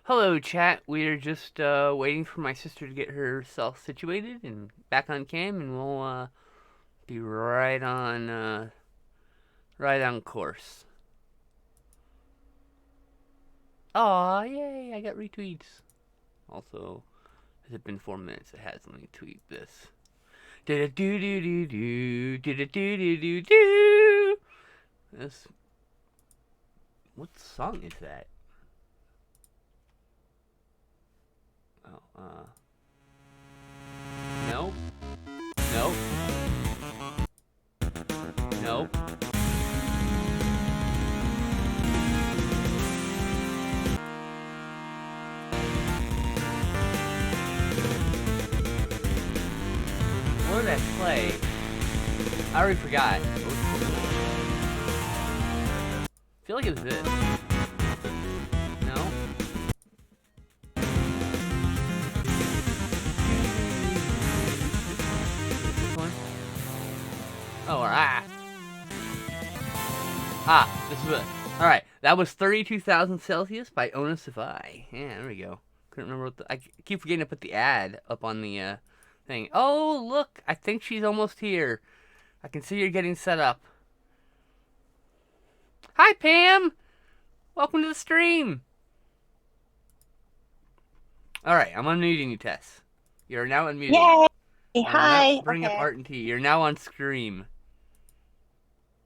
Hello, chat. We're just waiting for my sister to get herself situated and back on cam, and we'll be right on course. Aw, yay! I got retweets. Also, has it been 4 minutes? It has. Let me tweet this. Do do do do do do do do do do do. This. What song is that? Oh, nope, nope, nope. Where did I play? I already forgot. I feel like it was this. No? This one? Oh, or this is it. Alright, that was 32,000 Celsius by Onus Safai. Yeah, there we go. Couldn't remember what I keep forgetting to put the ad up on the thing. Oh, look! I think she's almost here. I can see you're getting set up. Hi, Pam! Welcome to the stream! Alright, I'm unmuting you, Tess. You're now unmuted. Yay! Hi. Bring up Art and T. You're now on Scream.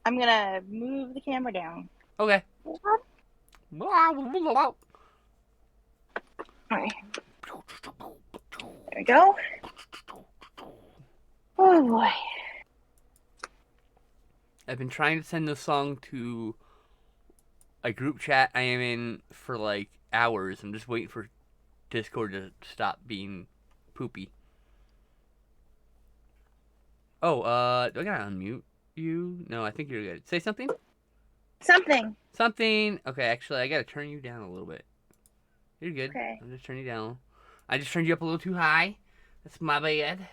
I'm gonna move the camera down. Okay. Alright. There we go. Oh boy. I've been trying to send this song to a group chat I am in for like hours. I'm just waiting for Discord to stop being poopy. Oh, do I gotta unmute you? No, I think you're good. Say something? Something. Okay, actually, I gotta turn you down a little bit. You're good. Okay. I'll just turn you down. I just turned you up a little too high. That's my bad.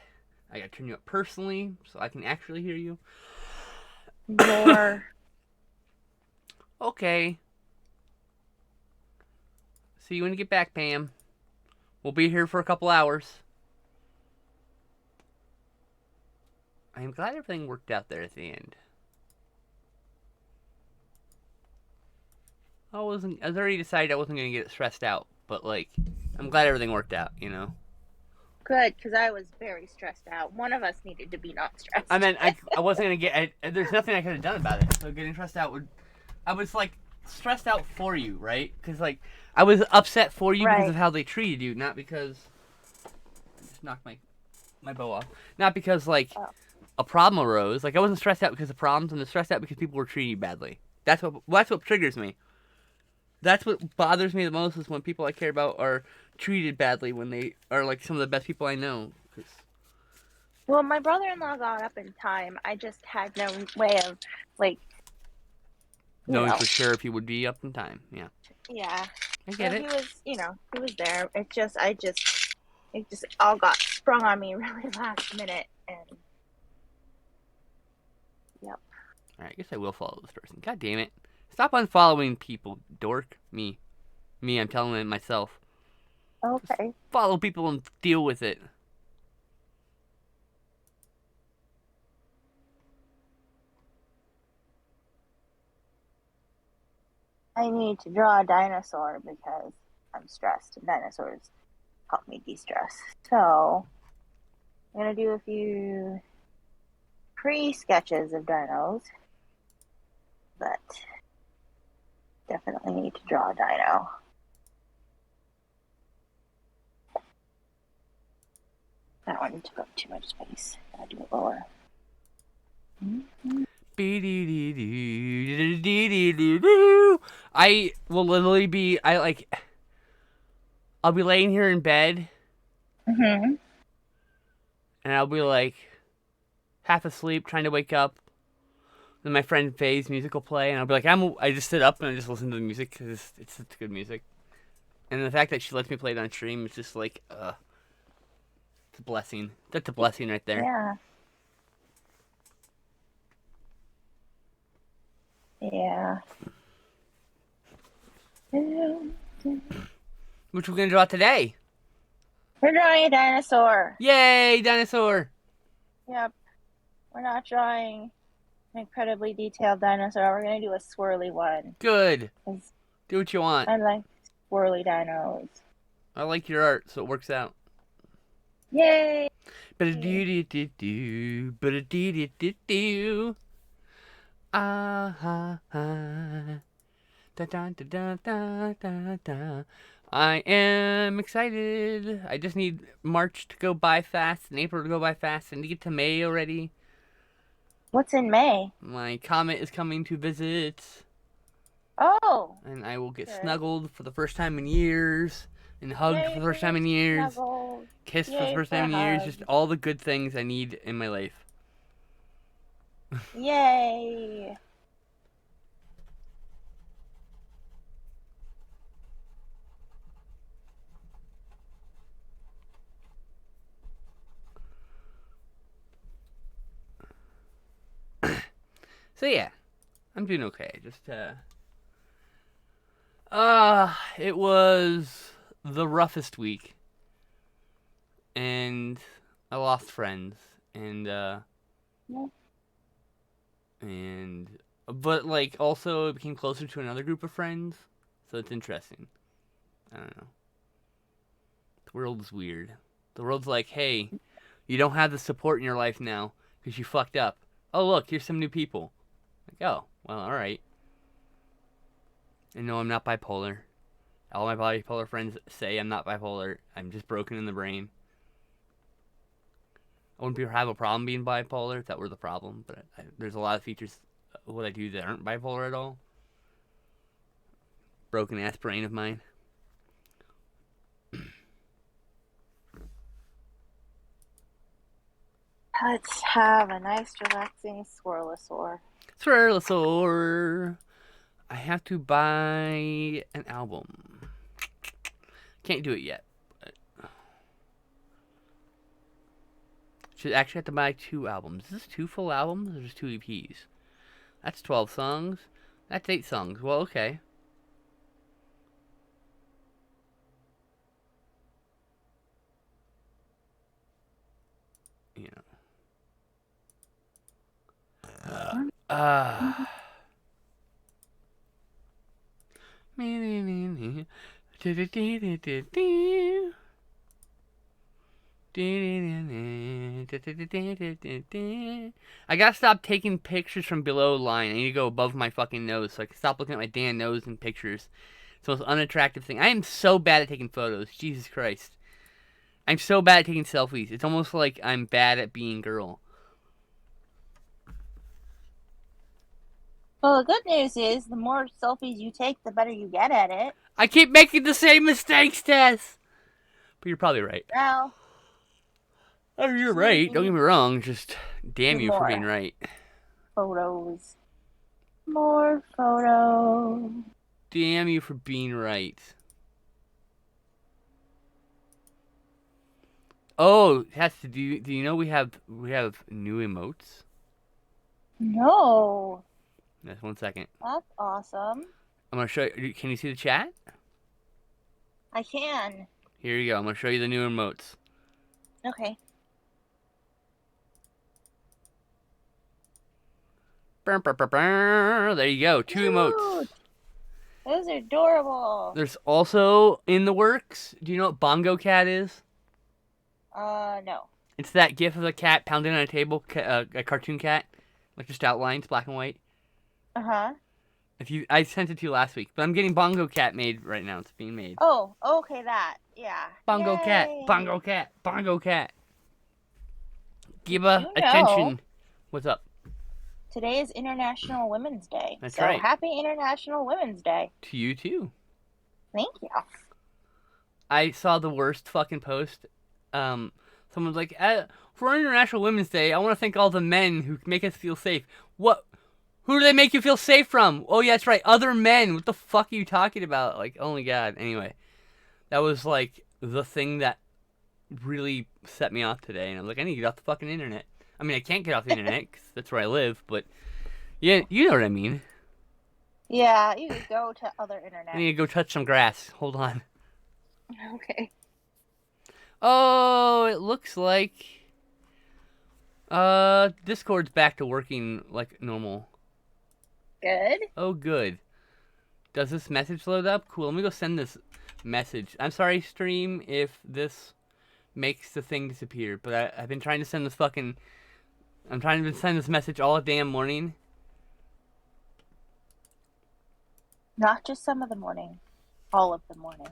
I gotta turn you up personally so I can actually hear you. More. Okay. See you when you get back, Pam. We'll be here for a couple hours. I am glad everything worked out there at the end. I already decided I wasn't gonna get stressed out, but like, I'm glad everything worked out, you know? Good, because I was very stressed out. One of us needed to be not stressed. I mean, I wasn't gonna get, there's nothing I could have done about it, so getting stressed out I was like, stressed out for you, right? Because like, I was upset for you because of how they treated you, not because, I just knocked my bow off. Not because like, a problem arose. Like, I wasn't stressed out because of problems, I'm stressed out because people were treating you badly. That's what triggers me. That's what bothers me the most is when people I care about are treated badly when they are like some of the best people I know. Well, my brother-in-law got up in time. I just had no way of like knowing for sure if he would be up in time. Yeah. Yeah. I get it. He was there. It just all got sprung on me really last minute, and yep. All right, I guess I will follow this person. God damn it! Stop unfollowing people, dork. Me, I'm telling it myself. Okay. Just follow people and deal with it. I need to draw a dinosaur because I'm stressed, and dinosaurs help me de-stress. So I'm gonna do a few pre-sketches of dinos, but definitely need to draw a dino. I don't want to go too much space. I'll do it lower. I will literally be. I'll be laying here in bed. And I'll be like half asleep, trying to wake up. Then my friend Faye's music will play, and I'll be like, I just sit up and I just listen to the music because it's such good music. And the fact that she lets me play it on stream is just like, it's a blessing. That's a blessing right there. Yeah. Which we're gonna draw today. We're drawing a dinosaur. Yay, dinosaur! Yep. We're not drawing an incredibly detailed dinosaur. We're gonna do a swirly one. Good. Do what you want. I like swirly dinos. I like your art, so it works out. Yay! Ba-da-dee-dee-dee-doo, ba-da-dee-dee-dee-doo. Ah-ha-ha. Da-da-da-da-da-da-da. I am excited. I just need March to go by fast and April to go by fast and to get to May already. What's in May? My comet is coming to visit. Oh! And I will get Good. snuggled for the first time in years. And hugged Yay, for the first time in years. snuggled. Kissed for Yay the first for time in years. hugs. Just all the good things I need in my life. Yay! So yeah, I'm doing okay. Just it was the roughest week, and I lost friends, and but like also it became closer to another group of friends, so it's interesting. I don't know. The world is weird. The world's like, hey, you don't have the support in your life now because you fucked up. Oh look, here's some new people. Like, oh, well, all right. And no, I'm not bipolar. All my bipolar friends say I'm not bipolar. I'm just broken in the brain. I wouldn't have a problem being bipolar if that were the problem, but there's a lot of features of what I do that aren't bipolar at all. Broken ass brain of mine. Let's have a nice, relaxing swirlosaur. Swirlosaur. I have to buy an album. Can't do it yet. But should actually have to buy 2 albums. Is this 2 full albums or just 2 EPs? That's 12 songs. That's 8 songs. Well, okay. You know. I gotta stop taking pictures from below the line. I need to go above my fucking nose so I can stop looking at my damn nose in pictures. It's the most unattractive thing. I am so bad at taking photos. Jesus Christ. I'm so bad at taking selfies. It's almost like I'm bad at being girl. Well, the good news is the more selfies you take, the better you get at it. I keep making the same mistakes, Tess. But you're probably right. Well, oh, you're right. Don't get me wrong. Just damn you for more being right. photos. More photos. Damn you for being right. Oh, Tess, do you know we have new emotes? No. Just 1 second. That's awesome. I'm gonna show you. Can you see the chat? I can. Here you go. I'm gonna show you the new emotes. Okay. There you go. 2 emotes. Dude, those are adorable. There's also in the works. Do you know what Bongo Cat is? No. It's that gif of a cat pounding on a table, a cartoon cat, like just outlines, black and white. Uh-huh. I sent it to you last week, but I'm getting Bongo Cat made right now. It's being made. Oh, okay, that. Yeah. Bongo Yay. Cat, Bongo Cat, Bongo Cat. Give attention. What's up? Today is International Women's Day. That's so right. Happy International Women's Day. To you too. Thank you. I saw the worst fucking post. Someone's like, for International Women's Day, I want to thank all the men who make us feel safe. What? Who do they make you feel safe from? Oh, yeah, that's right. Other men. What the fuck are you talking about? Like, oh my god. Anyway, that was like the thing that really set me off today. And I was like, I need to get off the fucking internet. I mean, I can't get off the internet because that's where I live. But yeah, you know what I mean. Yeah, you could go to other internet. I need to go touch some grass. Hold on. Okay. Oh, it looks like Discord's back to working like normal. Good. Oh, good. Does this message load up? Cool. Let me go send this message. I'm sorry, stream, if this makes the thing disappear, but I've been trying to send this fucking. I'm trying to send this message all damn morning. Not just some of the morning, all of the morning.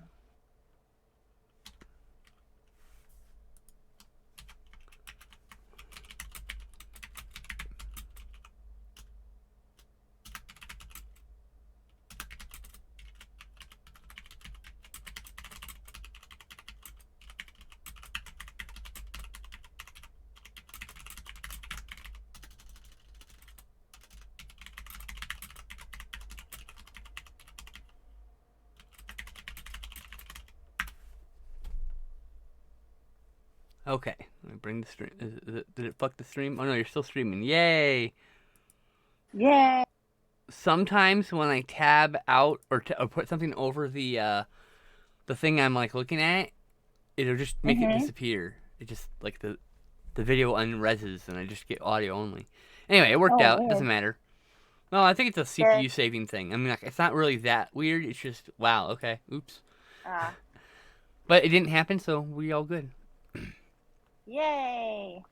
Okay, let me bring the stream. Did it fuck the stream? Oh no, you're still streaming. Yay! Yay! Sometimes when I tab out or put something over the thing I'm like looking at, it'll just make it disappear. It just like the video unreses and I just get audio only. Anyway, it worked out. It doesn't matter. No, I think it's a CPU saving thing. I mean, like, it's not really that weird. It's just wow. Okay, oops. But it didn't happen, so we all good. Yay!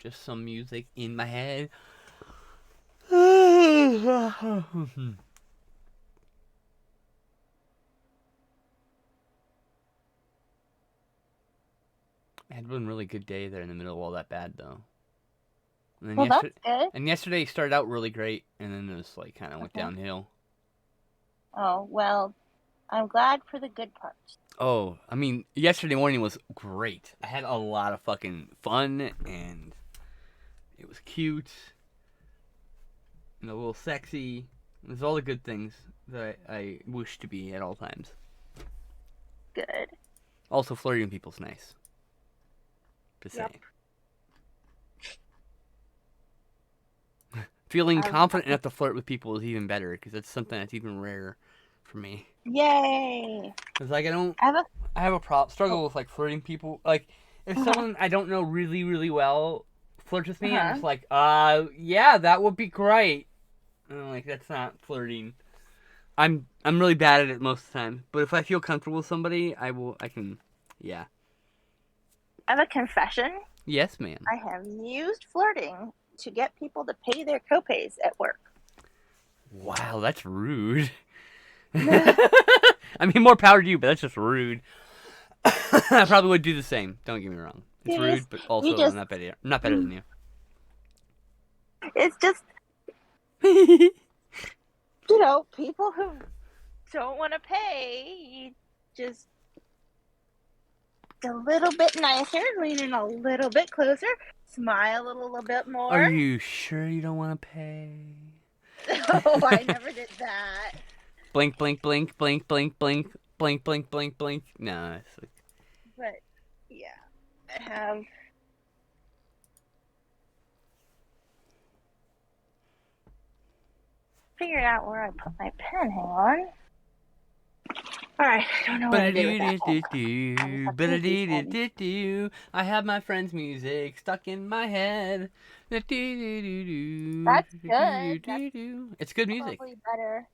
Just some music in my head. I had one really good day there in the middle of all that bad, though. And then Well, that's good. And yesterday started out really great, and then it was like kind of went downhill. Oh, well, I'm glad for the good parts. Oh, I mean, yesterday morning was great. I had a lot of fucking fun, and it was cute, and a little sexy. There's all the good things that I wish to be at all times. Good. Also, flirting with people's nice. Just saying. Feeling confident enough to flirt with people is even better, because that's something that's even rarer for me. Yay! Because like I have a struggle with like flirting people. Like if someone I don't know really really well flirts with me, I'm just like, yeah, that would be great. And I'm like, that's not flirting. I'm really bad at it most of the time. But if I feel comfortable with somebody, I can, yeah. I have a confession. Yes, ma'am. I have used flirting to get people to pay their copays at work. Wow, that's rude. I mean, more power to you, but that's just rude. I probably would do the same. Don't get me wrong. It's rude, but also I'm not better than you. It's just, people who don't want to pay, you just a little bit nicer, lean in a little bit closer, smile a little bit more. Are you sure you don't want to pay? Oh, I never did that. Blink, blink, blink, blink, blink, blink, blink, blink, blink, blink. No, it's like... But yeah, I have. Figured out where I put my pen. Hang on. All right, I don't know what I did with that. I have my friend's music stuck in my head. That's good. It's good music. Probably better.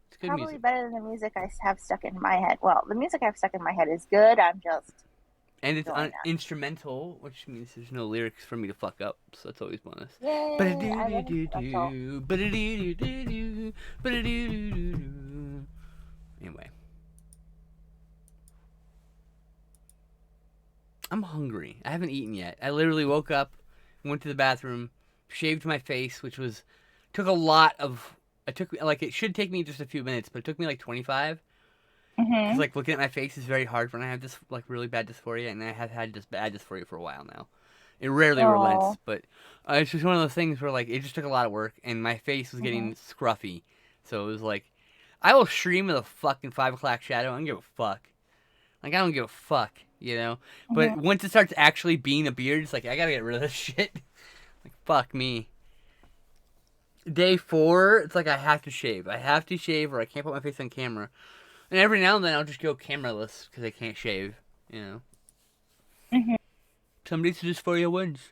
It's good Probably music. better than the music I have stuck in my head. Well, the music I have stuck in my head is good. I'm just. And it's instrumental, which means there's no lyrics for me to fuck up, so that's always bonus. Anyway. I'm hungry. I haven't eaten yet. I literally woke up, went to the bathroom, shaved my face, which took a lot of... it should take me just a few minutes, but it took me like 25. Because like looking at my face is very hard when I have this like really bad dysphoria, and I have had this bad dysphoria for a while now. It rarely relents, but it's just one of those things where like it just took a lot of work, and my face was getting scruffy. So it was like, I will stream with a fucking 5 o'clock shadow. I don't give a fuck. Like, I don't give a fuck, you know? But once it starts actually being a beard, it's like, I gotta get rid of this shit. Like, fuck me. Day 4, it's like I have to shave. I have to shave or I can't put my face on camera. And every now and then I'll just go cameraless because I can't shave, you know? Mm-hmm. Somebody just for you wins.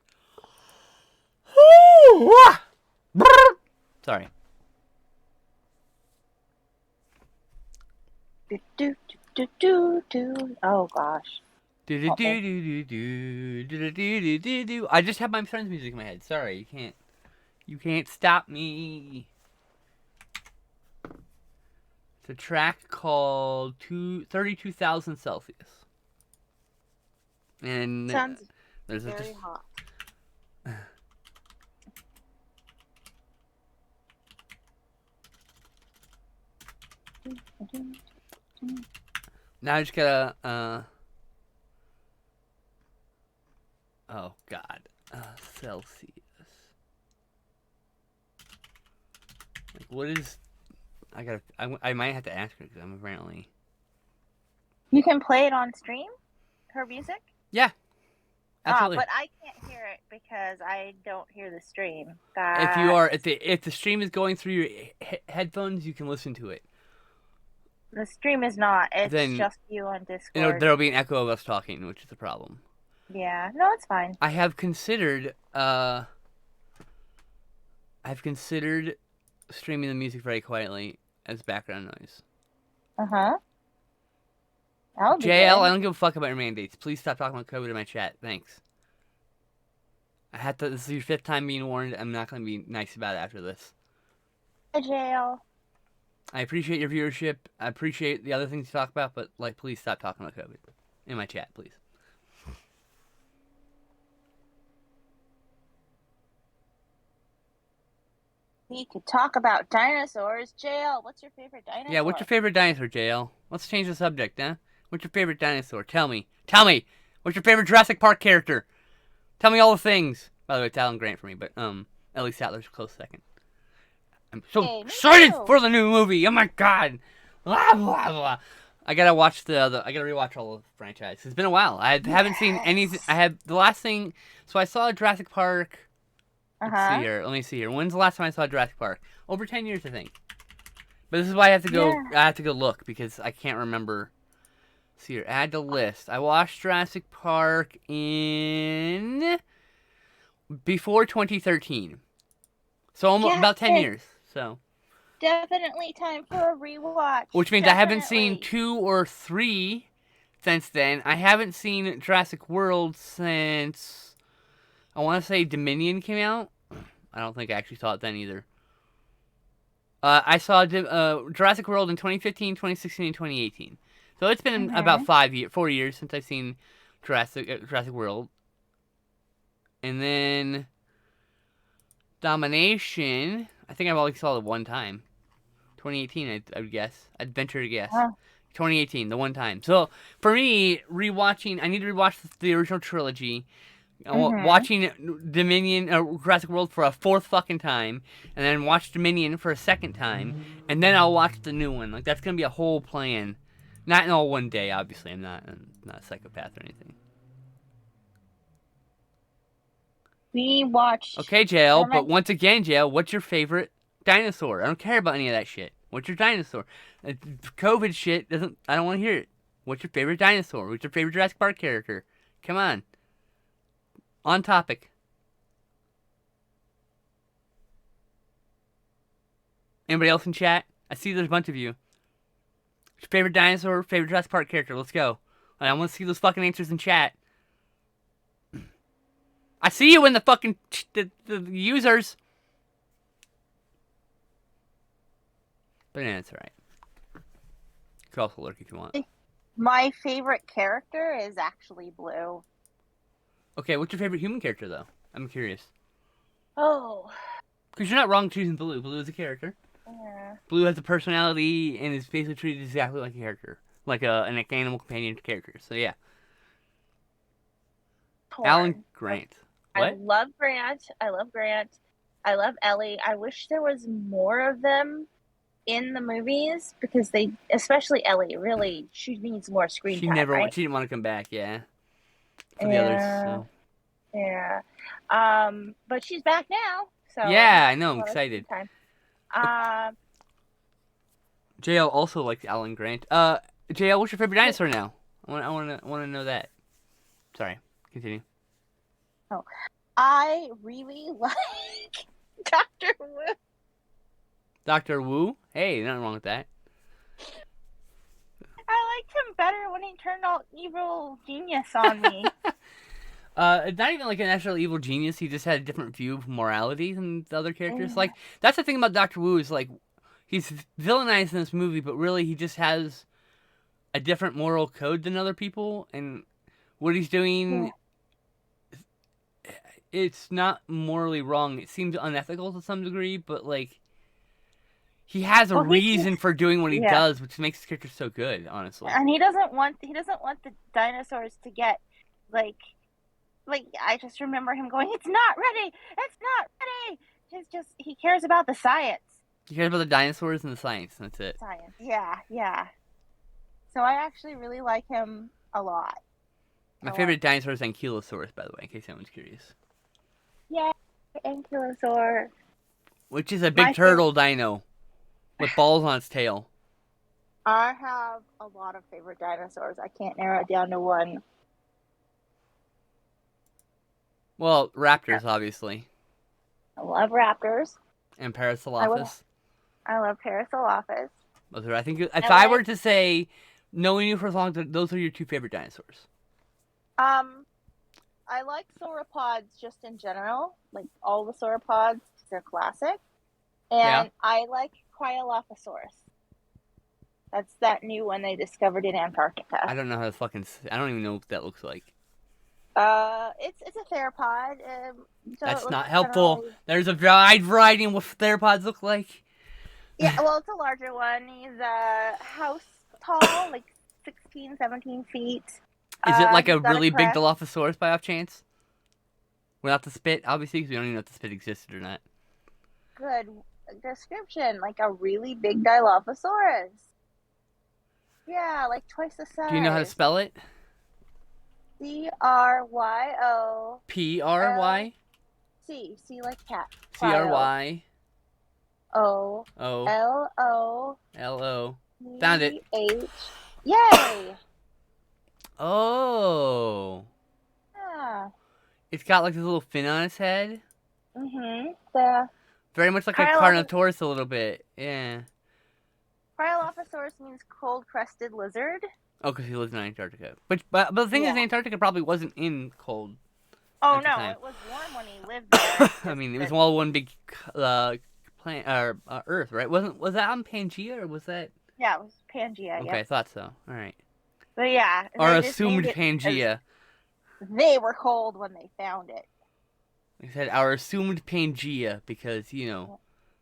Sorry. Oh gosh. I just have my friend's music in my head. Sorry, you can't stop me. It's a track called 32,000 Celsius. And Sounds there's very hot. Now I just gotta, oh god, Celsius. Like, what is, I might have to ask her because I'm apparently. You can play it on stream? Her music? Yeah. Absolutely. But I can't hear it because I don't hear the stream. If the stream is going through your headphones, you can listen to it. The stream is not. It's Then, just you on Discord. There'll be an echo of us talking, which is a problem. Yeah. No, it's fine. I have considered streaming the music very quietly as background noise. Uh-huh. JL, I don't give a fuck about your mandates. Please stop talking about COVID in my chat. Thanks. This is your 5th time being warned. I'm not going to be nice about it after this. Hi, JL. I appreciate your viewership. I appreciate the other things you talk about, but, like, please stop talking about COVID in my chat, please. We could talk about dinosaurs. JL, what's your favorite dinosaur? Yeah, what's your favorite dinosaur, JL? Let's change the subject, huh? What's your favorite dinosaur? Tell me. What's your favorite Jurassic Park character? Tell me all the things. By the way, it's Alan Grant for me, but Ellie Sattler's a close second. I'm so excited for the new movie. Oh my god. Blah, blah, blah. I gotta rewatch all of the franchise. It's been a while. I haven't seen anything. So I saw Jurassic Park. Let me see here. When's the last time I saw Jurassic Park? Over 10 years, I think. But this is why I have to go. Yeah. I have to go look because I can't remember. See here. Add to list. I watched Jurassic Park before 2013. So about 10 years. So. Definitely time for a rewatch. Which means I haven't seen 2 or 3 since then. I haven't seen Jurassic World since, I want to say, Dominion came out. I don't think I actually saw it then either. I saw Jurassic World in 2015, 2016, and 2018. So it's been about 4 years since I've seen Jurassic World. And then Domination, I think I've only saw it one time. 2018, I would guess. I'd venture to guess. 2018, the one time. So for me, rewatching, I need to rewatch the original trilogy. Watching Dominion, Jurassic World for a 4th fucking time, and then watch Dominion for a 2nd time, and then I'll watch the new one. Like, that's gonna be a whole plan. Not in all one day, obviously. I'm not a psychopath or anything. We watched. Okay, JL, but once again, JL, what's your favorite dinosaur? I don't care about any of that shit. What's your dinosaur? COVID shit I don't want to hear it. What's your favorite dinosaur? What's your favorite Jurassic Park character? Come on. On topic. Anybody else in chat? I see there's a bunch of you. What's your favorite dinosaur? Favorite Jurassic Park character? Let's go. I want to see those fucking answers in chat. I see you in the fucking the users. But yeah, it's alright. You can also lurk if you want. My favorite character is actually Blue. Okay, what's your favorite human character, though? I'm curious. Oh. Because you're not wrong choosing Blue. Blue is a character. Yeah. Blue has a personality and is basically treated exactly like a character. Like an animal companion character. So, yeah. Alan Grant. What? I love Grant. I love Ellie. I wish there was more of them. in the movies because they, especially Ellie, really she needs more screen She time, never, right? she didn't want to come back. Yeah, for the others. Yeah, So. yeah. But she's back now, so I hope Yeah, I she know. has I'm a lot of screen excited. time. Uh, Um, JL also likes Alan Grant. JL, what's your favorite I, dinosaur now? I want to know that. Sorry, continue. oh, I really like Doctor Wu. Doctor Wu. Hey, nothing wrong with that. I liked him better when he turned all evil genius on me. Not even like a natural evil genius. He just had a different view of morality than the other characters. Yeah. Like that's the thing about Doctor Wu is like he's villainized in this movie, but really he just has a different moral code than other people, and what he's Yeah. doing, it's not morally wrong. It seems unethical to some degree, but like he has a Well, reason for doing what he yeah, does, which makes his character so good. Honestly, and he doesn't want the dinosaurs to get like I just remember him going, "It's not ready. It's not ready." He's just he cares about the science. he cares about the dinosaurs and the science. That's it. Science. Yeah, yeah. So I actually really like him a lot. My A lot. favorite dinosaur is Ankylosaurus, by the way, in case anyone's curious. Yeah, Ankylosaur. Which is a big My favorite. turtle dino with balls on its tail. I have a lot of favorite dinosaurs. I can't narrow it down to one. Well, raptors, obviously, I love raptors. and I love Parasaurolophus. I love Parasaurolophus. Those are, I think, I if I like were to say, knowing you for as long, those are your two favorite dinosaurs. um I like sauropods just in general. Like all the sauropods, they're classic. Yeah, And I like Cryolophosaurus. That's that new one they discovered in Antarctica. I don't know how to fucking. I don't even know what that looks like. It's a theropod. So it That's looks not helpful. generally. There's a wide variety in what theropods look like. Yeah, well, it's a larger one. He's house tall, like 16, 17 feet. Is it like a He's got a really big crest. Dilophosaurus by off chance? Without the spit, obviously, because we don't even know if the spit existed or not. Good description, like a really big Dilophosaurus. Yeah, like twice the Do you know how to size. spell it? CRYO Pry C like cat. Cryo. Cry O O L O L O. Found it. C H. Yay! Oh, Yeah. it's got like this little fin on its head. The Very much like a Cryoloph- Carnotaurus a little bit. Yeah. Cryolophosaurus means cold-crested lizard. Oh, because he lives in Antarctica. But the thing is, Yeah. Antarctica probably wasn't in cold Oh at the no, time. it was warm when he lived there. I mean, it was all one big planet or Earth, right? Was that on Pangea or was that? Yeah, it was Pangea. Okay, Yeah, I thought so. All right. but yeah, Or they just assumed named it Pangea. because they were cold when they found it. I said our assumed Pangea because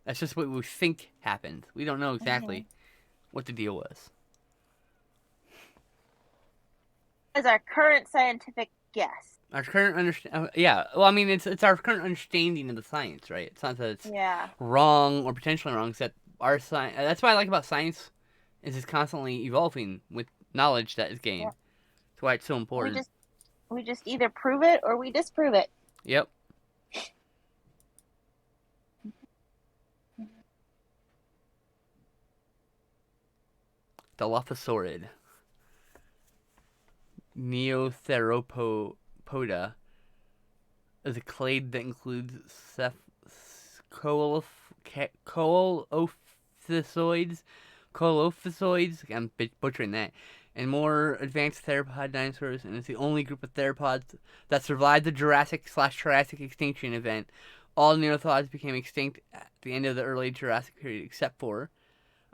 that's just what we think happened. We don't know exactly what the deal was. Is our current scientific guess. Our current yeah. Well, I mean, it's our current understanding of the science, right? It's not that it's Yeah. wrong or potentially wrong. Except our science. That's what I like about science, is it's constantly evolving with knowledge that is gained. Yeah. That's why it's so important. We just either prove it or we disprove it. Yep. Dilophosaurid. Neotheropoda is a clade that includes coelophysoids, I'm butchering that, and more advanced theropod dinosaurs, and it's the only group of theropods that survived the Jurassic/Triassic extinction event. All neotheropods became extinct at the end of the early Jurassic period, except for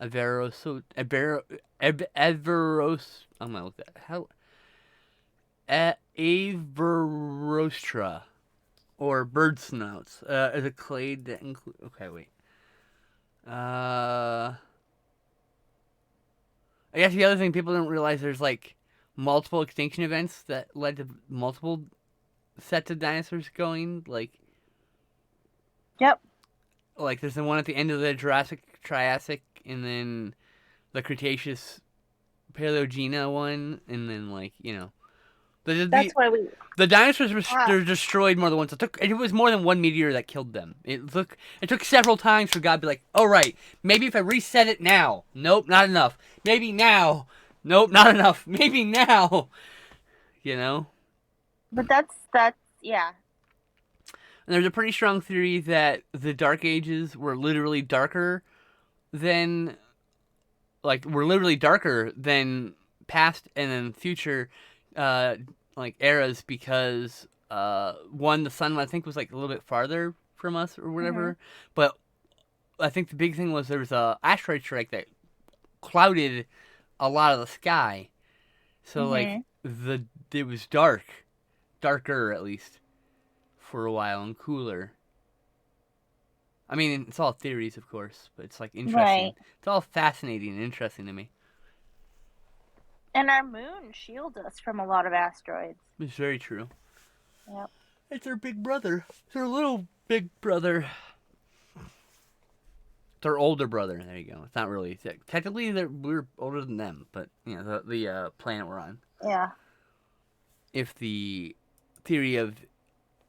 Averos. I'm gonna look that. Averostra, or bird snouts, is a clade that include. Okay, wait. I guess the other thing people don't realize, there's like multiple extinction events that led to multiple sets of dinosaurs going. Yep. Like there's the one at the end of the Jurassic Triassic and then the Cretaceous Paleogene one, and then like That's why we. the dinosaurs were they're destroyed more than once. It was more than one meteor that killed them. It took several times for God to be like, all right, maybe if I reset it now, nope, not enough. Maybe now, nope, not enough. Maybe now, But that's yeah. And there's a pretty strong theory that the Dark Ages were literally darker than past and then future eras because one, the sun I think was like a little bit farther from us or whatever, but I think the big thing was there was a asteroid strike that clouded a lot of the sky, so it was darker at least for a while and cooler. I mean, it's all theories, of course, but it's like interesting. Right. It's all fascinating and interesting to me. And our moon shields us from a lot of asteroids. It's very true. Yep. It's our big brother. It's our little big brother. It's our older brother. There you go. It's not really. Technically, we're older than them, but the planet we're on. Yeah. If the theory of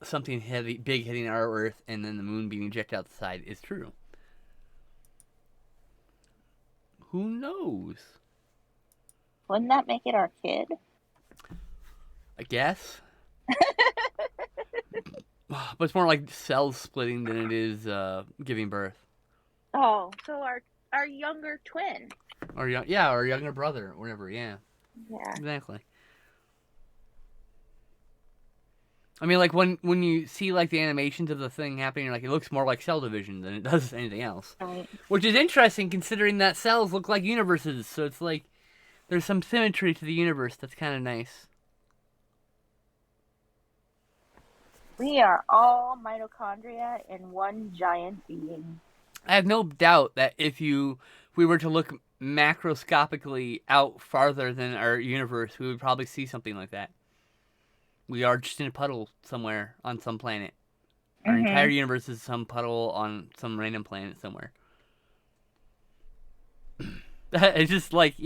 something big hitting our Earth and then the moon being ejected out the side is true. Who knows? Wouldn't that make it our kid? I guess. But it's more like cells splitting than it is giving birth. Oh, so our younger twin. Or our younger brother, or whatever. Yeah. Yeah. Exactly. I mean, like when you see like the animations of the thing happening, like it looks more like cell division than it does anything else. Right. Which is interesting considering that cells look like universes, so it's like there's some symmetry to the universe that's kind of nice. We are all mitochondria in one giant being. I have no doubt that if we were to look macroscopically out farther than our universe, we would probably see something like that. We are just in a puddle somewhere on some planet. Our entire universe is some puddle on some random planet somewhere. It's just like,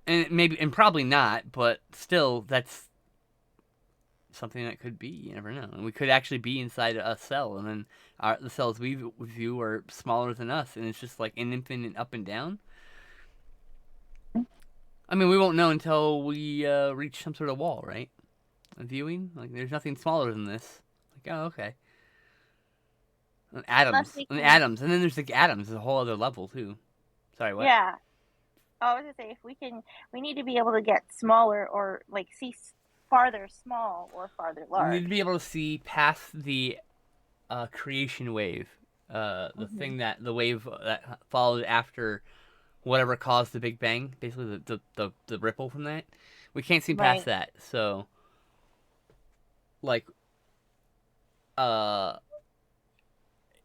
and probably not, but still, that's something that could be. You never know. And we could actually be inside a cell, and then the cells we view are smaller than us, and it's just like an infinite up and down. I mean, we won't know until we reach some sort of wall, right? A viewing? Like, there's nothing smaller than this. Like, oh, okay. And atoms. And then there's like atoms. There's a whole other level, too. Sorry, what? Yeah. I was going to say, we need to be able to get smaller or, like, see farther small or farther large. We need to be able to see past the creation wave. The thing the wave that followed after whatever caused the Big Bang. Basically, the ripple from that. We can't see past that, so... Like,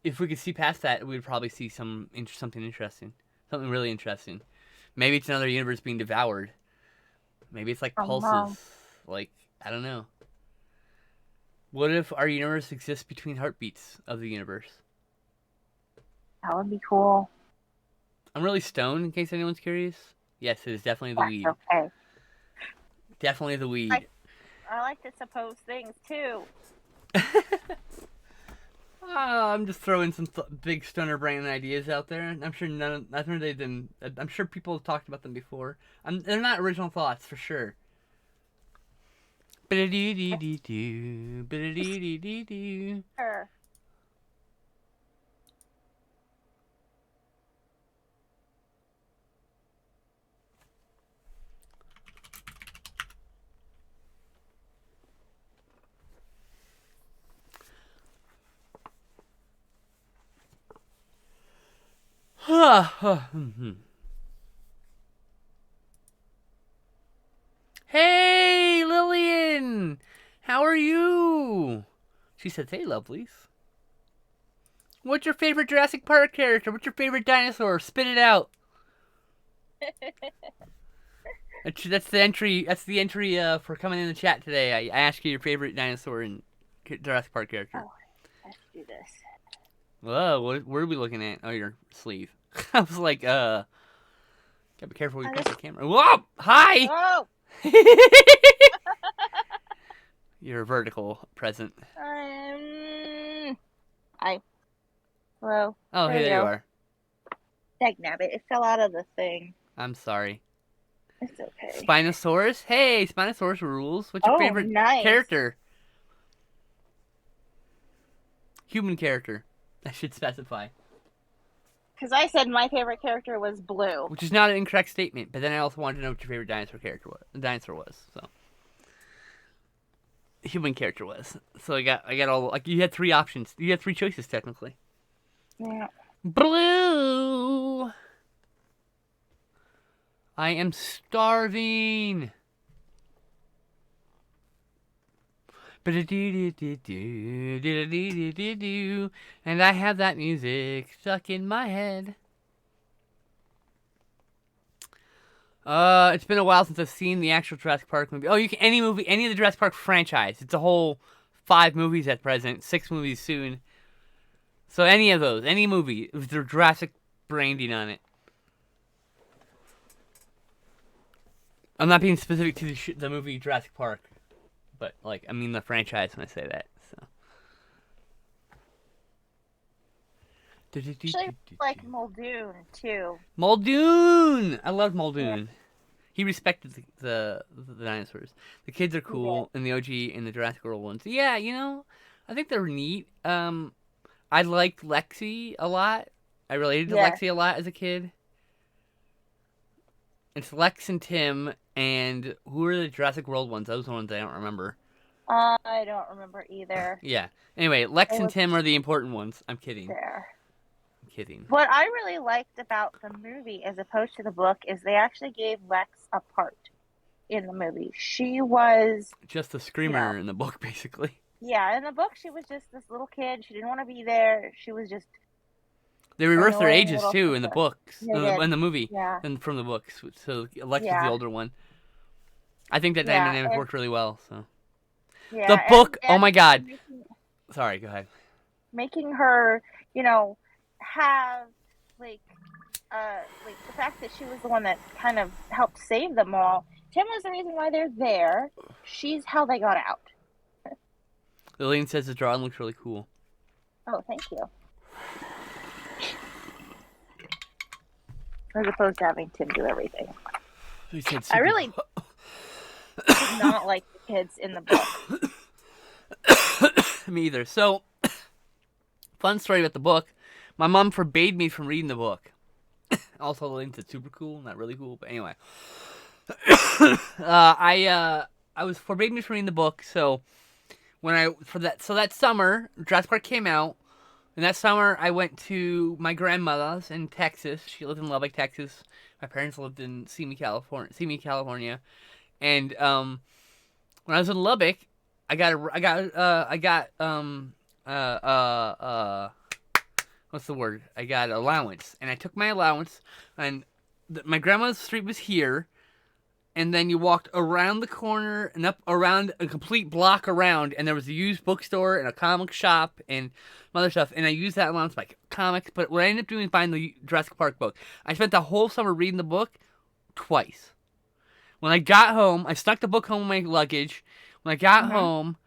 if we could see past that, we'd probably see something interesting. Something really interesting. Maybe it's another universe being devoured. Maybe it's like pulses. Wow. Like, I don't know. What if our universe exists between heartbeats of the universe? That would be cool. I'm really stoned, in case anyone's curious. Yes, it is definitely the weed. Okay. Definitely the weed. I like to suppose things, too. I'm just throwing some big stoner brain ideas out there. I'm sure I'm sure people have talked about them before. They're not original thoughts, for sure. Sure. Hey, Lillian! How are you? She says, hey, lovelies. What's your favorite Jurassic Park character? What's your favorite dinosaur? Spit it out. That's the entry. That's the entry for coming in the chat today. I asked you your favorite dinosaur and Jurassic Park character. Oh, let's do this. Whoa, what are we looking at? Oh, your sleeve. I was like, gotta be careful when you press the camera. Whoa! Hi! Oh! You're vertical present. Hello. Oh, hey, there you are. Dagnabbit, it fell out of the thing. I'm sorry. It's okay. Spinosaurus? Hey, Spinosaurus rules. What's your favorite character? Human character. I should specify. Because I said my favorite character was Blue. Which is not an incorrect statement, but then I also wanted to know what your favorite dinosaur was. So human character was. So I got all, like, you had 3 options. You had 3 choices technically. Yeah. Blue. I am starving. And I have that music stuck in my head. It's been a while since I've seen the actual Jurassic Park movie. Oh, you can any of the Jurassic Park franchise. It's a whole 5 movies at present, 6 movies soon. So any of those, any movie with their Jurassic branding on it. I'm not being specific to the movie Jurassic Park, but like I mean the franchise when I say that. So. Actually, like Muldoon too. Muldoon, I love Muldoon. Yeah. He respected the dinosaurs. The kids are cool in the OG and the Jurassic World ones. Yeah, you know, I think they're neat. I liked Lexi a lot. I related to Lexi a lot as a kid. It's Lex and Tim, and who are the Jurassic World ones? Those ones I don't remember. I don't remember either. Yeah. Anyway, Lex and Tim are the important ones. I'm kidding. There. I'm kidding. What I really liked about the movie as opposed to the book is they actually gave Lex a part in the movie. She was... just a screamer in the book, basically. Yeah, in the book, she was just this little kid. She didn't want to be there. She was just... They reversed their ages, too, in the books. In the movie. Yeah. And from the books. So Lex is the older one. I think that dynamic worked really well, so... Yeah, the book, oh my god. Sorry, go ahead. Making her, you know, have, like the fact that she was the one that kind of helped save them all. Tim was the reason why they're there. She's how they got out. Lillian says the drawing looks really cool. Oh, thank you. As opposed to having Tim do everything. I really did not like the kids in the book. Me either. So, fun story about the book. My mom forbade me from reading the book. Also, Lillian said super cool, not really cool, but anyway. I was forbade me from reading the book, so that summer, Jurassic Park came out, and that summer I went to my grandmother's in Texas. She lived in Lubbock, Texas. My parents lived in Simi, California. And when I was in Lubbock, I got what's the word? I got allowance, and I took my allowance, and my grandma's street was here. And then you walked around the corner and up around a complete block around, and there was a used bookstore and a comic shop and some other stuff. And I used that allowance to buy comics. But what I ended up doing is buying the Jurassic Park book. I spent the whole summer reading the book twice. When I got home, I stuck the book home in my luggage. When I got home,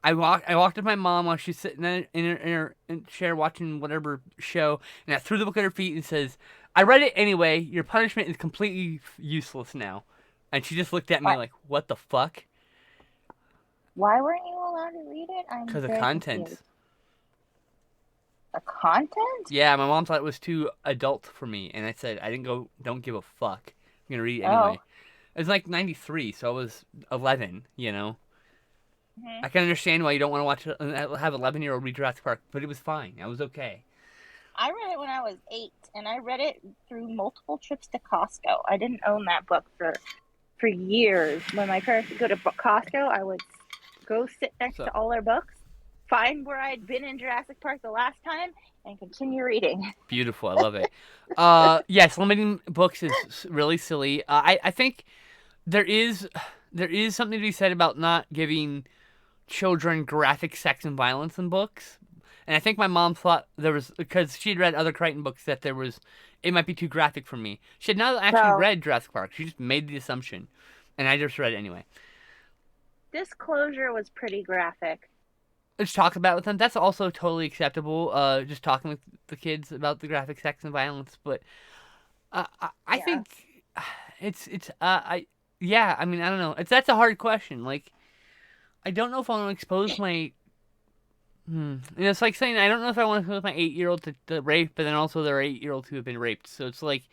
I walked with my mom while she's sitting in her chair watching whatever show, and I threw the book at her feet and says, "I read it anyway. Your punishment is completely useless now." And she just looked at me like, what the fuck? Why weren't you allowed to read it? Because of content. Confused. The content? Yeah, my mom thought it was too adult for me. And I said, don't give a fuck. I'm going to read it anyway. It was like 93, so I was 11, you know? Mm-hmm. I can understand why you don't want to have 11-year-old read Jurassic Park, but it was fine. I was okay. I read it when I was 8, and I read it through multiple trips to Costco. I didn't own that book for years. When my parents would go to Costco, I would go sit next to all their books, find where I'd been in Jurassic Park the last time, and continue reading. Beautiful. I love it. Yes, limiting books is really silly. I think there is something to be said about not giving children graphic sex and violence in books. And I think my mom thought there was, because she'd read other Crichton books, that it might be too graphic for me. She had not actually So read Jurassic Park. She just made the assumption, and I just read it anyway. Disclosure was pretty graphic. Just talk about it with them. That's also totally acceptable. Just talking with the kids about the graphic sex and violence, but I Yeah. think I yeah. I mean, I don't know. That's a hard question. Like, I don't know if I want to expose my. It's like saying I don't know if I want to expose my 8-year-old to rape, but then also there are 8-year-olds who have been raped. So it's like,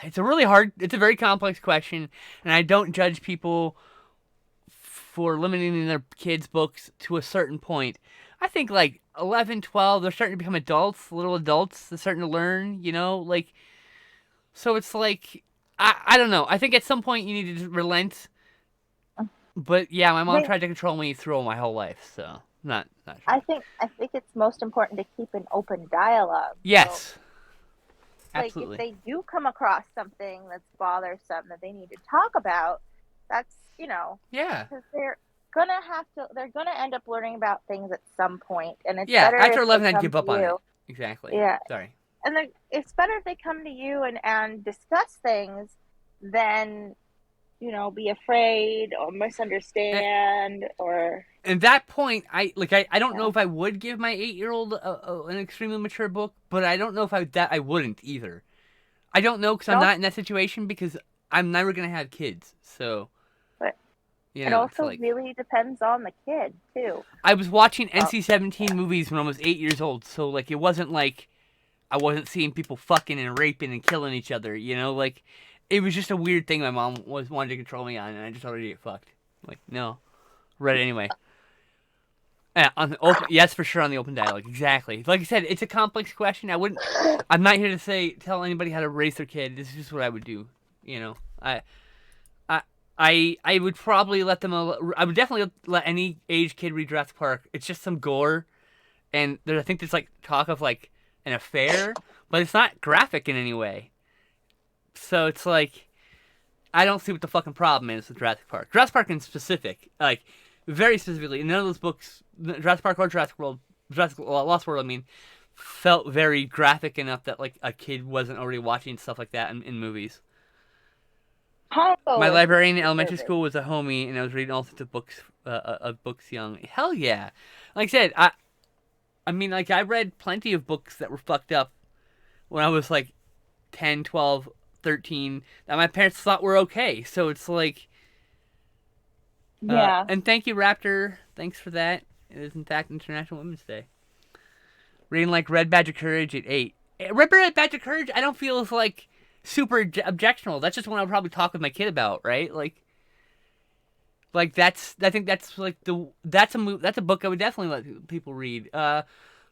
it's a very complex question, and I don't judge people for limiting their kids' books to a certain point. I think like 11, 12, they're starting to become adults, little adults. They're starting to learn, like, so it's like, I don't know. I think at some point you need to relent. But yeah, my mom They, tried to control me through my whole life, so not sure. I think it's most important to keep an open dialogue. So, Yes, like, if absolutely. they do come across something that's bothersome that they need to talk about, that's, Yeah, because they're gonna end up learning about things at some point, and it's yeah. better After if they 11, I'd come give to up on it. you. Exactly. Yeah, Sorry. and it's better if they come to you and discuss things than be afraid or And, misunderstand or and that point, I don't know yeah. if I would give my 8-year-old an extremely mature book, but I don't know if I wouldn't either. I don't know because It I'm also, not in that situation because I'm never gonna have kids. So but it it's also like really depends on the kid too. I was watching Oh, NC-17 movies when I was 8 years old, so like it wasn't like I wasn't seeing people fucking and raping and killing each other. Like it was just a weird thing my mom wanted to control me on, and I just told her to get fucked. Like no, read it anyway. Yeah, on the open, yes, for sure on the open dialogue. Exactly. Like I said, it's a complex question. I'm not here to tell anybody how to raise their kid. This is just what I would do. You know. I, I would probably let them. I would definitely let any age kid read Jurassic Park. It's just some gore, and I think there's like talk of like an affair, but it's not graphic in any way. So it's like I don't see what the fucking problem is with Jurassic Park. Jurassic Park in specific, like very specifically, none of those books, Jurassic Park or Jurassic Lost World, I mean, felt very graphic enough that like a kid wasn't already watching stuff like that in movies. Hongo My was librarian in elementary disturbing. school was a homie, and I was reading all sorts of books, of books young. Hell yeah! Like I said, I mean, like I read plenty of books that were fucked up when I was like 10, 12, 13 that my parents thought were okay. So it's like, Yeah. and thank you, Raptor. Thanks for that. It is in fact International Women's Day. Reading like Red Badge of Courage at 8. Red Badge of Courage, I don't feel is like super objectionable. That's just one I'll probably talk with my kid about, right? Like I think that's like that's a book I would definitely let people read. To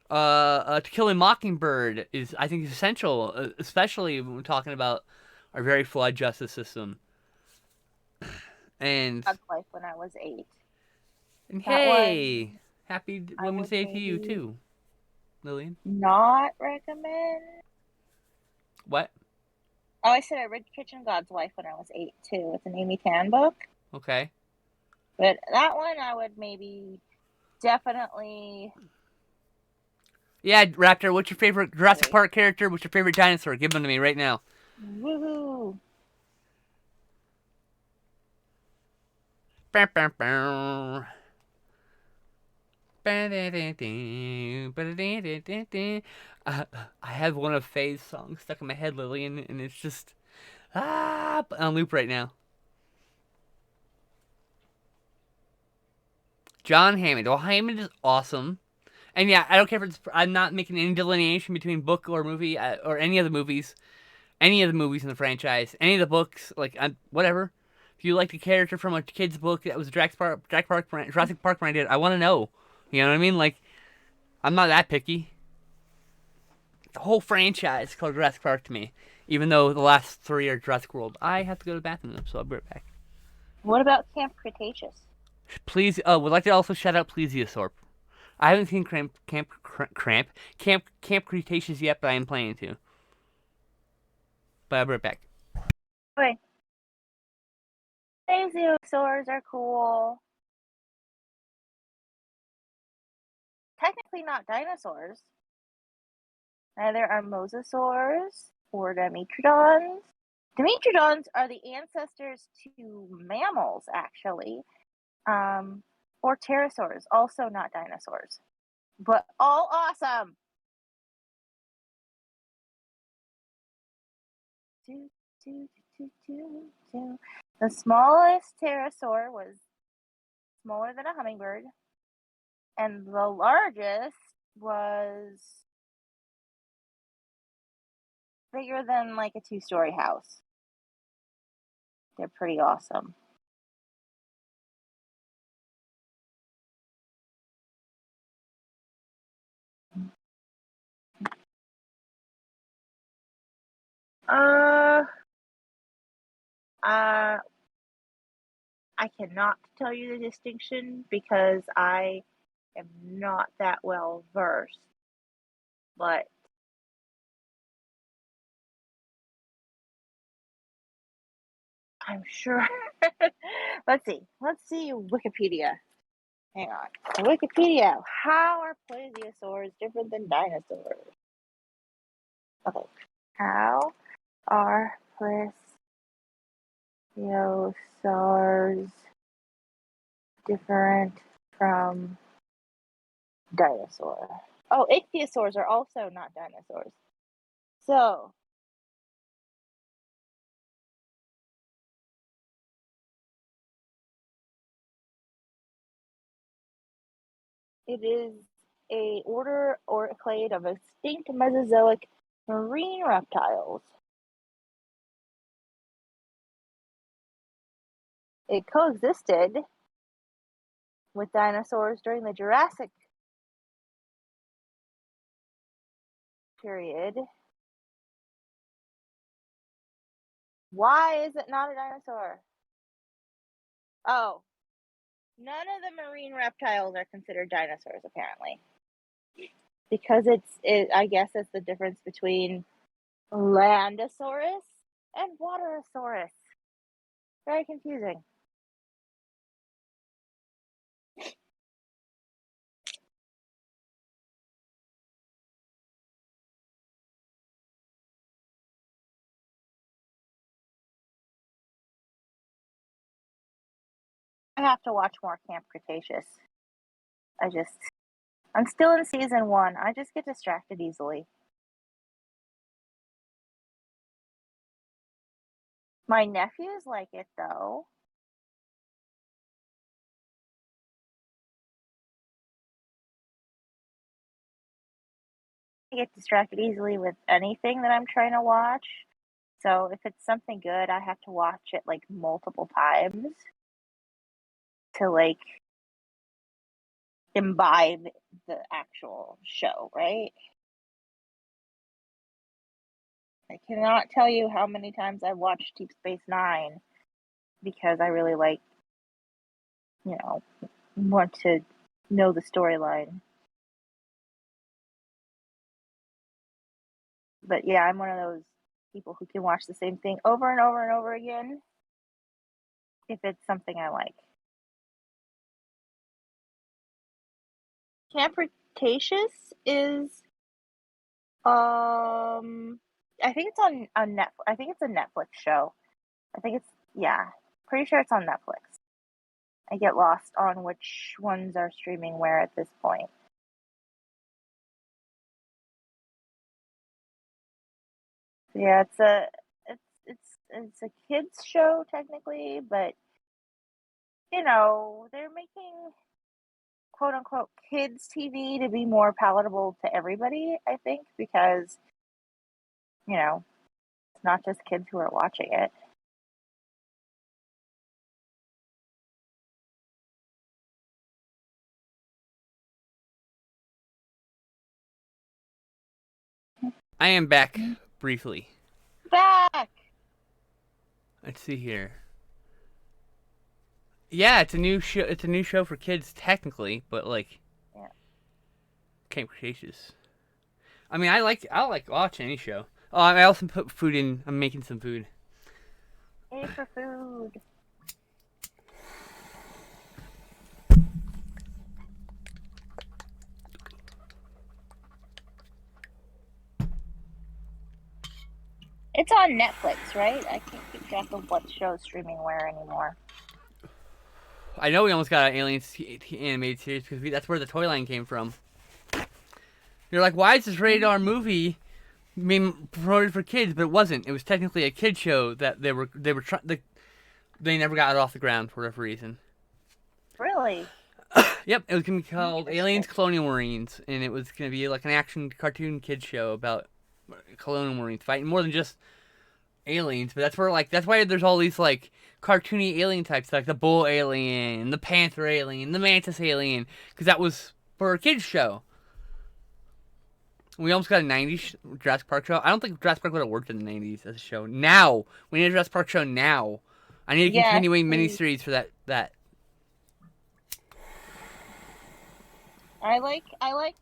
Kill a Mockingbird is I think essential, especially when we're talking about our very flawed justice system. And God's Life when I was 8. That one hey, happy I Women's would Day to you maybe too, Lillian. not recommend. What? Oh, I said I read Kitchen God's Wife when I was 8 too. It's an Amy Tan book. Okay. But that one I would maybe definitely. Yeah, Raptor. What's your favorite Jurassic Park character? What's your favorite dinosaur? Give them to me right now. Woohoo! I have one of Faye's songs stuck in my head, Lillian, and it's just on loop right now. John Hammond. Well, Hammond is awesome. And yeah, I don't care if I'm not making any delineation between book or movie or any of the movies, in the franchise, any of the books. Like, whatever. If you like the character from a kid's book that was Jurassic Park when I did, I want to know. You know what I mean? Like, I'm not that picky. The whole franchise is called Jurassic Park to me, even though the last 3 are Jurassic World. I have to go to the bathroom, so I'll be right back. What about Camp Cretaceous? Please, would like to also shout out Plesiosaur. I haven't seen Camp Cretaceous yet, but I am planning to. But I'll be right back. Wait, plesiosaurs are cool. technically not dinosaurs. Neither are mosasaurs or dimetrodons. Dimetrodons are the ancestors to mammals, actually, or pterosaurs, also not dinosaurs, but all awesome. The smallest pterosaur was smaller than a hummingbird, and the largest was bigger than like a 2-story house. They're pretty awesome. I cannot tell you the distinction because I am not that well versed, but I'm sure. Let's see Wikipedia. Hang on. Wikipedia. How are plesiosaurs different than dinosaurs? Okay. How are plesiosaurs different from dinosaur? Oh, ichthyosaurs are also not dinosaurs. So, it is a order or a clade of extinct Mesozoic marine reptiles. It coexisted with dinosaurs during the Jurassic period. Why is it not a dinosaur? Oh, none of the marine reptiles are considered dinosaurs, apparently. Because I guess it's the difference between Landosaurus and Waterosaurus. Very confusing. I have to watch more Camp Cretaceous. I'm still in season 1. I just get distracted easily. My nephews like it, though. I get distracted easily with anything that I'm trying to watch. So if it's something good, I have to watch it like multiple times to like imbibe the actual show, right? I cannot tell you how many times I've watched Deep Space Nine because I really like, want to know the storyline. But yeah, I'm one of those people who can watch the same thing over and over and over again if it's something I like. Camp Cretaceous is I think it's on Netflix. I think it's a Netflix show. Pretty sure it's on Netflix. I get lost on which ones are streaming where at this point. Yeah, it's a kids show technically, but they're making quote unquote kids TV to be more palatable to everybody, I think, because it's not just kids who are watching it. I am back briefly. Back. Let's see here. Yeah, it's a new show. It's a new show for kids, technically, but like, Yeah. Camp Cretaceous. I mean, I like watching any show. Oh, I also put food in. I'm making some food. A for food. It's on Netflix, right? I can't keep track of what show's streaming where anymore. I know we almost got an Aliens animated series because that's where the toy line came from. You're like, why is this rated R movie being promoted for kids? But it wasn't. It was technically a kid show that they never got it off the ground for whatever reason. Really? Yep, it was gonna be called Aliens Colonial Marines, and it was gonna be like an action cartoon kid show about Colonial Marines fighting more than just aliens. But that's why there's all these like cartoony alien types, like the bull alien, the panther alien, the mantis alien, because that was for a kids show. We almost got a '90s Jurassic Park show. I don't think Jurassic Park would have worked in the '90s as a show. Now we need a Jurassic Park show now. I need a continuing miniseries for that. I like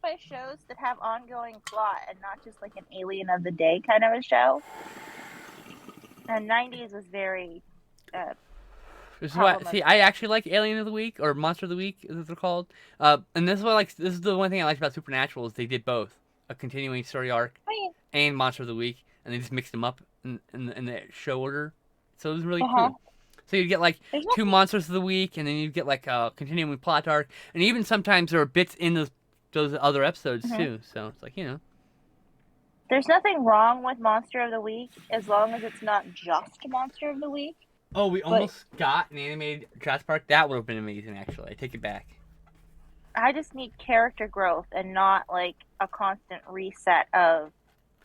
my shows that have ongoing plot and not just like an Alien of the Day kind of a show. And '90s was very. This is what I actually like Alien of the Week or Monster of the Week, as they're called. And this is what this is the one thing I liked about Supernatural is they did both a continuing story arc and Monster of the Week, and they just mixed them up in the show order. So it was really cool. So you'd get like two Monsters of the Week, and then you'd get like a continuing plot arc, and even sometimes there are bits in those other episodes too. So it's like There's nothing wrong with Monster of the Week as long as it's not just Monster of the Week. Oh, we almost got an animated Jurassic Park. That would have been amazing, actually. I take it back. I just need character growth and not like a constant reset of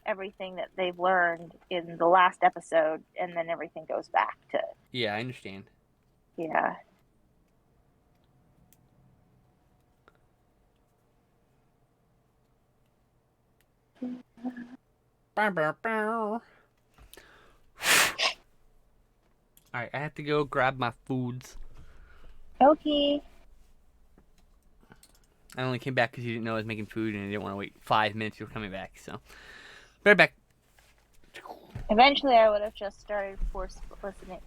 everything that they've learned in the last episode, and then everything goes back to. Yeah, I understand. Yeah. Alright, I have to go grab my foods. Okay. I only came back because you didn't know I was making food and I didn't want to wait 5 minutes. You were coming back, so. Be right back. Eventually, I would have just started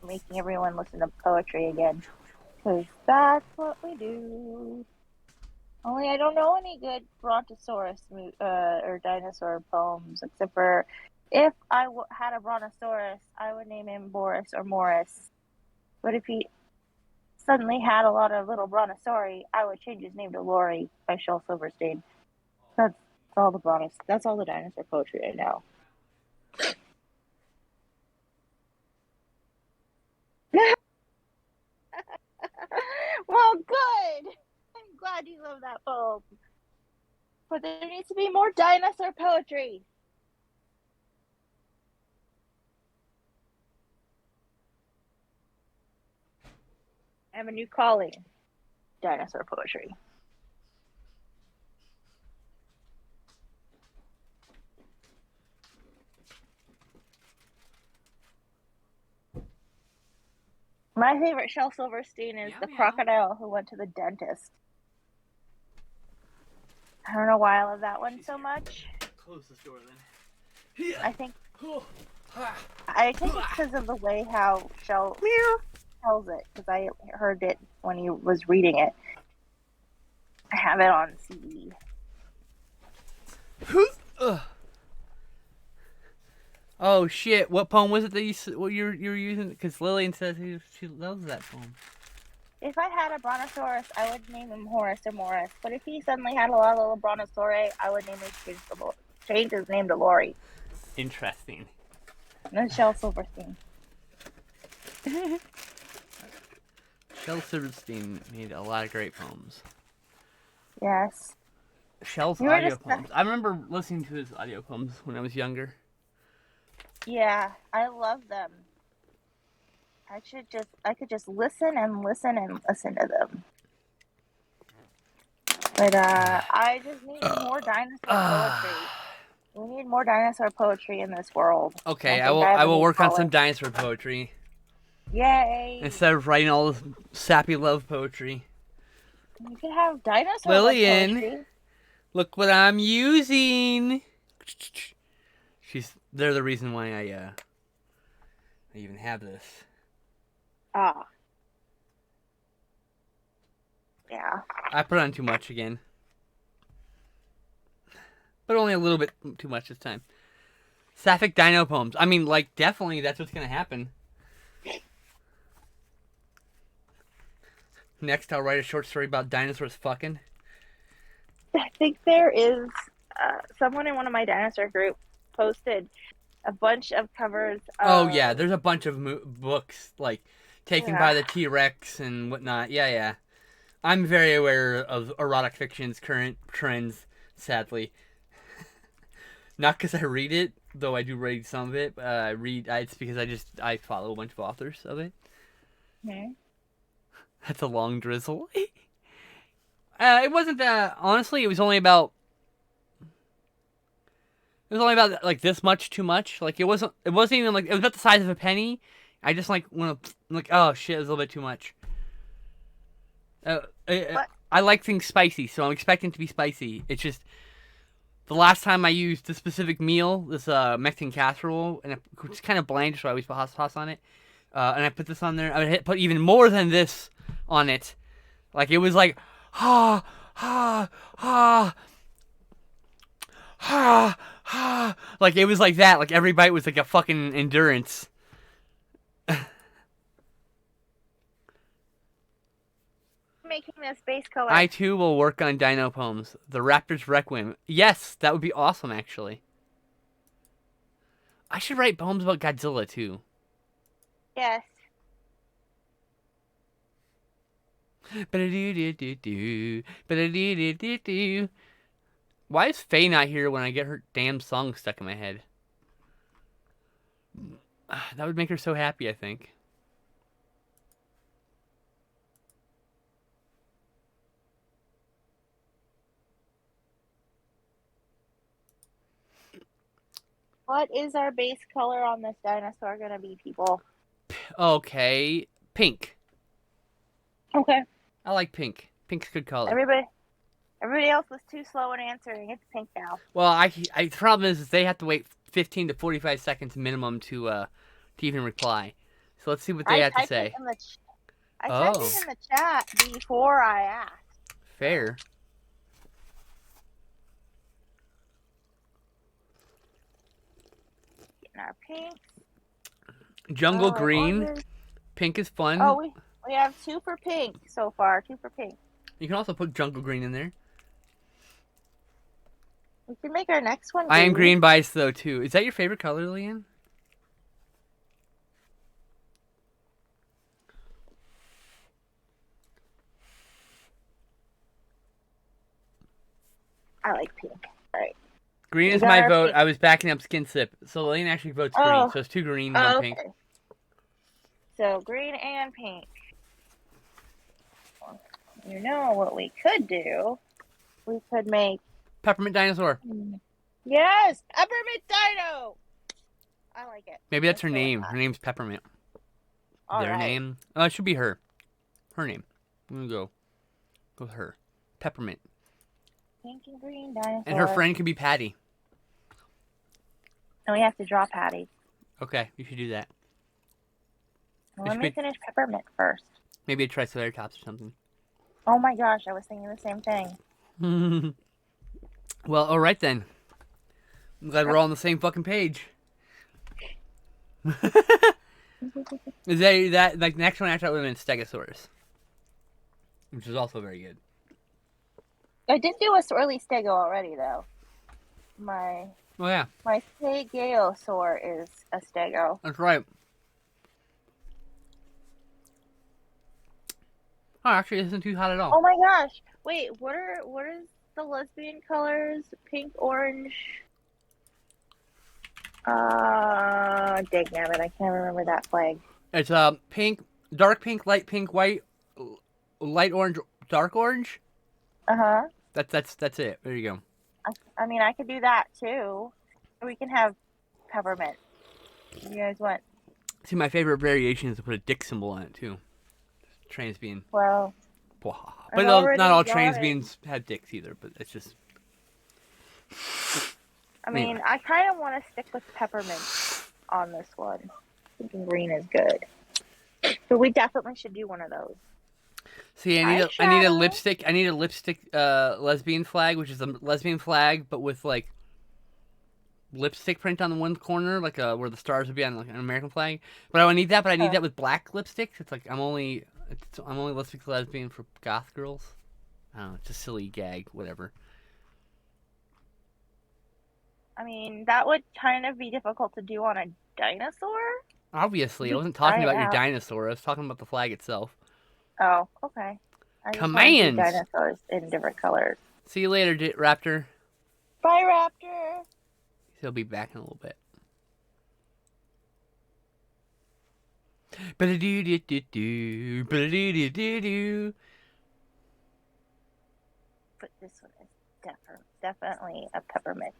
making everyone listen to poetry again. Because that's what we do. Only I don't know any good Brontosaurus or dinosaur poems, except for if I had a Brontosaurus, I would name him Boris or Morris. But if he suddenly had a lot of little Brontosauri, I would change his name to Lori by Shel Silverstein. That's all the dinosaur poetry I know. Well, good. I'm glad you love that poem. But there needs to be more dinosaur poetry. I have a new calling. Dinosaur poetry. My favorite Shel Silverstein is the crocodile who went to the dentist. I don't know why I love that one so much. Close this door then. I think it's because of the way how Shel tells it, because I heard it when he was reading it. I have it on CD. Oh shit! What poem was it that you were using? Because Lillian says she loves that poem. If I had a Brontosaurus, I would name him Horace or Morris. But if he suddenly had a lot of little Brontosauri, I would change his name to Lori. Interesting. And then Shel Silverstein. Shel Silverstein made a lot of great poems. Yes. Shel's audio poems. I remember listening to his audio poems when I was younger. Yeah, I love them. I could just listen and listen and listen to them. But I just need more dinosaur poetry. We need more dinosaur poetry in this world. Okay, I will work on some dinosaur poetry. Yay! Instead of writing all this sappy love poetry. You could have dinosaur Lillian, poetry. Look what I'm using. They're the reason why I even have this. Ah. Yeah. I put on too much again. But only a little bit too much this time. Sapphic Dino Poems. I mean, like, definitely that's what's gonna happen. Next, I'll write a short story about dinosaurs fucking. I think there is someone in one of my dinosaur group posted a bunch of covers. Oh yeah, there's a bunch of books like Taken by Yeah. the T-Rex and whatnot. Yeah, yeah. I'm very aware of erotic fiction's current trends, sadly. Not because I read it, though I do read some of it. I read it's because I follow a bunch of authors of it. Mhm. That's a long drizzle. It wasn't that. Honestly, it was only about. It was only about like this much too much. Like it wasn't. It wasn't even like it was about the size of a penny. I just like want to like oh shit, it was a little bit too much. I like things spicy, so I'm expecting it to be spicy. It's just the last time I used the specific meal, this Mexican casserole, and it's kind of bland, so I always put hot sauce on it. And I put this on there. I would put even more than this on it. Like it was like ha ha ha ha ha. Like it was like that. Like every bite was like a fucking endurance. Making this base color. I too will work on Dino Poems. The Raptor's Requiem. Yes, that would be awesome, actually. I should write poems about Godzilla too. Yes. Why is Faye not here when I get her damn song stuck in my head? That would make her so happy, I think. What is our base color on this dinosaur gonna be, people? Okay, pink. Okay. I like pink. Pink's a good color. Everybody else was too slow in answering. It's pink now. Well, the problem is they have to wait 15 to 45 seconds minimum to even reply. So let's see what they have to say. I typed it in the chat before I asked. Fair. Getting our pinks. Jungle green. Pink is fun. Oh, we have 2 for pink so far. 2 for pink. You can also put jungle green in there. We can make our next one green. I am green biased though too. Is that your favorite color, Leanne? I like pink. All right. Green is my vote. Pink. I was backing up Skin Sip. So Leanne actually votes green. So it's 2 green, 1 pink. So green and pink. You know what we could do? We could make Peppermint Dinosaur. Yes, Peppermint Dino. I like it. Maybe that's her name. Her name's Peppermint. Their name? Oh, it should be her. Her name. I'm gonna go with her. Peppermint. Pink and green dinosaur. And her friend could be Patty. And we have to draw Patty. Okay, you should do that. Well, let me finish Peppermint first. Maybe a Triceratops or something. Oh my gosh, I was thinking the same thing. Well, alright then. I'm glad we're all on the same fucking page. Is that like next one after that would have been Stegosaurus, which is also very good. I did do a swirly stego already though. My Stegosaur is a stego. That's right. Oh, actually, it isn't too hot at all. Oh my gosh! Wait, what is the lesbian colors? Pink, orange. Dangnabbit, I can't remember that flag. It's pink, dark pink, light pink, white, light orange, dark orange. That's it. There you go. I mean, I could do that too. We can have peppermint. What do you guys want? See, my favorite variation is to put a dick symbol on it too. Transbean. Well, but not all transbeans have dicks either. But it's just. I mean, I kind of want to stick with peppermint on this one. Thinking green is good. So we definitely should do one of those. See, I need a lipstick. I need a lipstick lesbian flag, which is a lesbian flag, but with like lipstick print on the one corner, like where the stars would be on like an American flag. But I don't need that. But I need that with black lipstick. It's like I'm only lipstick lesbian for goth girls. I don't know. It's a silly gag. Whatever. I mean, that would kind of be difficult to do on a dinosaur. Obviously, I wasn't talking about your dinosaur. I was talking about the flag itself. Oh, okay. I just Commands. Dinosaurs in different colors. See you later, Raptor. Bye, Raptor. He'll be back in a little bit. Ba-da-doo-doo-doo-doo. Ba-da-doo-doo-doo-doo. But this one is definitely a peppermint.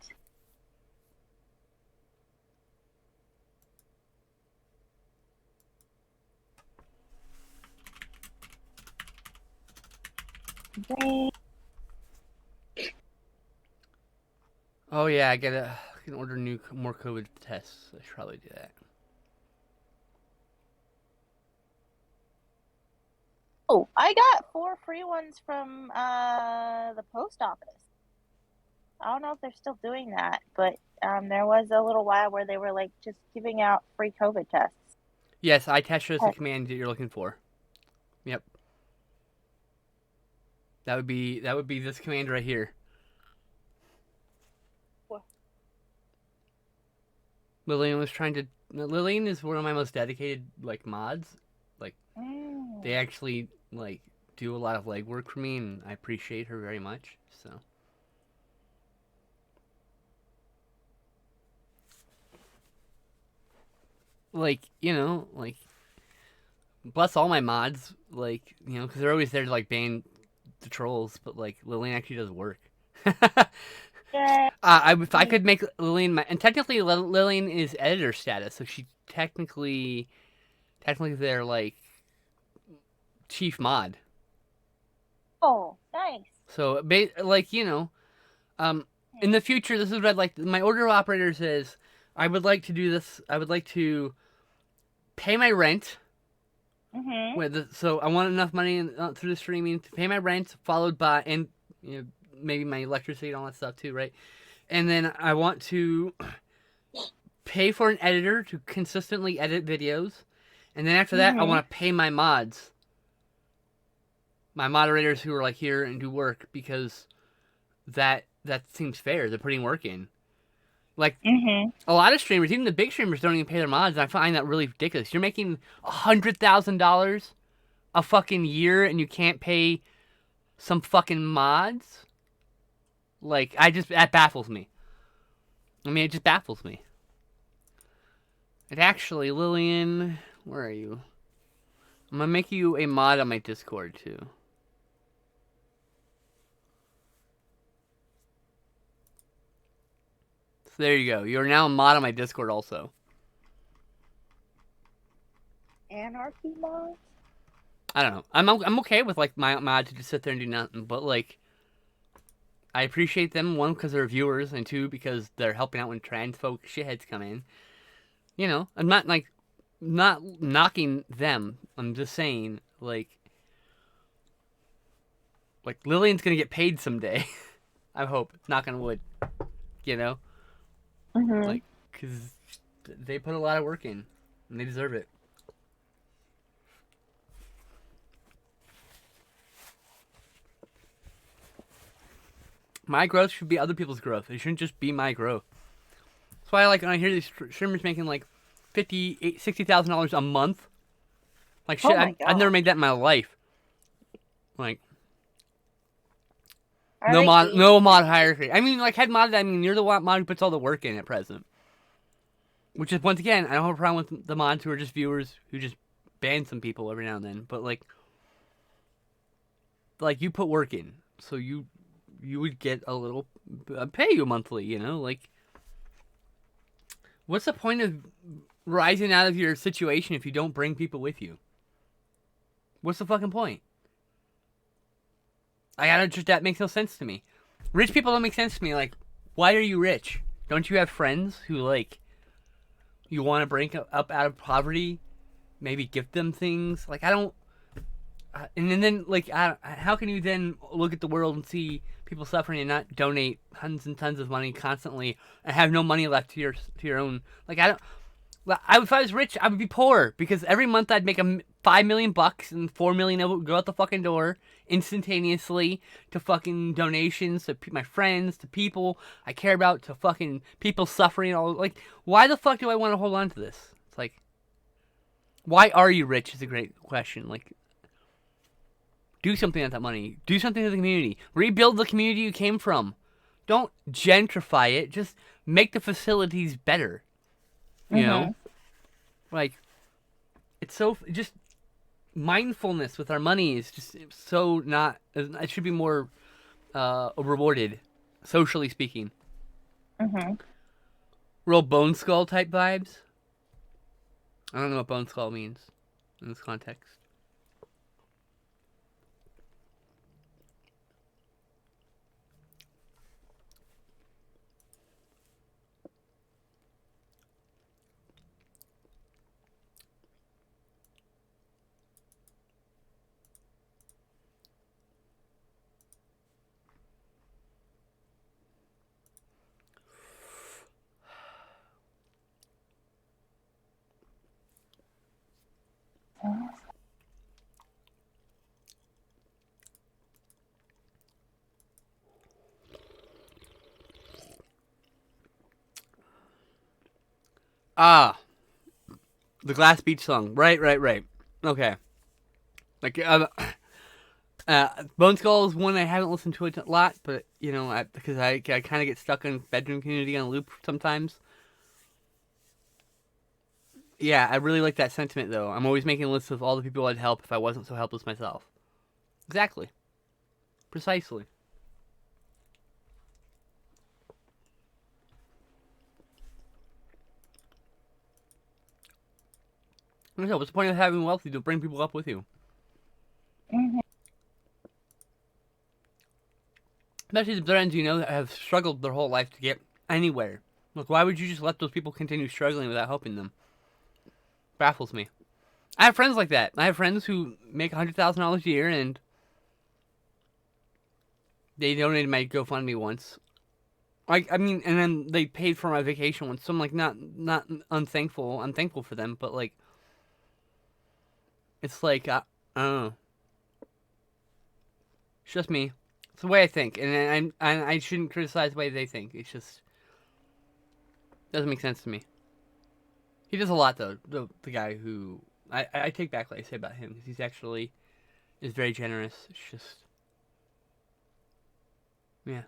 Oh yeah, I can order more COVID tests. I should probably do that. Oh, I got 4 free ones from the post office. I don't know if they're still doing that, but there was a little while where they were like just giving out free COVID tests. Yes, iTest is the command that you're looking for. Yep. That would be this command right here. What? Lillian is one of my most dedicated like mods. Like they actually like do a lot of legwork for me, and I appreciate her very much. So. Like, you know, like, bless all my mods, like, you know, because they're always there to, like, ban the trolls, but, like, Lillian actually does work. Yeah. If I could make Lillian and technically Lillian is editor status, so she technically they're, like, chief mod. Oh, nice. So, like, you know, in the future, this is what I'd like, my order of operators is, I would like to do this, I would like to pay my rent. So I want enough money through the streaming to pay my rent, followed by, and you know, maybe my electricity and all that stuff too, right? And then I want to pay for an editor to consistently edit videos. And then after that, I want to pay my mods. My moderators who are like here and do work, because that seems fair. They're putting work in. Like, a lot of streamers, even the big streamers, don't even pay their mods, and I find that really ridiculous. You're making $100,000 a fucking year, and you can't pay some fucking mods? Like, that baffles me. I mean, it just baffles me. And actually, Lillian, where are you? I'm gonna make you a mod on my Discord, too. So there you go. You're now a mod on my Discord also. Anarchy mods? I don't know. I'm okay with like my mod to just sit there and do nothing, but like I appreciate them, one, because they're viewers, and two, because they're helping out when trans folk shitheads come in. You know, I'm not knocking them. I'm just saying, like Lillian's gonna get paid someday. I hope. Knock on wood. You know? Like, because they put a lot of work in, and they deserve it. My growth should be other people's growth. It shouldn't just be my growth. That's why I like when I hear these streamers making like $60,000 a month. Like shit, I've never made that in my life. Like, no mod hierarchy. I mean, like head mod. I mean, you're the mod who puts all the work in at present. Which is, once again, I don't have a problem with the mods who are just viewers who just ban some people every now and then. But like you put work in, so you would get a little pay you monthly. You know, like what's the point of rising out of your situation if you don't bring people with you? What's the fucking point? That makes no sense to me. Rich people don't make sense to me. Like, why are you rich? Don't you have friends who, like, you want to bring up out of poverty? Maybe gift them things? Like, I don't... and then, like, how can you then look at the world and see people suffering and not donate tons and tons of money constantly and have no money left to your own. Like I don't. If I was rich, I would be poor because every month I'd make $5 million and $4 million would go out the fucking door instantaneously to fucking donations to my friends, to people I care about, to fucking people suffering. All like, why the fuck do I want to hold on to this? It's like, why are you rich? Is a great question. Like, do something with that money. Do something to the community. Rebuild the community you came from. Don't gentrify it. Just make the facilities better. You know, like, it's so just mindfulness with our money is just so not. It should be more rewarded, socially speaking. Real Bone Skull type vibes. I don't know what Bone Skull means in this context. Ah, the Glass Beach song. Right. Okay. Like, Bone Skull is one I haven't listened to a lot, but, you know, because I kind of get stuck in Bedroom Community on a loop sometimes. Yeah, I really like that sentiment, though. I'm always making lists of all the people I'd help if I wasn't so helpless myself. Exactly. Precisely. What's the point of having wealth to bring people up with you? Especially the friends you know that have struggled their whole life to get anywhere. Look, why would you just let those people continue struggling without helping them? Baffles me. I have friends like that. I have friends who make $100,000 a year and they donated my GoFundMe once. I mean, and then they paid for my vacation once. So I'm like, not unthankful. I'm thankful for them, but like, it's like, I don't know. It's just me. It's the way I think, and I shouldn't criticize the way they think. It's just doesn't make sense to me. He does a lot, though. The guy who I take back what I say about him because he's actually is very generous. It's just yeah.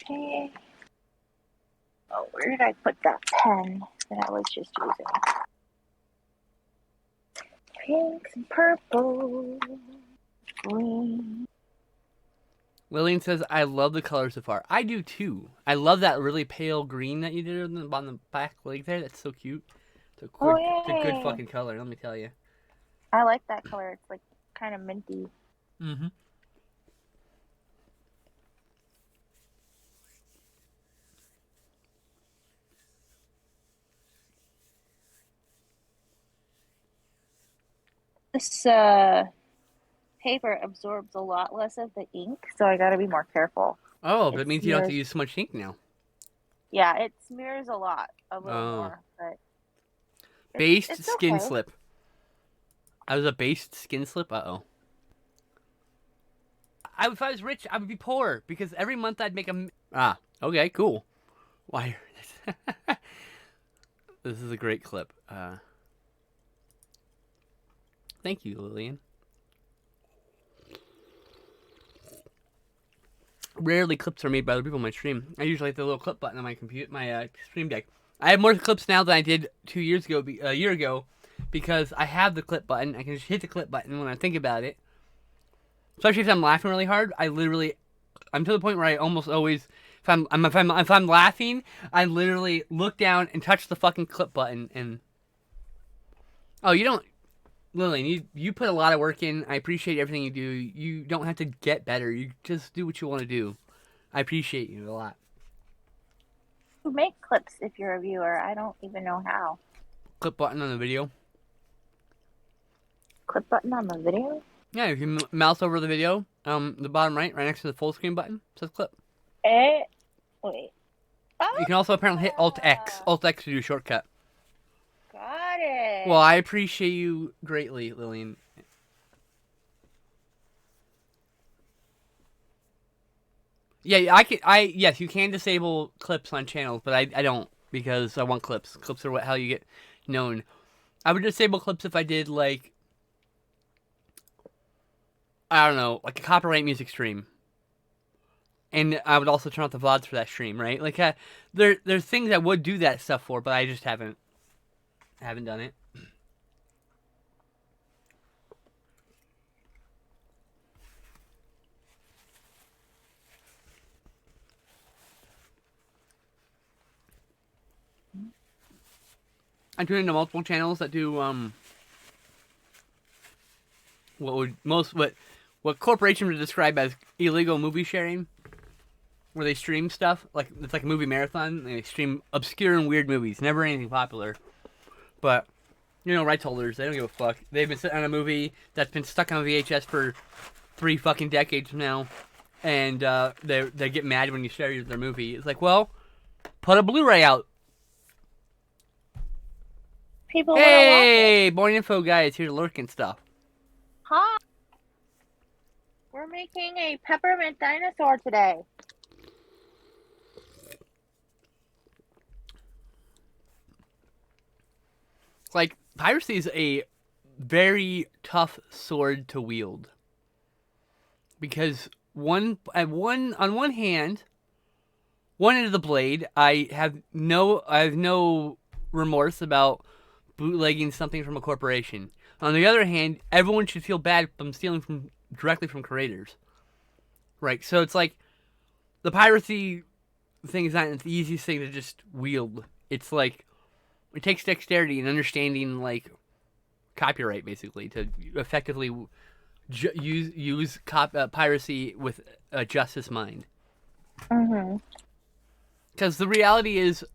Okay. Oh, where did I put that pen that I was just using? Pinks and purple, green. Lillian says, I love the color so far. I do too. I love that really pale green that you did on the back leg there. That's so cute. It's a good fucking color, let me tell you. I like that color. It's like kind of minty. Mm-hmm. This paper absorbs a lot less of the ink, so I gotta be more careful. Oh, but it means you don't have to use so much ink now. Yeah, it smears a little more, but based skin slip. I was a based skin slip. Uh-oh. If I was rich, I would be poor because every month I'd make okay, cool. Why? This is a great clip. Thank you, Lillian. Rarely clips are made by other people on my stream. I usually hit the little clip button on my computer, my stream deck. I have more clips now than I did a year ago, because I have the clip button. I can just hit the clip button when I think about it. Especially if I'm laughing really hard, I'm to the point where I almost always, if I'm laughing, I literally look down and touch the fucking clip button and. Oh, you don't. Lillian, you put a lot of work in. I appreciate everything you do. You don't have to get better. You just do what you want to do. I appreciate you a lot. You make clips if you're a viewer. I don't even know how. clip button on the video. Clip button on the video? Yeah, if you mouse over the video, the bottom right next to the full screen button, says clip. Wait. Oh, you can also apparently hit Alt X. Alt X to do a shortcut. Got it. Well, I appreciate you greatly, Lillian. Yeah, yes, you can disable clips on channels, but I don't, because I want clips. Clips are how you get known. I would disable clips if I did, like, I don't know, like a copyright music stream. And I would also turn off the VODs for that stream, right? Like, there's things I would do that stuff for, but I just haven't done it. I tune into multiple channels that do what corporations would describe as illegal movie sharing, where they stream stuff like it's like a movie marathon. And they stream obscure and weird movies, never anything popular. But rights holders, they don't give a fuck. They've been sitting on a movie that's been stuck on VHS for 3 fucking decades now, and they get mad when you share their movie. It's like, well, put a Blu-ray out. People hey, Born Info guy is here to lurk and stuff. Hi. We're making a peppermint dinosaur today. Like, piracy is a very tough sword to wield. Because on one hand, one end of the blade, I have no remorse about bootlegging something from a corporation. On the other hand, everyone should feel bad from stealing directly from creators. Right, so it's like, the piracy thing is not the easiest thing to just wield. It's like, it takes dexterity and understanding, like, copyright, basically, to effectively use piracy with a justice mind. Mm-hmm. Because the reality is,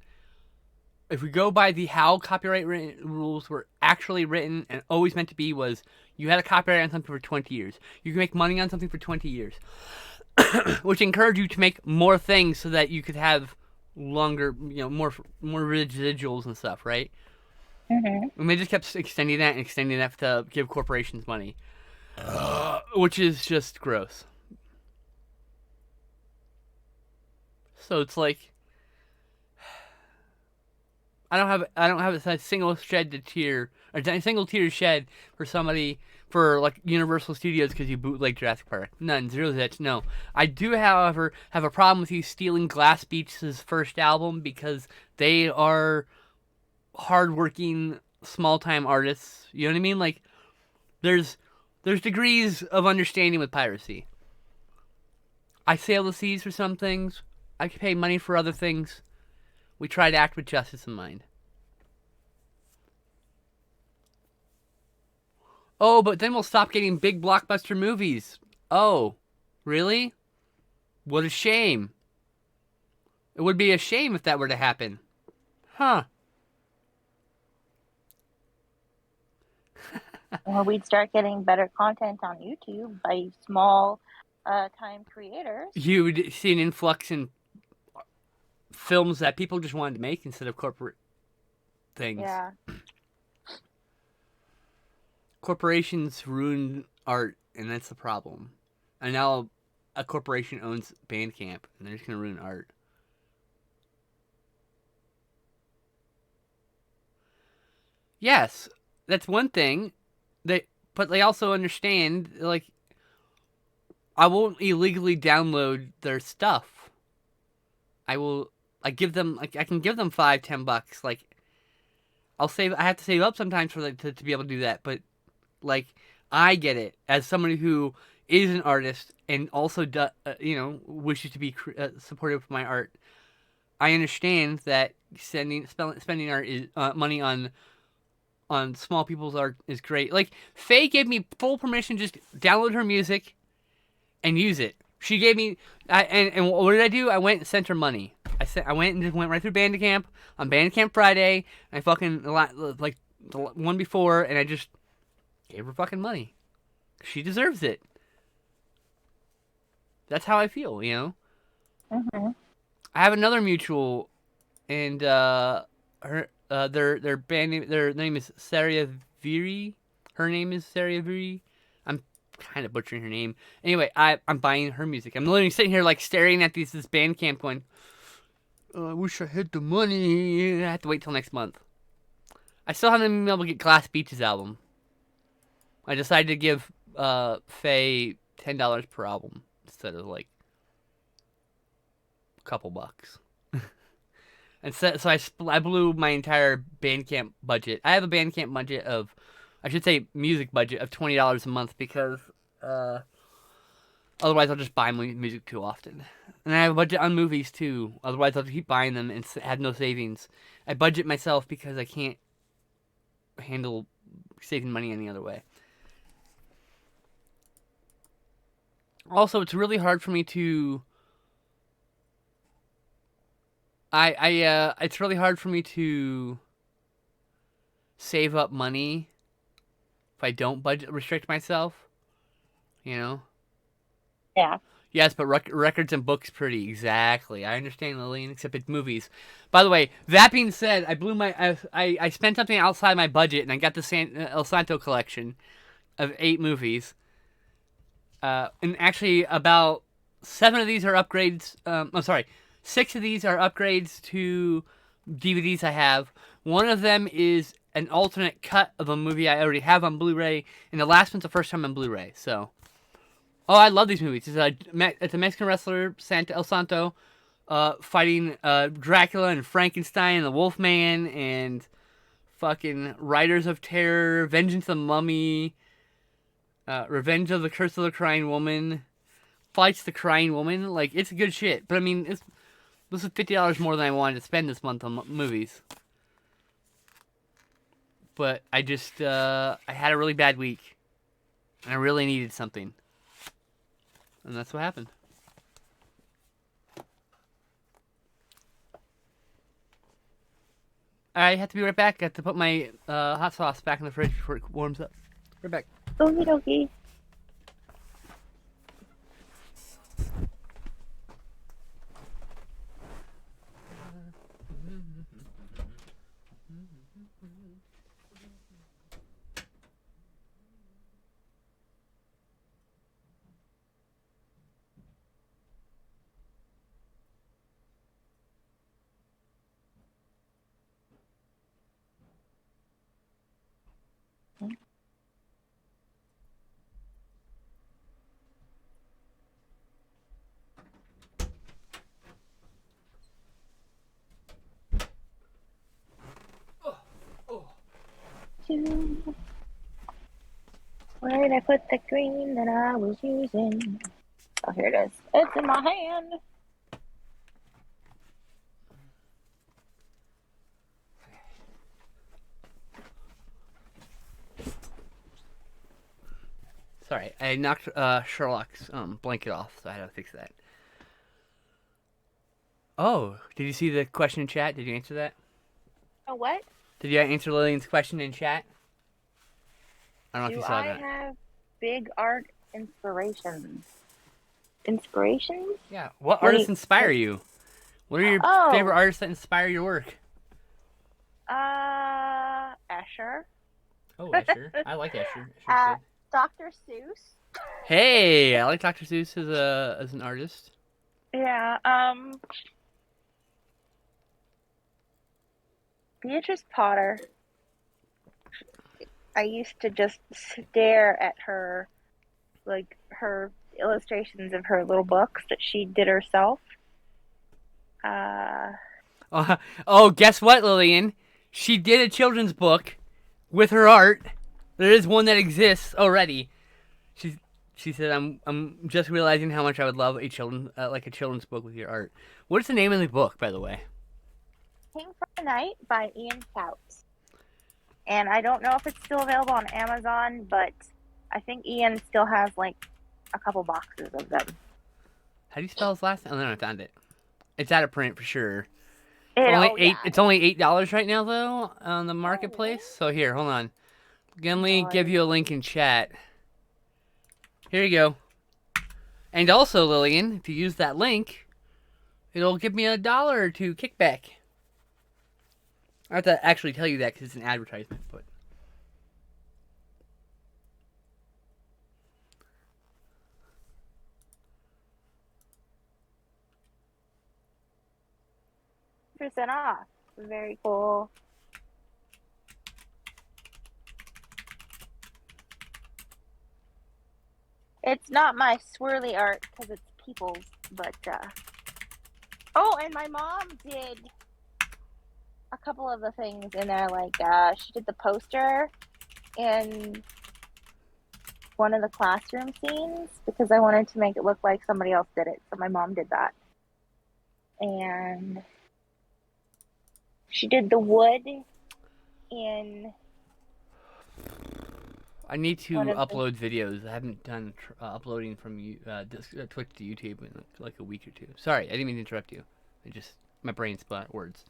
if we go by how copyright rules were actually written and always meant to be, was you had a copyright on something for 20 years. You can make money on something for 20 years. Which encouraged you to make more things so that you could have longer, more residuals and stuff, right? Mm-hmm. And they just kept extending that to give corporations money. Which is just gross. So it's like, I don't have a single tear shed for somebody, for like Universal Studios because you bootleg Jurassic Park. None, zero zits, no. I do, however, have a problem with you stealing Glass Beach's first album because they are hardworking, small-time artists. You know what I mean? Like, there's degrees of understanding with piracy. I sail the seas for some things. I pay money for other things. We try to act with justice in mind. Oh, but then we'll stop getting big blockbuster movies. Oh, really? What a shame. It would be a shame if that were to happen. Huh. Well, we'd start getting better content on YouTube by small time creators. You would see an influx in films that people just wanted to make instead of corporate things. Yeah. Corporations ruin art, and that's the problem. And now a corporation owns Bandcamp, and they're just going to ruin art. Yes, that's one thing. But they also understand, like, I won't illegally download their stuff. I give them, like, I can give them $5-10. Like, I have to save up sometimes for to be able to do that. But, like, I get it as somebody who is an artist and also wishes to be supportive of my art. I understand that spending money on small people's art is great. Like, Faye gave me full permission to just download her music and use it. She gave me, and what did I do? I went and sent her money. I went and just went right through Bandcamp on Bandcamp Friday. And I fucking like the one before, and I just gave her fucking money. She deserves it. That's how I feel, you know. Mm-hmm. I have another mutual, and their band name, their name is Saria Viri. Her name is Saria Viri. I'm kind of butchering her name. Anyway, I'm buying her music. I'm literally sitting here like staring at this Bandcamp going, I wish I had the money. I have to wait till next month. I still haven't been able to get Glass Beach's album. I decided to give Faye $10 per album instead of like a couple bucks. And so I blew my entire Bandcamp budget. I have a Bandcamp budget of, I should say music budget of $20 a month because otherwise I'll just buy music too often. And I have a budget on movies too. Otherwise I'll keep buying them and have no savings. I budget myself because I can't handle saving money any other way. Also, it's really hard for me to. It's really hard for me to save up money if I don't restrict myself. You know. Yeah. Yes, but records and books pretty exactly. I understand, Lillian, except it's movies. By the way, that being said, I blew my. I spent something outside my budget, and I got the El Santo collection of 8 movies. And actually, about 7 of these are upgrades. I'm sorry, 6 of these are upgrades to DVDs I have. One of them is an alternate cut of a movie I already have on Blu-ray, and the last one's the first time on Blu-ray. So, I love these movies. It's a Mexican wrestler, El Santo, fighting Dracula and Frankenstein and the Wolfman and fucking Riders of Terror, Vengeance of the Mummy. Revenge of the Curse of the Crying Woman, fights the Crying Woman. Like, it's good shit. But I mean, this is $50 more than I wanted to spend this month on movies. But I just, I had a really bad week. And I really needed something. And that's what happened. I have to be right back. I have to put my hot sauce back in the fridge before it warms up. Right back. Okie dokie. Where did I put the green that I was using? Oh, here it is. It's in my hand. Sorry, I knocked Sherlock's blanket off, so I had to fix that. Oh, did you see the question in chat? Did you answer that? Oh, what? Did you answer Lillian's question in chat? I don't know if Do you saw I that. have big art inspirations? Inspirations? Yeah. What artists inspire you? What are your favorite artists that inspire your work? Escher. Oh, Escher. I like Escher. Escher's good. Dr. Seuss. Hey, I like Dr. Seuss as an artist. Yeah. Beatrice Potter. I used to just stare at her, like her illustrations of her little books that she did herself. Oh, guess what, Lillian? She did a children's book with her art. There is one that exists already. She said, "I'm just realizing how much I would love a children's book with your art." What is the name of the book, by the way? King for the Night by Ian Coutts. And I don't know if it's still available on Amazon, but I think Ian still has like a couple boxes of them. How do you spell his last name? Oh, no, I found it. It's out of print for sure. Oh, yeah. It's only $8 right now though on the marketplace. So here, hold on. Let me give you a link in chat. Here you go. And also, Lillian, if you use that link, it'll give me $1 or $2 kickback. I have to actually tell you that because it's an advertisement, but. % off. Very cool. It's not my swirly art because it's people's, but oh, and my mom did a couple of the things in there. Like she did the poster in one of the classroom scenes because I wanted to make it look like somebody else did it. So my mom did that, and she did the wood in. I need to upload videos. I haven't done uploading from Twitch to YouTube in like a week or two. Sorry, I didn't mean to interrupt you. My brain splat words.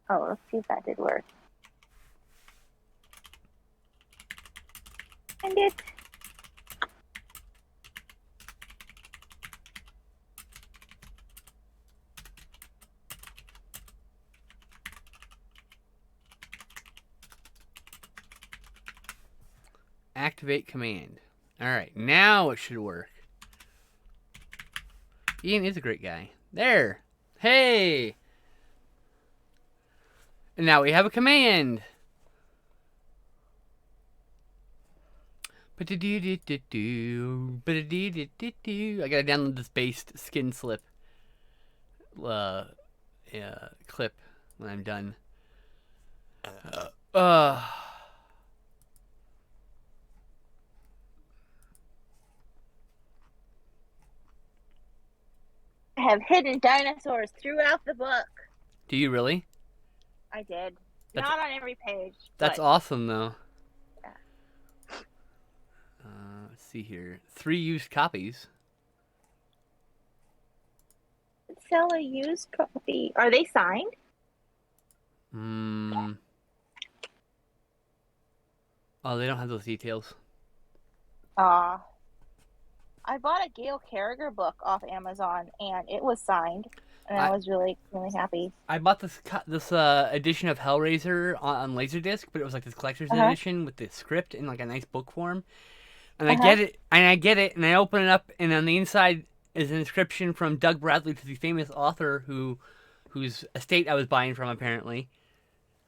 Oh, let's see if that did work. And it. Activate command. Alright, now it should work. Ian is a great guy. There! Hey! And now we have a command! I gotta download this based skin slip clip when I'm done. I have hidden dinosaurs throughout the book. Do you really? I did. Not on every page. That's awesome, though. Yeah. Let's see here. 3 used copies. Sell a used copy. Are they signed? Oh, they don't have those details. I bought a Gail Carriger book off Amazon, and it was signed, and I was really, really happy. I bought this edition of Hellraiser on Laserdisc, but it was like this collector's edition with the script in like a nice book form. And I get it, and I open it up, and on the inside is an inscription from Doug Bradley, to the famous author whose estate I was buying from, apparently.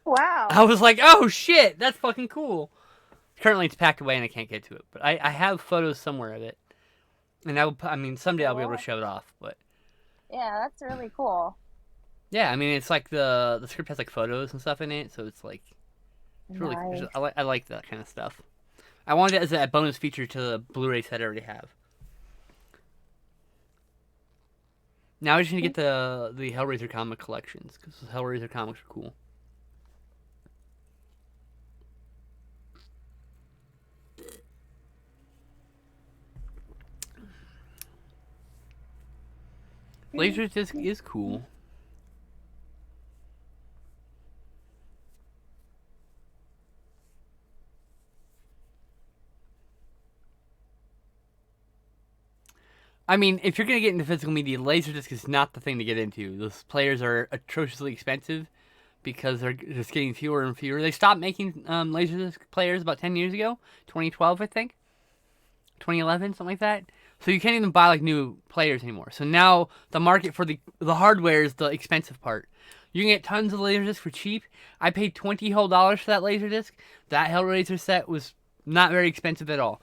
Wow. I was like, oh shit, that's fucking cool. Currently it's packed away and I can't get to it, but I have photos somewhere of it. And someday I'll be able to show it off, but. Yeah, that's really cool. Yeah, I mean, it's like the script has like photos and stuff in it, so it's like, it's really, I like that kind of stuff. I wanted it as a bonus feature to the Blu-ray set I already have. Now I just need to get the Hellraiser comic collections, because the Hellraiser comics are cool. Laserdisc is cool. I mean, if you're going to get into physical media, Laserdisc is not the thing to get into. Those players are atrociously expensive because they're just getting fewer and fewer. They stopped making Laserdisc players about 10 years ago. 2012, I think. 2011, something like that. So you can't even buy like new players anymore. So now the market for the hardware is the expensive part. You can get tons of Laserdisc for cheap. I paid $20 whole for that Laserdisc. That Hellraiser set was not very expensive at all.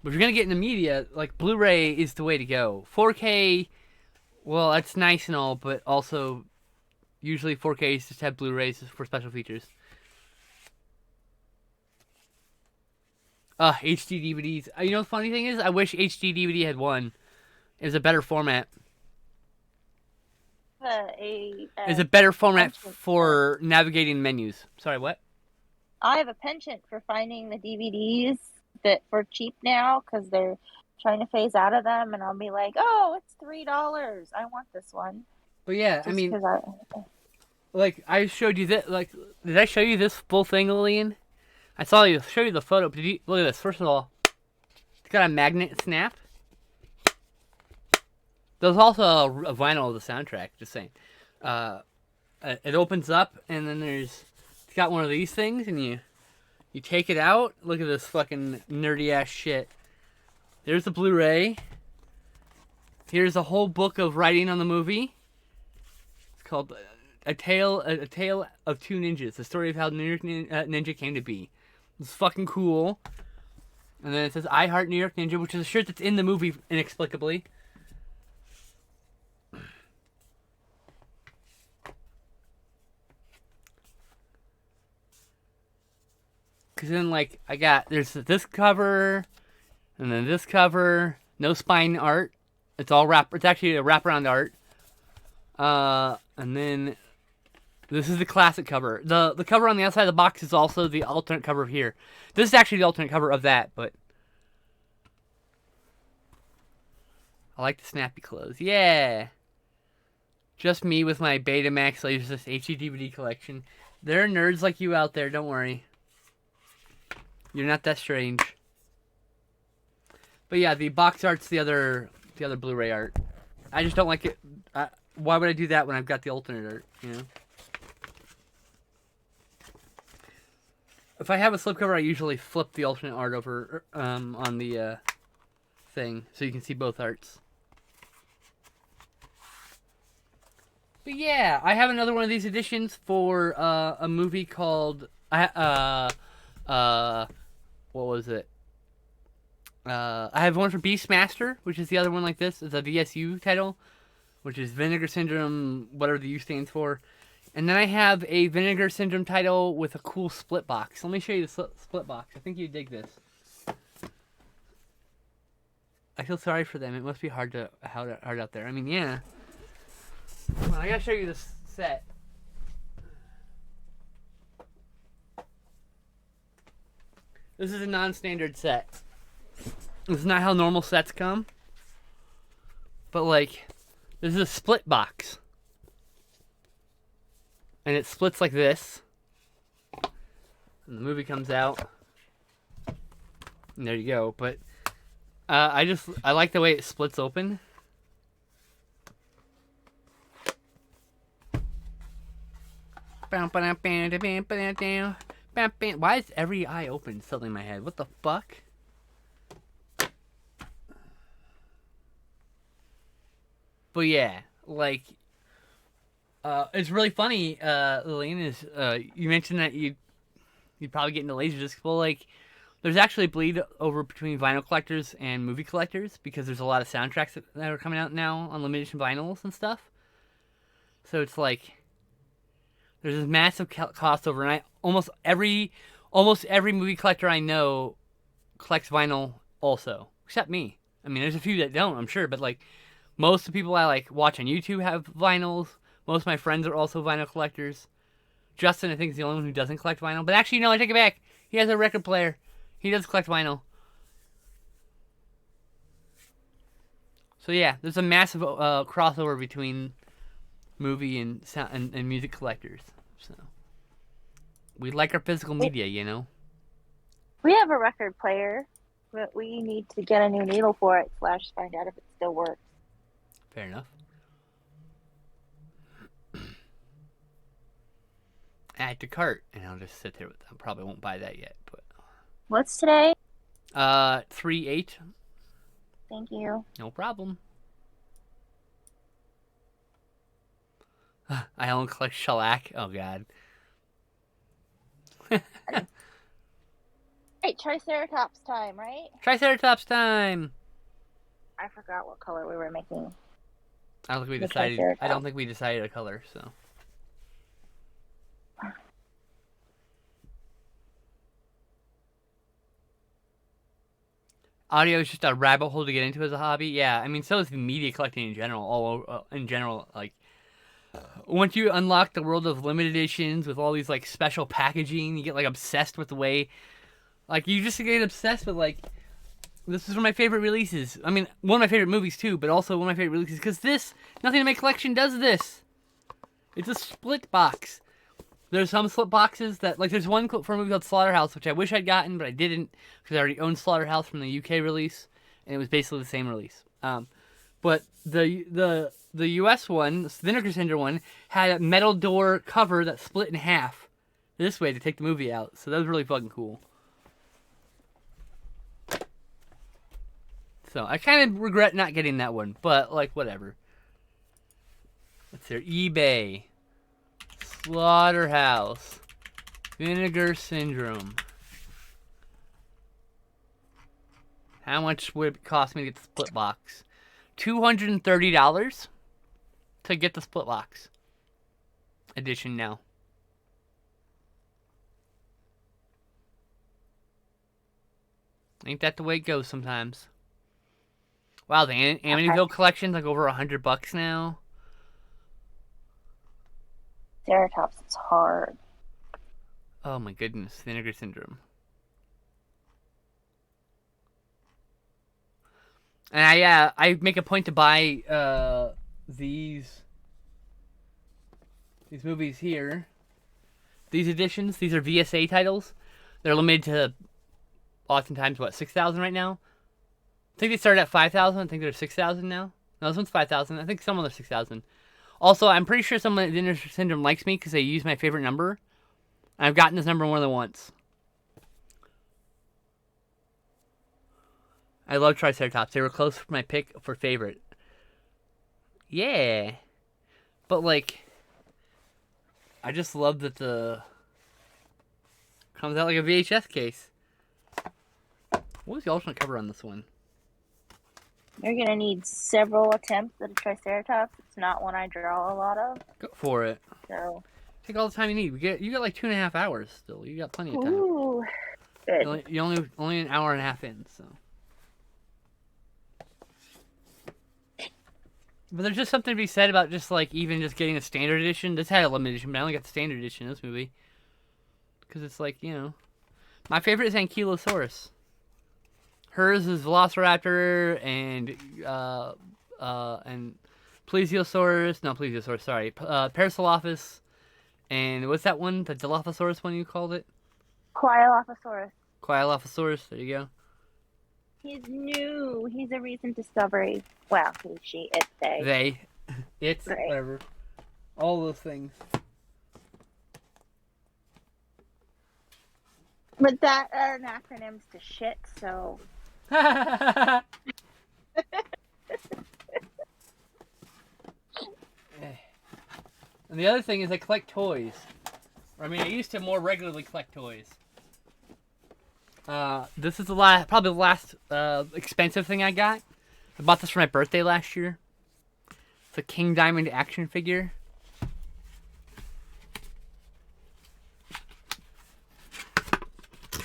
But if you're going to get into media, like Blu-ray is the way to go. 4K, well, that's nice and all, but also usually 4Ks just have Blu-rays for special features. HD DVDs. You know the funny thing is, I wish HD DVD had won. It was a better format. It's a better format for navigating menus. Sorry, what? I have a penchant for finding the DVDs that for cheap now because they're trying to phase out of them, and I'll be like, "Oh, it's $3. I want this one." But yeah, I Just mean, because I. like I showed you that. Like, did I show you this full thing, Lillian? I saw you show you the photo. But did you look at this? First of all, it's got a magnet snap. There's also a vinyl of the soundtrack. Just saying. It opens up, and then it's got one of these things, and you take it out. Look at this fucking nerdy ass shit. There's the Blu-ray. Here's a whole book of writing on the movie. It's called A Tale of Two Ninjas: The Story of How New York Ninja Came to Be. It's fucking cool. And then it says I Heart New York Ninja, which is a shirt that's in the movie inexplicably. Cause then like there's this cover, and then this cover, no spine art. It's all it's actually a wraparound art. And then this is the classic cover. The cover on the outside of the box is also the alternate cover of here. This is actually the alternate cover of that, but I like the snappy clothes. Yeah. Just me with my Betamax Laserdisc HD DVD collection. There are nerds like you out there, don't worry. You're not that strange. But yeah, the box art's the other Blu-ray art. I just don't like it. Why would I do that when I've got the alternate art, you know? If I have a slipcover, I usually flip the alternate art over on the thing so you can see both arts. But yeah, I have another one of these editions for a movie called what was it? I have one for Beastmaster, which is the other one like this. It's a VSU title, which is Vinegar Syndrome, whatever the U stands for. And then I have a Vinegar Syndrome title with a cool split box. Let me show you the split box. I think you'd dig this. I feel sorry for them. It must be hard out there. I mean, yeah. Come on, I gotta show you this set. This is a non-standard set. This is not how normal sets come. But like, this is a split box. And it splits like this. And the movie comes out. And there you go. But I like the way it splits open. Why is every eye open suddenly in my head? What the fuck? But yeah, like, it's really funny, Lillian, is, you mentioned that you'd probably get into Laserdisc. Well, like, there's actually a bleed over between vinyl collectors and movie collectors because there's a lot of soundtracks that are coming out now on limited edition vinyls and stuff. So it's like, there's this massive crossover, and almost every movie collector I know collects vinyl also, except me. I mean, there's a few that don't, I'm sure, but like, most of the people I like watch on YouTube have vinyls. Most of my friends are also vinyl collectors. Justin, I think, is the only one who doesn't collect vinyl. But actually, no, I take it back. He has a record player. He does collect vinyl. So yeah, there's a massive crossover between movie and sound and music collectors. So we like our physical media, you know. We have a record player, but we need to get a new needle for it / find out if it still works. Fair enough. Add to cart, and I'll just sit there with them. Probably won't buy that yet, but. What's today? 3/8. Thank you. No problem. I only collect shellac. Oh god. Hey, Triceratops time, right? Triceratops time. I forgot what color we were making. I don't think we decided. I don't think we decided a color. So. Audio is just a rabbit hole to get into as a hobby. Yeah, I mean, so is media collecting in general. All in general, like once you unlock the world of limited editions with all these like special packaging, you get like obsessed with the way, like you just get obsessed with like This is one of my favorite releases. I mean, one of my favorite movies too, but also one of my favorite releases because this Nothing to Make Collection does this. It's a split box. There's some split boxes that, like, there's one for a movie called Slaughterhouse, which I wish I'd gotten, but I didn't because I already owned Slaughterhouse from the UK release, and it was basically the same release. But the US one, the Vinegar Syndrome one, had a metal door cover that split in half this way to take the movie out. So that was really fucking cool. So I kind of regret not getting that one, but like whatever. What's there? eBay, Slaughterhouse, Vinegar Syndrome. How much would it cost me to get the split box? $230 to get the split box edition now. Ain't that the way it goes sometimes? Wow, the Amityville collection's like over $100 now. Ceratops is hard. Oh my goodness, Vinegar Syndrome. And I make a point to buy these movies here. These editions, these are VSA titles. They're limited to oftentimes what, 6,000 right now? I think they started at 5,000. I think they're 6,000 now. No, this one's 5,000. I think some of them are 6,000. Also, I'm pretty sure someone at Vinegar Syndrome likes me because they use my favorite number. I've gotten this number more than once. I love Triceratops. They were close for my pick for favorite. Yeah. But, like, I just love that the comes out like a VHS case. What was the alternate cover on this one? You're going to need several attempts at a Triceratops. It's not one I draw a lot of. Go for it. So take all the time you need. You got like 2.5 hours still. You got plenty of time. Ooh, good. You only an hour and a half in, so. But there's just something to be said about just like even just getting a standard edition. This had a limited edition, but I only got the standard edition in this movie. Because it's like, you know. My favorite is Ankylosaurus. Hers is Velociraptor and Plesiosaurus. No, Plesiosaurus, sorry. Parasaurolophus. And what's that one? The Dilophosaurus one you called it? Quialophosaurus. Quialophosaurus, there you go. He's new. He's a recent discovery. Well, he, she, it, they. They. It's, right. Whatever. All those things. But that are acronyms to shit, so. And the other thing is I collect toys. I mean, I used to more regularly collect toys. This is probably the last expensive thing I got. I bought this for my birthday last year. It's a King Diamond action figure.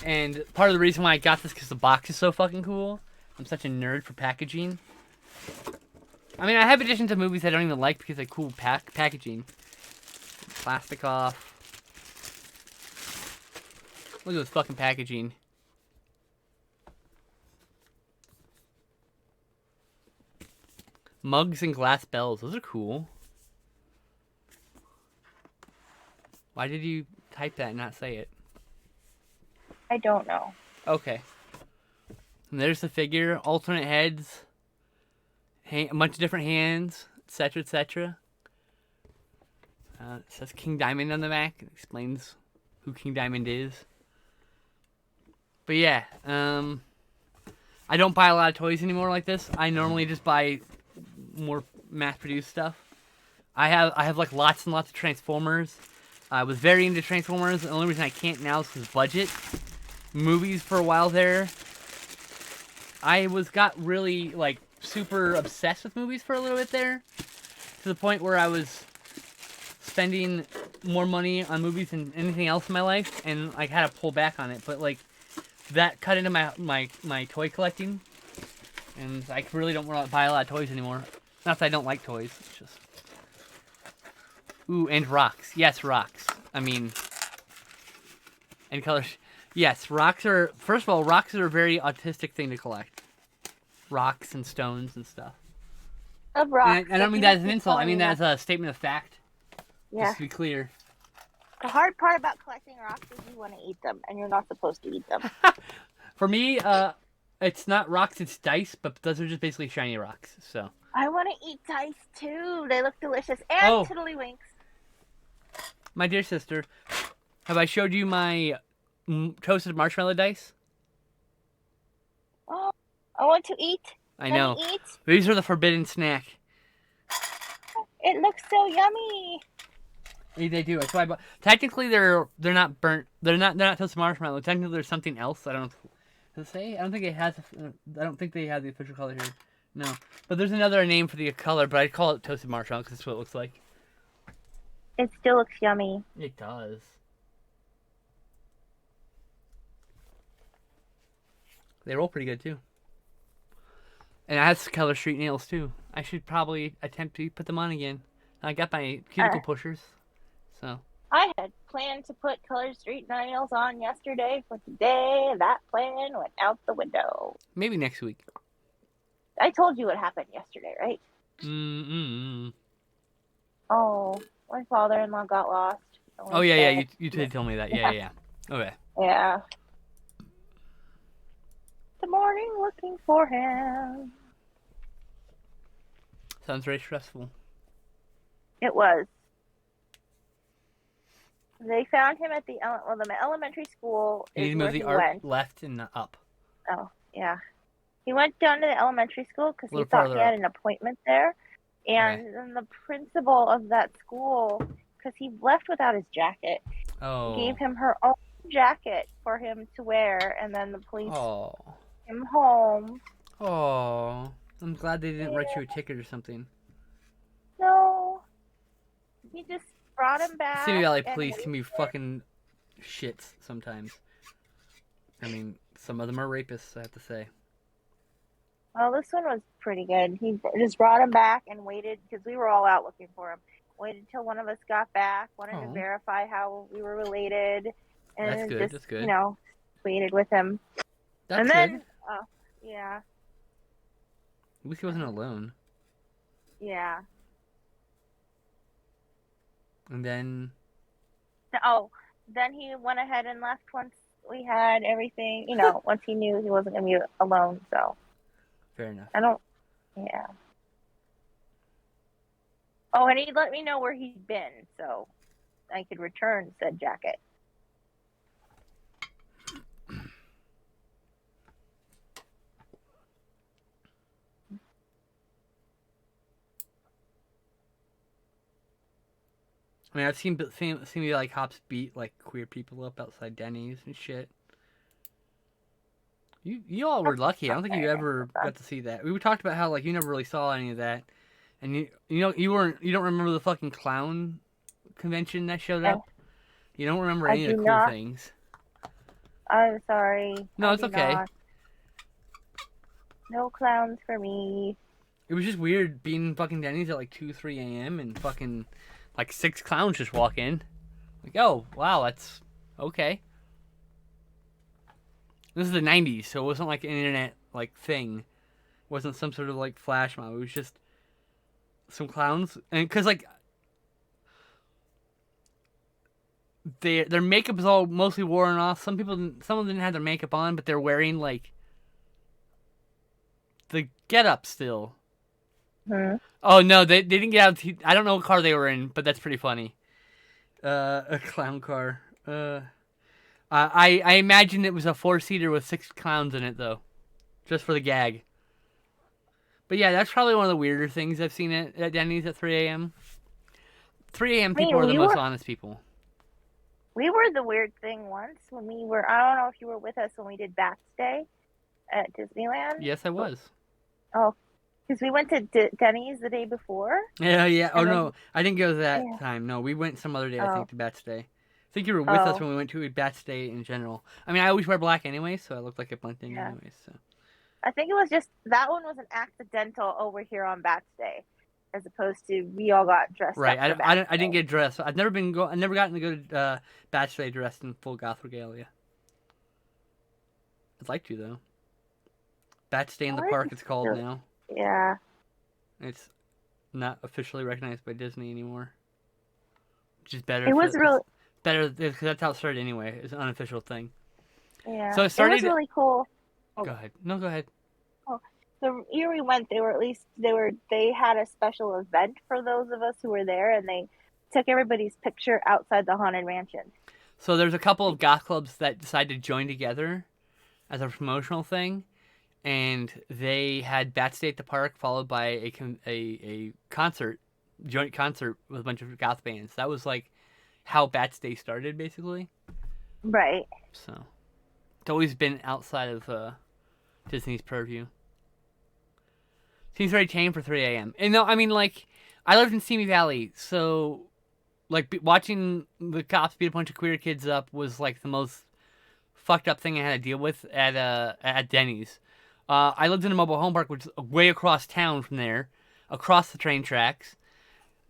And part of the reason why I got this is because the box is so fucking cool. I'm such a nerd for packaging. I mean, I have editions of movies I don't even like because they're cool packaging. Plastic off. Look at this fucking packaging. Mugs and glass bells. Those are cool. Why did you type that and not say it? I don't know. Okay. And there's the figure. Alternate heads. A bunch of different hands. Etc. Etc. It says King Diamond on the back. It explains who King Diamond is. But yeah. I don't buy a lot of toys anymore like this. I normally just buy more mass-produced stuff. I have like lots and lots of Transformers. I was very into Transformers. The only reason I can't now is because budget. Movies for a while there. I got really like super obsessed with movies for a little bit there, to the point where I was spending more money on movies than anything else in my life, and I had to pull back on it. But like that cut into my toy collecting, and I really don't want to buy a lot of toys anymore. Not that I don't like toys. It's just ooh, and rocks. Yes, rocks. I mean, and colors. Yes, rocks are, first of all, rocks are a very autistic thing to collect. rocks and stones and stuff. Of rocks. And I don't mean that as an insult. I mean that as a statement of fact. Yeah. Just to be clear. The hard part about collecting rocks is you want to eat them, and you're not supposed to eat them. For me, it's not rocks, it's dice, but those are just basically shiny rocks. So. I want to eat dice too. They look delicious. And tiddlywinks. My dear sister, have I showed you my toasted marshmallow dice? Oh, I want to eat. I know. These are the forbidden snack. It looks so yummy. They do. That's why I bought. Technically, they're not burnt. They're not toasted marshmallow. Technically, there's something else. I don't know. Does it say? I don't think it has. I don't think they have the official color here. No. But there's another name for the color, but I call it toasted marshmallow because that's what it looks like. It still looks yummy. It does. They roll pretty good too. And it has color street nails too. I should probably attempt to put them on again. I got my cuticle pushers, so. I had planned to put Color Street nails on yesterday for today. That plan went out the window. Maybe next week. I told you what happened yesterday, right? Oh, my father-in-law got lost. Oh yeah. You did tell me that. Yeah. Okay. Yeah. The morning looking for him. Sounds very stressful. It was. They found him at the elementary school. You need to move the art left and up. Oh, yeah. He went down to the elementary school because he thought he had an appointment there. And then the principal of that school, because he left without his jacket, gave him her own jacket for him to wear. And then the police took him home. Oh, I'm glad they didn't write you a ticket or something. No. He just brought him back. Simi Valley police can be fucking shits sometimes. I mean, some of them are rapists, I have to say. Well, this one was pretty good. He just brought him back and waited, because we were all out looking for him. Waited till one of us got back, wanted to verify how we were related. And That's good. You know, waited with him. That's good. Yeah. At least he wasn't alone. Yeah. And then... then he went ahead and left once we had everything, once he knew he wasn't going to be alone, so... Fair enough. Yeah. Oh, and he let me know where he'd been, so I could return said jacket. I mean, I've seen like cops beat like queer people up outside Denny's and shit. You all were lucky. I don't think you ever got to see that. We talked about how like you never really saw any of that, and you don't remember the fucking clown convention that showed up. You don't remember any of the cool things. I'm sorry. No, it's okay. No clowns for me. It was just weird being in fucking Denny's at like 2-3 a.m. and fucking like 6 clowns just walk in. Like, oh wow, that's okay. This is the 90s, so it wasn't like an internet like thing. It wasn't some sort of like flash mob. It was just some clowns, and because like their makeup is all mostly worn off. Some of them didn't have their makeup on, but they're wearing like the getup still. Hmm. Oh no, they didn't get out. I don't know what car they were in, but that's pretty funny. A clown car. I imagine it was a 4-seater with 6 clowns in it, though. Just for the gag. But yeah, that's probably one of the weirder things I've seen at Denny's at 3 a.m. 3 a.m. people are the most honest people. We were the weird thing once when we were, I don't know if you were with us when we did Bats Day at Disneyland. Yes, I was. Oh, because we went to Denny's the day before. Yeah. Oh, no. I didn't go that time. No, we went some other day, I think, to Bats Day. I think you were with us when we went to a Bats Day in general. I mean, I always wear black anyway, so I look like a blend in anyway. So. I think it was just, that one was an accidental over here on Bats Day, as opposed to we all got dressed up. Right, I didn't get dressed. I've never gotten to go to Bats Day dressed in full goth regalia. I'd like to, though. Bats Day in the Park, it's called now. Yeah. It's not officially recognized by Disney anymore. Which is better. It was really better because that's how it started anyway. It's an unofficial thing. Yeah. So it started. It was really cool. Oh. Go ahead. No, go ahead. Oh, the year we went, they had a special event for those of us who were there, and they took everybody's picture outside the Haunted Mansion. So there's a couple of goth clubs that decided to join together as a promotional thing, and they had Bats Day at the Park followed by a concert, joint concert with a bunch of goth bands. That was like how Bats Day started, basically. Right. So it's always been outside of Disney's purview. Seems very tame for 3 a.m. And no, I mean, like, I lived in Simi Valley, so like watching the cops beat a bunch of queer kids up was like the most fucked up thing I had to deal with at Denny's. I lived in a mobile home park, which is way across town from there, across the train tracks.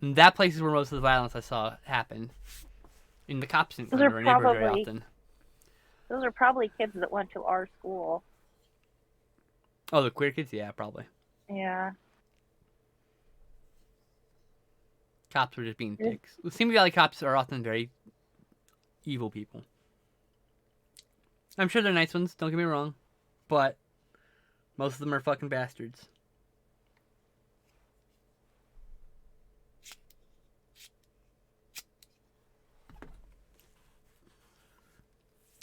And that place is where most of the violence I saw happen. And the cops didn't come to our neighborhood very often. Those are probably kids that went to our school. Oh, the queer kids? Yeah, probably. Yeah. Cops were just being dicks. The Simi Valley cops are often very evil people. I'm sure they're nice ones, don't get me wrong. But most of them are fucking bastards.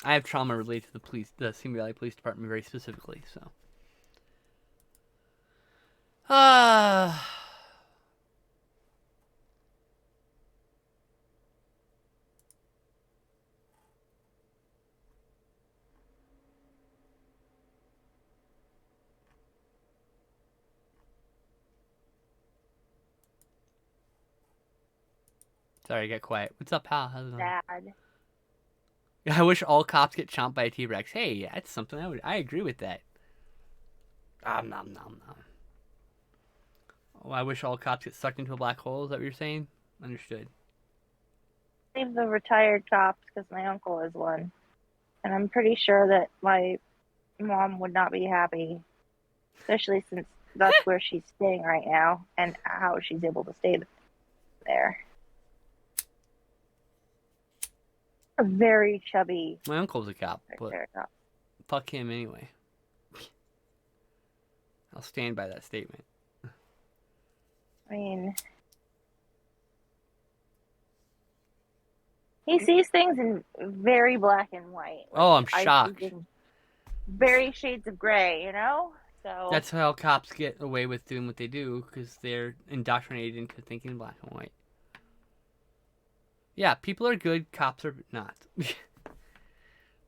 I have trauma related to the Simi Valley Police Department very specifically, so. Sorry, I got quiet. What's up, pal? How's it going? Sad. I wish all cops get chomped by a T-Rex. Hey, that's something I agree with that. Nom nom nom. Oh, I wish all cops get sucked into a black hole. Is that what you're saying? Understood. Leave the retired cops because my uncle is one, and I'm pretty sure that my mom would not be happy, especially since that's where she's staying right now and how she's able to stay there. A very chubby. My uncle's a cop, but fuck him anyway. I'll stand by that statement. I mean, he sees things in very black and white. Like, oh, I'm shocked. Very shades of gray, you know? So that's how cops get away with doing what they do, because they're indoctrinated into thinking black and white. Yeah, people are good, cops are not.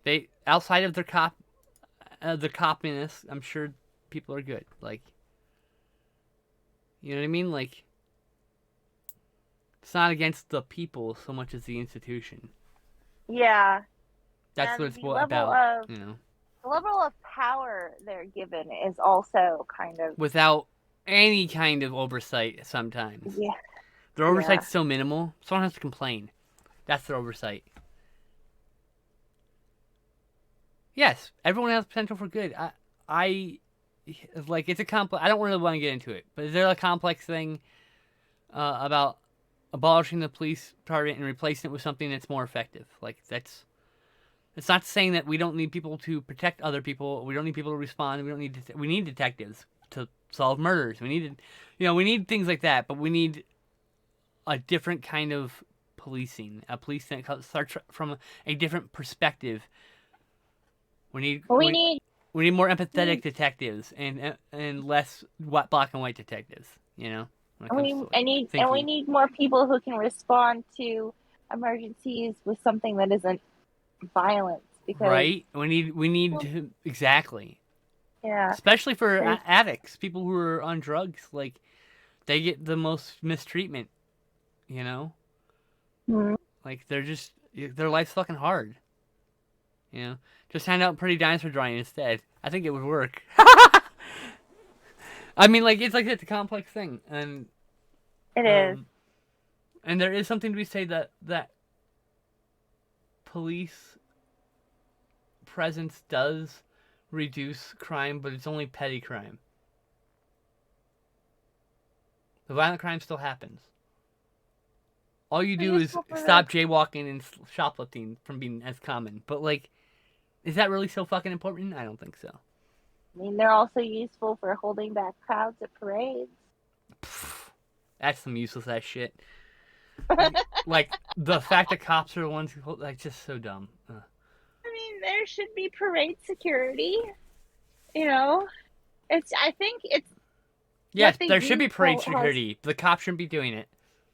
They outside of their the copiness, I'm sure people are good. Like, you know what I mean? Like, it's not against the people so much as the institution. Yeah. That's what it's about, you know. The level of power they're given is also kind of without any kind of oversight sometimes. Yeah. Their oversight's so minimal, someone has to complain. That's their oversight. Yes, everyone has potential for good. I like, it's a complex. I don't really want to get into it, but is there a complex thing about abolishing the police department and replacing it with something that's more effective? Like, that's. It's not saying that we don't need people to protect other people. We don't need people to respond. We need detectives to solve murders. We need things like that. But we need a different kind of policing. A police that starts from a different perspective. We need more empathetic detectives and less black and white detectives. You know. We need more people who can respond to emergencies with something that isn't violence, because right, we need to, exactly, yeah, especially for addicts, people who are on drugs. Like, they get the most mistreatment, you know. Mm-hmm. Like, their life's fucking hard, you know. Just hand out Pretty Dinosaur drawing instead. I think it would work. I mean, like, it's a complex thing, and it is, and there is something to be said that police presence does reduce crime, but it's only petty crime. The violent crime still happens. All you do is stop jaywalking and shoplifting from being as common. But, like, is that really so fucking important? I don't think so. I mean, they're also useful for holding back crowds at parades. That's some useless ass shit. Like, the fact that cops are the ones who hold, like, just so dumb. I mean, there should be parade security. You know? I think it's... Yes, there should be parade security. The cops shouldn't be doing it.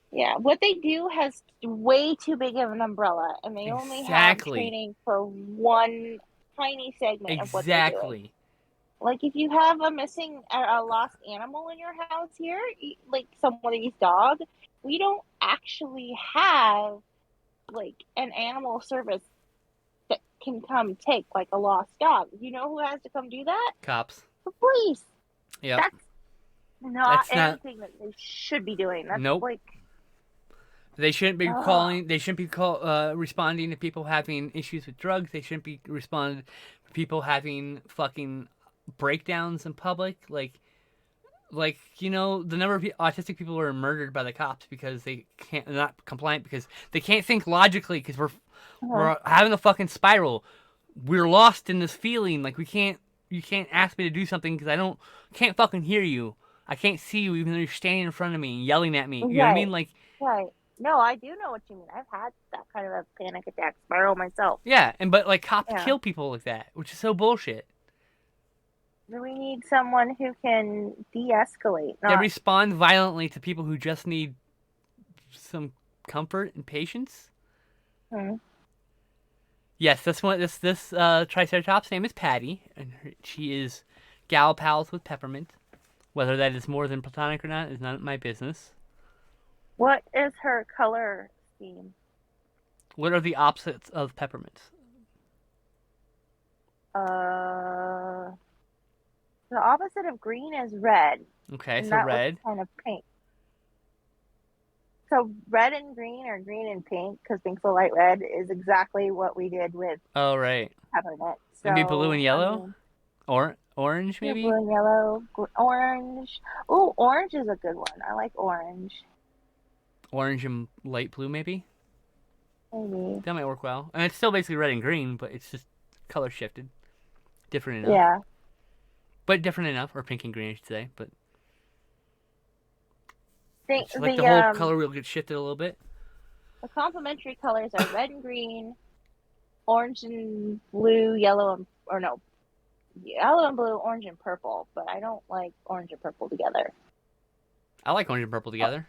Yeah, what they do has way too big of an umbrella, and they only have training for one tiny segment of what they're doing. Like, if you have a lost animal in your house here, like somebody's dog, we don't actually have, like, an animal service that can come take, like, a lost dog. You know who has to come do that? Cops. The police. Yeah. That's not anything that they should be doing. That's like... They shouldn't be They shouldn't be responding to people having issues with drugs. They shouldn't be responding to people having fucking breakdowns in public. Like you know, the number of autistic people who are murdered by the cops because they're not compliant because they can't think logically because we're having a fucking spiral. We're lost in this feeling. Like, you can't ask me to do something because I can't fucking hear you. I can't see you even though you're standing in front of me and yelling at me. You know what I mean? Like, right. No, I do know what you mean. I've had that kind of a panic attack spiral myself. Yeah, but like cops kill people like that, which is so bullshit. We need someone who can de-escalate. They respond violently to people who just need some comfort and patience. Yes, this Triceratops' name is Patty, and she is gal pals with Peppermint. Whether that is more than platonic or not is not my business. What is her color scheme? What are the opposites of Peppermint? The opposite of green is red. Okay, so red. Kind of pink. So red and green, or green and pink, because pink's a light red, is exactly what we did with. Oh, right. Peppermint. So, maybe blue and yellow, or orange, maybe. Blue and yellow, orange. Oh, orange is a good one. I like orange. Orange and light blue, maybe? Maybe. That might work well. And it's still basically red and green, but it's just color shifted. Different enough. Yeah. But different enough, or pink and green, I should say. But the whole color wheel gets shifted a little bit. The complementary colors are red and green, orange and blue, yellow and blue, orange and purple. But I don't like orange and purple together. I like orange and purple together.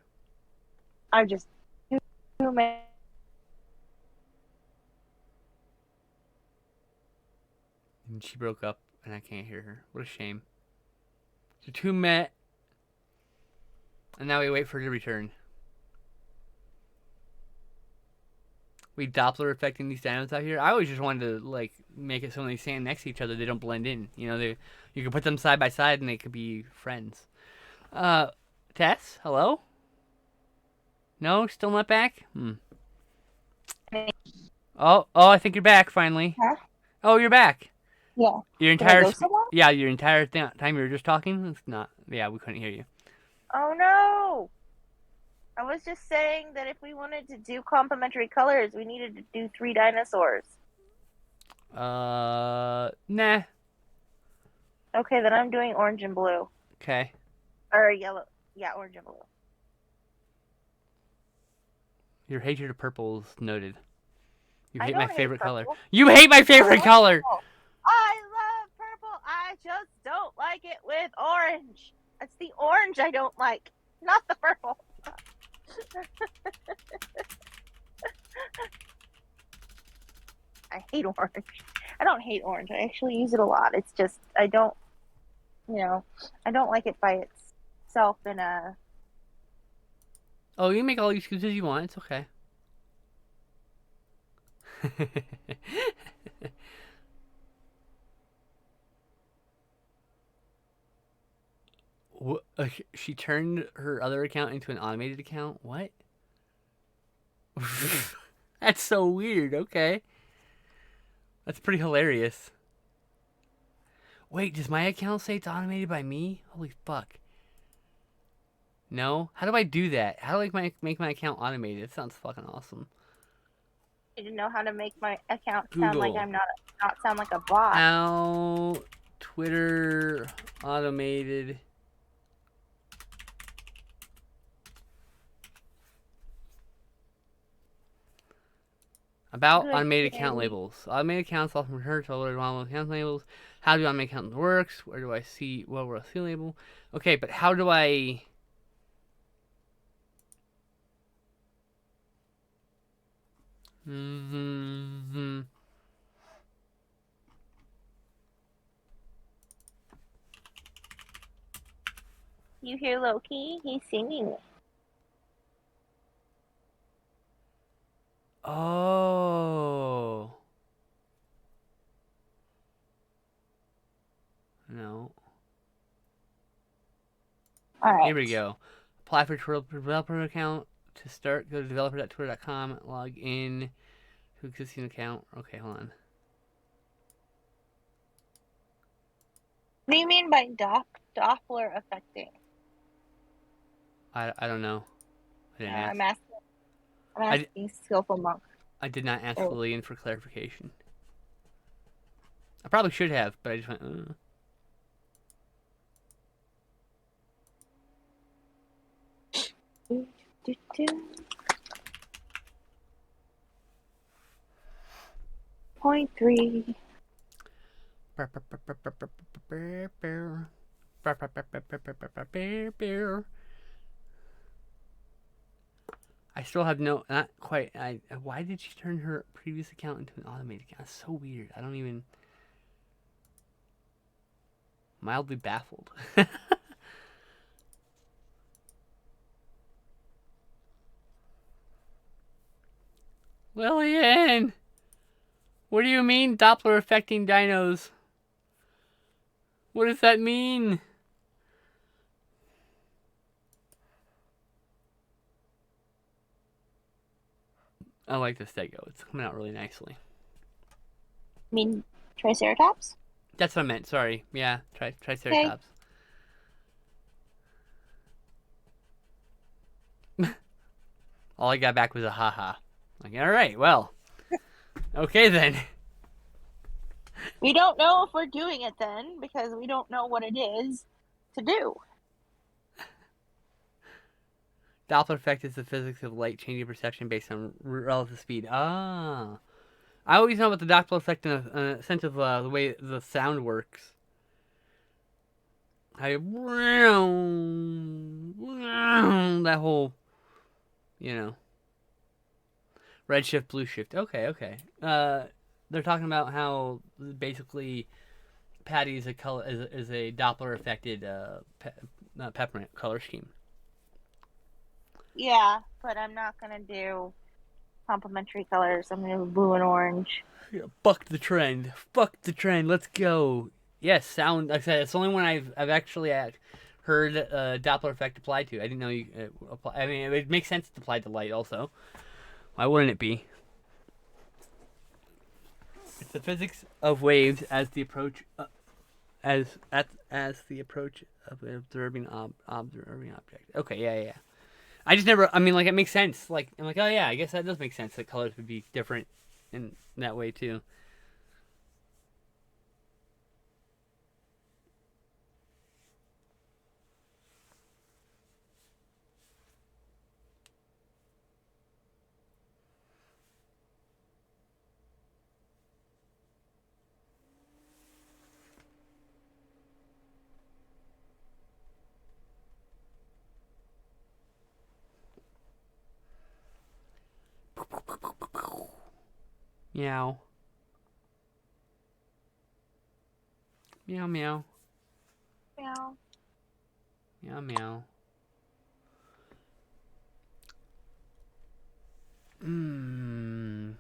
I just too many. And she broke up, and I can't hear her. What a shame. So two met, and now we wait for her to return. We Doppler affecting these dinos out here. I always just wanted to like make it so when they stand next to each other, they don't blend in. You know, you can put them side by side, and they could be friends. Tess, hello. No, still not back? Oh, I think you're back finally. Huh? Oh, you're back. Yeah. Your entire time you were just talking? It's not. Yeah, we couldn't hear you. Oh no. I was just saying that if we wanted to do complementary colors, we needed to do 3 dinosaurs. Nah. Okay, then I'm doing orange and blue. Okay. Or yellow. Yeah, orange and blue. Your hatred of purple is noted. You hate my favorite color. You hate my favorite color! I love purple. I just don't like it with orange. It's the orange I don't like, not the purple. I hate orange. I don't hate orange. I actually use it a lot. It's just, I don't like it by itself in a... Oh, you can make all the excuses you want. It's okay. She turned her other account into an automated account? What? That's so weird. Okay. That's pretty hilarious. Wait, does my account say it's automated by me? Holy fuck. No? How do I do that? How do I make my account automated? It sounds fucking awesome. I didn't know how to make my account sound like Google. I'm not sound like a bot. How Twitter automated about Good automated day. account labels. Automated accounts often return to automated account labels. How do automated account works? Where do I see will I see label? Okay, but how do I mm-hmm. You hear Loki? He's singing. Oh. No. All right. Here we go. Apply for Twitter developer account. To start, go to developer.twitter.com, log in to existing account. Okay, hold on. What do you mean by Doppler affecting? I don't know. I didn't ask. I'm asking Skillful Monk. I did not ask Lillian for clarification. I probably should have, but I just went, 0.3. I still have not quite. Why did she turn her previous account into an automated account? That's so weird. I don't even. Mildly baffled. Lillian! What do you mean Doppler affecting dinos? What does that mean? I like the Stego. It's coming out really nicely. I mean Triceratops? That's what I meant. Sorry. Yeah, Triceratops. Okay. All I got back was a haha. Like, all right, well. Okay then. We don't know if we're doing it then because we don't know what it is to do. Doppler effect is the physics of light changing perception based on relative speed. Ah. I always know about the Doppler effect in a sense of the way the sound works. That whole, redshift, blue shift. Okay. They're talking about how basically Patty is a Doppler affected peppermint color scheme. Yeah, but I'm not gonna do complementary colors. I'm gonna do blue and orange. Yeah, buck the trend. Let's go. Yes, sound. Like I said, it's the only one I've actually heard Doppler effect applied to. I didn't know you apply. I mean, it makes sense to apply to light also. Why wouldn't it be? It's the physics of waves as the approach as the approach of an observing object. Okay, yeah. I just never. I mean, like it makes sense. Like I'm like, oh yeah, I guess that does make sense. That colors would be different in that way too. Meow. Meow meow. Meow. Meow meow. Mmm.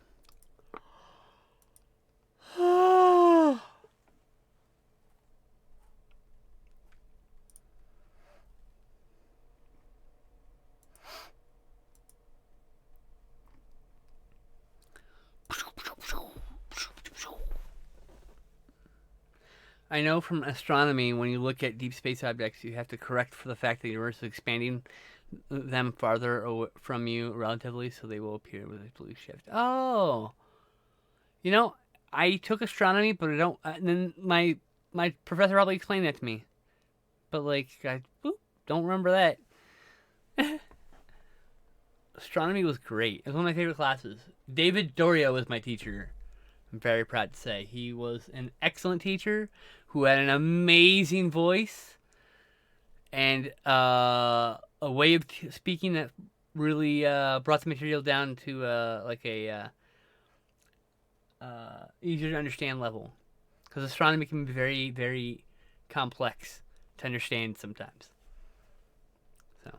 I know from astronomy, when you look at deep space objects, you have to correct for the fact that the universe is expanding them farther from you relatively, so they will appear with a blue shift. Oh, you know, I took astronomy, but I don't. Then my professor probably explained that to me, but like I don't remember that. Astronomy was great. It was one of my favorite classes. David Dorio was my teacher. I'm very proud to say he was an excellent teacher who had an amazing voice and a way of speaking that really brought the material down to like a easier to understand level. Because astronomy can be very, very complex to understand sometimes. So,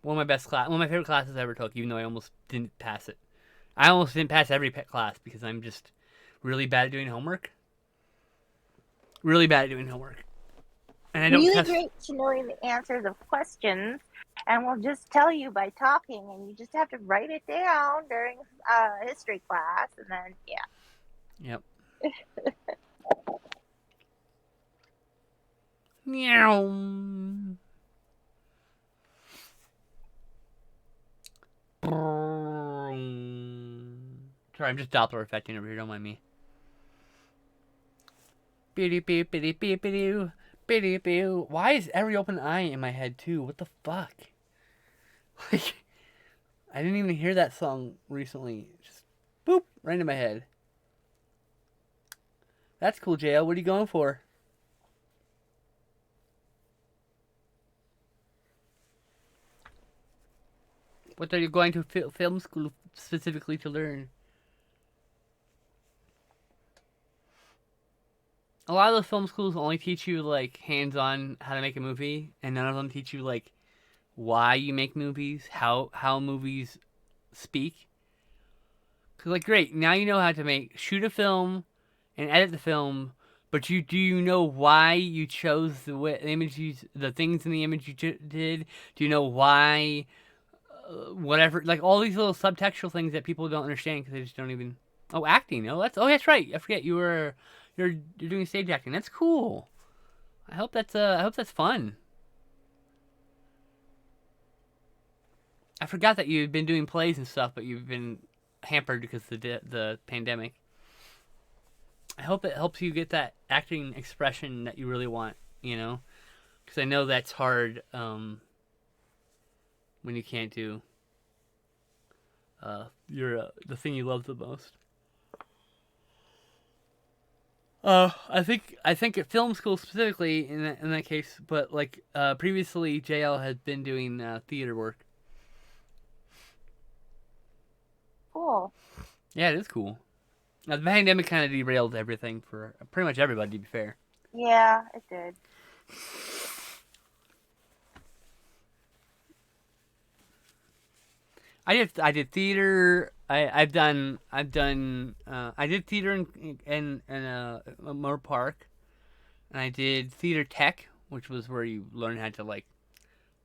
one of my favorite classes I ever took, even though I almost didn't pass it. I almost didn't pass every class because I'm just really bad at doing homework. Really bad at doing homework. And I don't really great to knowing the answers of questions, and we'll just tell you by talking, and you just have to write it down during history class, and then Yep. Meow. Sorry, I'm just Doppler effecting over here. Don't mind me. Why is every open eye in my head too? What the fuck? Like, I didn't even hear that song recently. Just boop right into my head. That's cool, JL. What are you going for? What are you going to film school specifically to learn? A lot of those film schools only teach you like hands-on how to make a movie, and none of them teach you like why you make movies, how movies speak. Cause like great, now you know how to shoot a film and edit the film, but do you know why you chose the images, the things in the image you did? Do you know why? Whatever, like all these little subtextual things that people don't understand because they just don't even. Oh, acting. That's right. I forget you're doing stage acting. That's cool. I hope that's fun. I forgot that you've been doing plays and stuff, but you've been hampered because of the pandemic. I hope it helps you get that acting expression that you really want. You know, because I know that's hard. When you can't do the thing you love the most. I think at film school specifically in that case, but like previously JL had been doing theater work. cool. Yeah, it is cool. Now, the pandemic kind of derailed everything for pretty much everybody, to be fair. Yeah, it did. I did theater. I did theater in Moore Park, and I did theater tech, which was where you learn how to like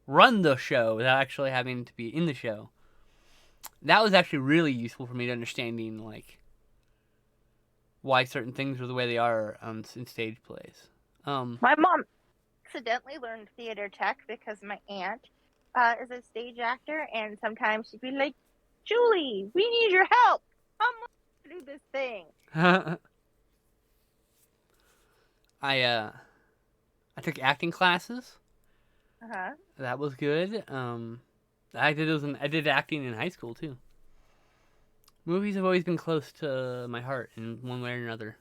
run the show without actually having to be in the show. That was actually really useful for me to understanding like why certain things are the way they are in stage plays. My mom accidentally learned theater tech because my aunt is a stage actor, and sometimes she'd be like, "Julie, we need your help. Come on, do this thing." I took acting classes. Uh-huh. That was good. I did acting in high school too. Movies have always been close to my heart in one way or another.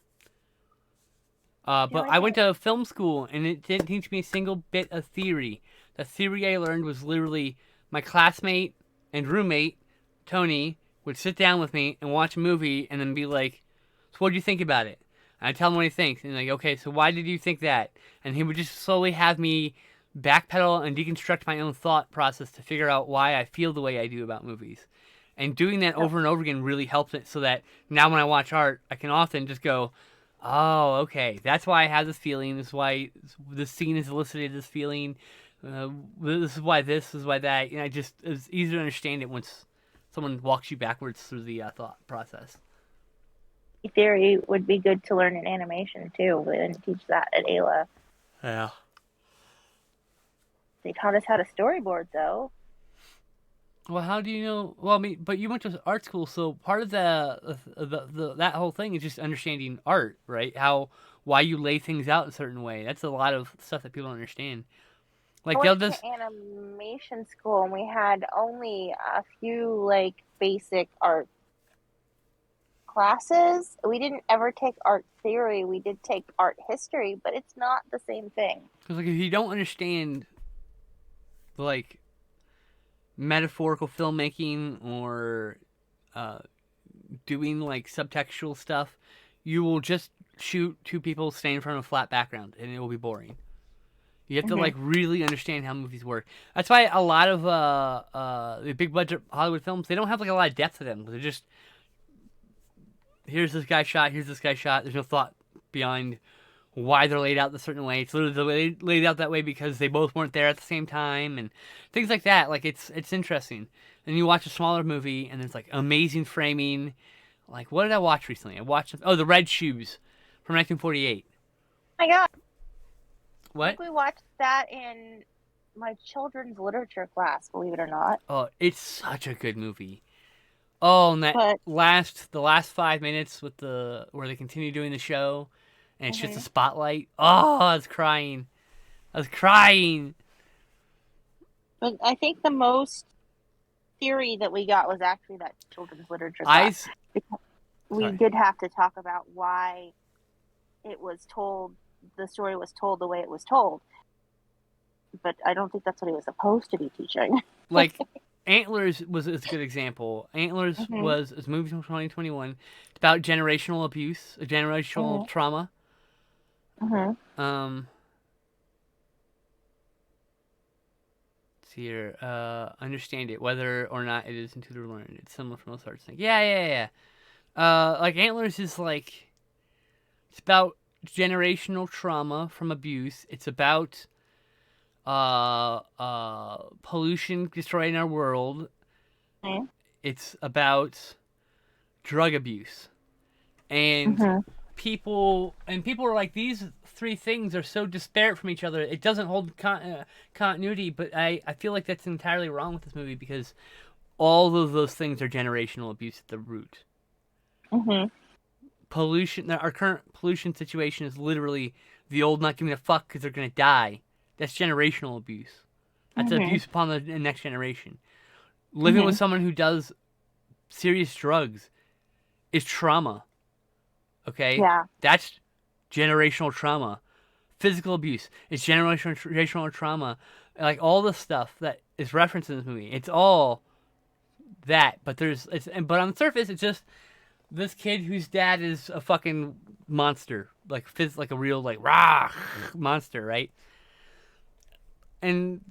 But I went to film school and it didn't teach me a single bit of theory. The theory I learned was literally my classmate and roommate, Tony, would sit down with me and watch a movie and then be like, "So what do you think about it?" And I tell him what he thinks. And like, "Okay, so why did you think that?" And he would just slowly have me backpedal and deconstruct my own thought process to figure out why I feel the way I do about movies. And doing that over and over again really helps it so that now when I watch art, I can often just go, "Oh, okay, that's why I have this feeling. This is why this scene has elicited this feeling. This is why this is why that." And it's easier to understand it once someone walks you backwards through the thought process. theory would be good to learn in animation too. They didn't teach that at Ayla. Yeah. They taught us how to storyboard though. Well, how do you know? Well, I mean, but you went to art school, so part of the that whole thing is just understanding art, right? Why you lay things out a certain way. That's a lot of stuff that people don't understand. I Like they'll went to just animation school and we had only a few like basic art classes. We didn't ever take art theory. We did take art history, but it's not the same thing. because like if you don't understand like metaphorical filmmaking or uh, doing like subtextual stuff, you will just shoot two people standing in front of a flat background, and it will be boring. You have to Mm-hmm. like really understand how movies work. That's why a lot of the big budget Hollywood films, they don't have like a lot of depth to them. They're just here's this guy shot, here's this guy shot. There's no thought behind why they're laid out a certain way. It's literally laid out that way because they both weren't there at the same time and things like that. Like it's interesting. And you watch a smaller movie and it's like amazing framing. Like what did I watch recently? I watched The Red Shoes from 1948. My God, I What? think we watched that in my children's literature class, believe it or not. Oh, it's such a good movie. Oh, and But the last 5 minutes with the where they continue doing the show, and it's just a mhm. spotlight. Oh, I was crying. I was crying. But I think the most theory that we got was actually that children's literature I class. Because we sorry. did have to talk about why it was told, the story was told the way it was told. But I don't think that's what he was supposed to be teaching. Like Antlers was a good example. Antlers hmm was a movie from 2021. It's about generational abuse, generational hmm trauma. hmm Um, let's see here. Understand it, whether or not it is intuitive or learned. It's similar from most arts. Like, yeah. Like Antlers is like it's about generational trauma from abuse. It's about pollution destroying our world. It's about drug abuse. And hmm people are like these three things are so disparate from each other. It doesn't hold continuity, but I feel like that's entirely wrong with this movie because all of those things are generational abuse at the root. hmm Pollution, our current pollution situation is literally the old not giving a fuck because they're gonna die. That's generational abuse. That's hmm abuse upon the next generation. Living hmm with someone who does serious drugs is trauma. Okay, Yeah. that's generational trauma. Physical abuse is generational trauma. Like all the stuff that is referenced in this movie, it's all that. But but on the surface, it's just this kid whose dad is a fucking monster, like a real like rah monster, right? And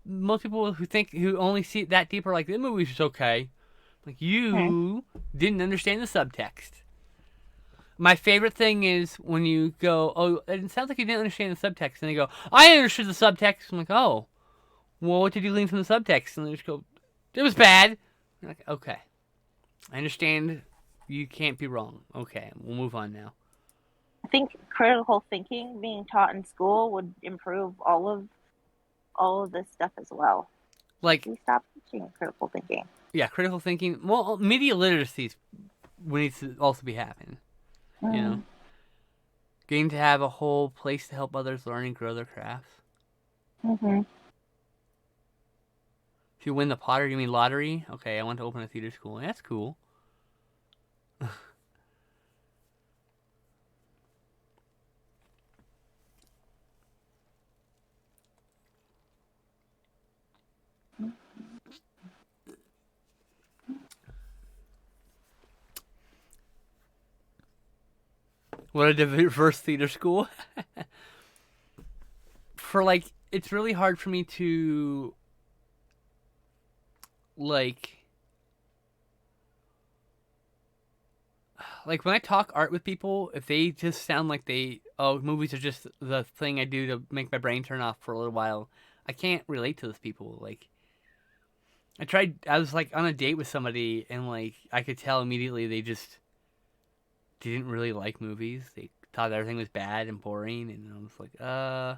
most people who only see it that deep are like the movie's just okay. Like hmm you didn't understand the subtext. My favorite thing is when you go, oh, it sounds like you didn't understand the subtext, and they go, I understood the subtext. I'm like, oh, well, what did you glean from the subtext? And they just go, it was bad. I'm like, okay, I understand. You can't be wrong. Okay, we'll move on now. I think critical thinking being taught in school would improve all of this stuff as well. Like, We stopped teaching critical thinking. yeah, critical thinking. Well, media literacy needs to also be happening. You know, Mm. getting to have a whole place to help others learn and grow their crafts. hmm If you win the Potter, you mean lottery? Okay, I want to open a theater school. That's cool. What a diverse theater school. It's really hard for me to like when I talk art with people, if they just sound like movies are just the thing I do to make my brain turn off for a little while, I can't relate to those people. Like I was like on a date with somebody and like I could tell immediately they just didn't really like movies. They thought everything was bad and boring, and I was like, I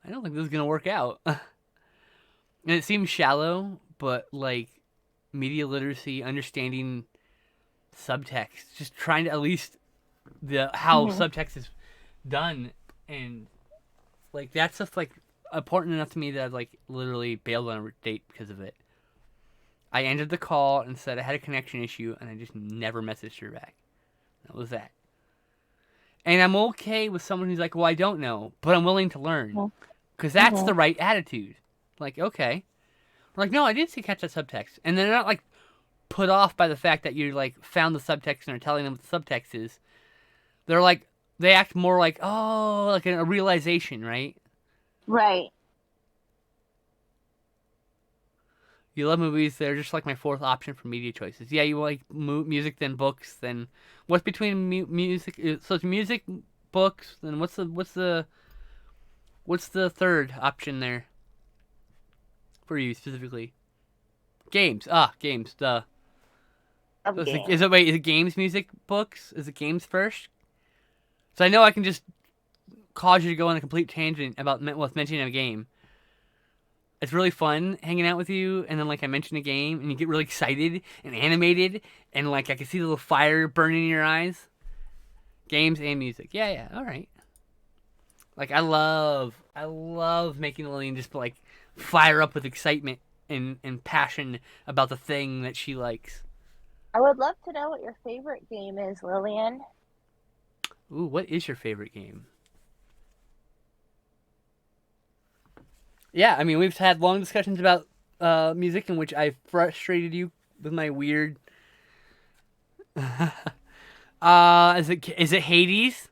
don't think this is gonna work out. And it seems shallow, but like media literacy, understanding subtext, just trying to at least the how Mhm. subtext is done, and like that stuff like important enough to me that I've like literally bailed on a date because of it. I ended the call and said I had a connection issue, and I just never messaged her back. That was that. And I'm okay with someone who's like, well, I don't know, but I'm willing to learn. Mhm. Because that's the Mhm. right attitude. Like, okay. Like, no, I didn't see catch that subtext. And they're not like put off by the fact that you like found the subtext and are telling them what the subtext is. They're like, they act more like, oh, like a realization, right? Right. You love movies. They're just like my fourth option for media choices. Yeah, you like music, then books, then what's between music? So it's music, books, then what's the third option there for you specifically? Games. Ah, games. Duh. Of So games. is it games, music, books? Is it games first? So I know I can just cause you to go on a complete tangent about mentioning a game. It's really fun hanging out with you, and then like I mention a game, and you get really excited and animated, and like I can see the little fire burning in your eyes. Games and music. Yeah, yeah. All right. Like I love making Lillian just like fire up with excitement and passion about the thing that she likes. I would love to know what your favorite game is, Lillian. Ooh, what is your favorite game? Yeah, I mean, we've had long discussions about music in which I frustrated you with my weird. Is it Hades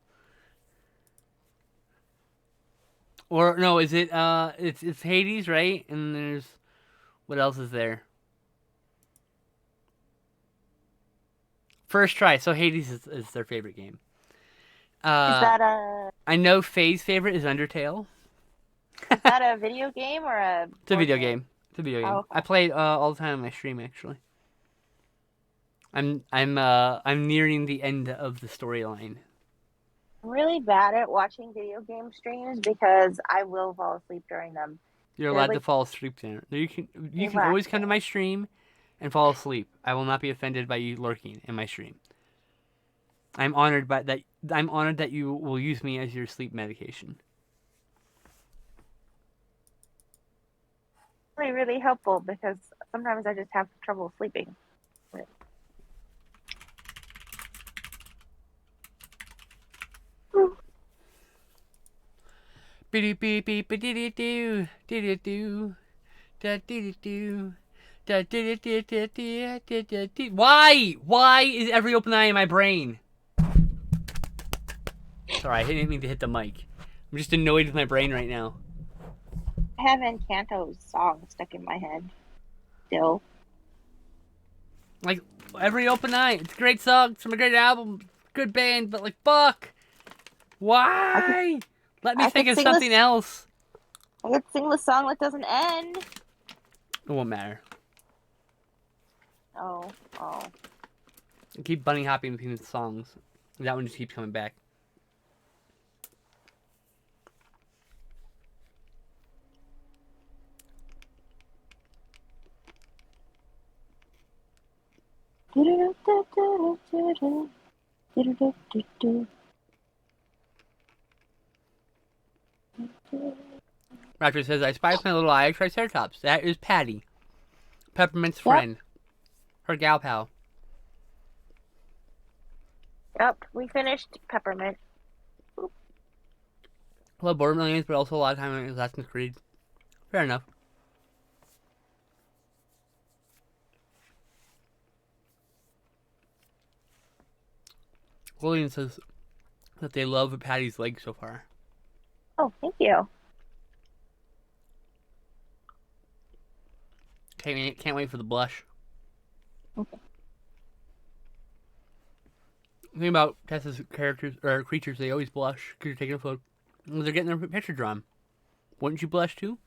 or no? Is it it's Hades, right? And there's what else is there? First try. So Hades is their favorite game. Is Uh, that a I know Faye's favorite is Undertale. is that a video game or a It's a board video game? game. It's a video Oh, game. I okay. play it all the time on my stream actually. I'm nearing the end of the storyline. I'm really bad at watching video game streams because I will fall asleep during them. You're They're allowed to like fall asleep there. You can always come to relaxing. my stream and fall asleep. I will not be offended by you lurking in my stream. I'm honored by that. I'm honored that you will use me as your sleep medication. Really, really helpful because sometimes I just have trouble sleeping. Beep beep beep beep dee doo dee doo da dee doo da dee dee. Why? Why is every open eye in my brain? Sorry, I didn't mean to hit the mic. I'm just annoyed with my brain right now. I have Encanto's song stuck in my head still. Like every open eye, it's a great song, it's from a great album, good band, but like fuck, I could why? Let me I think could of sing something this else. I could sing the song that doesn't end. It won't matter. Oh, oh. I keep bunny hopping between the songs. That one just keeps coming back. Raptor says, I spy with my little eye a Triceratops. That is Patty. Peppermint's Yep, friend. Her gal pal. yep. We finished Peppermint. I love Borderlands, but also a lot of time on Assassin's Creed. Fair enough. Lillian says that they love Patty's leg so far. Oh, thank you. Can't wait for the blush. The thing about Tessa's characters or creatures, they always blush because you're taking a photo. They're getting their picture drawn. Wouldn't you blush too?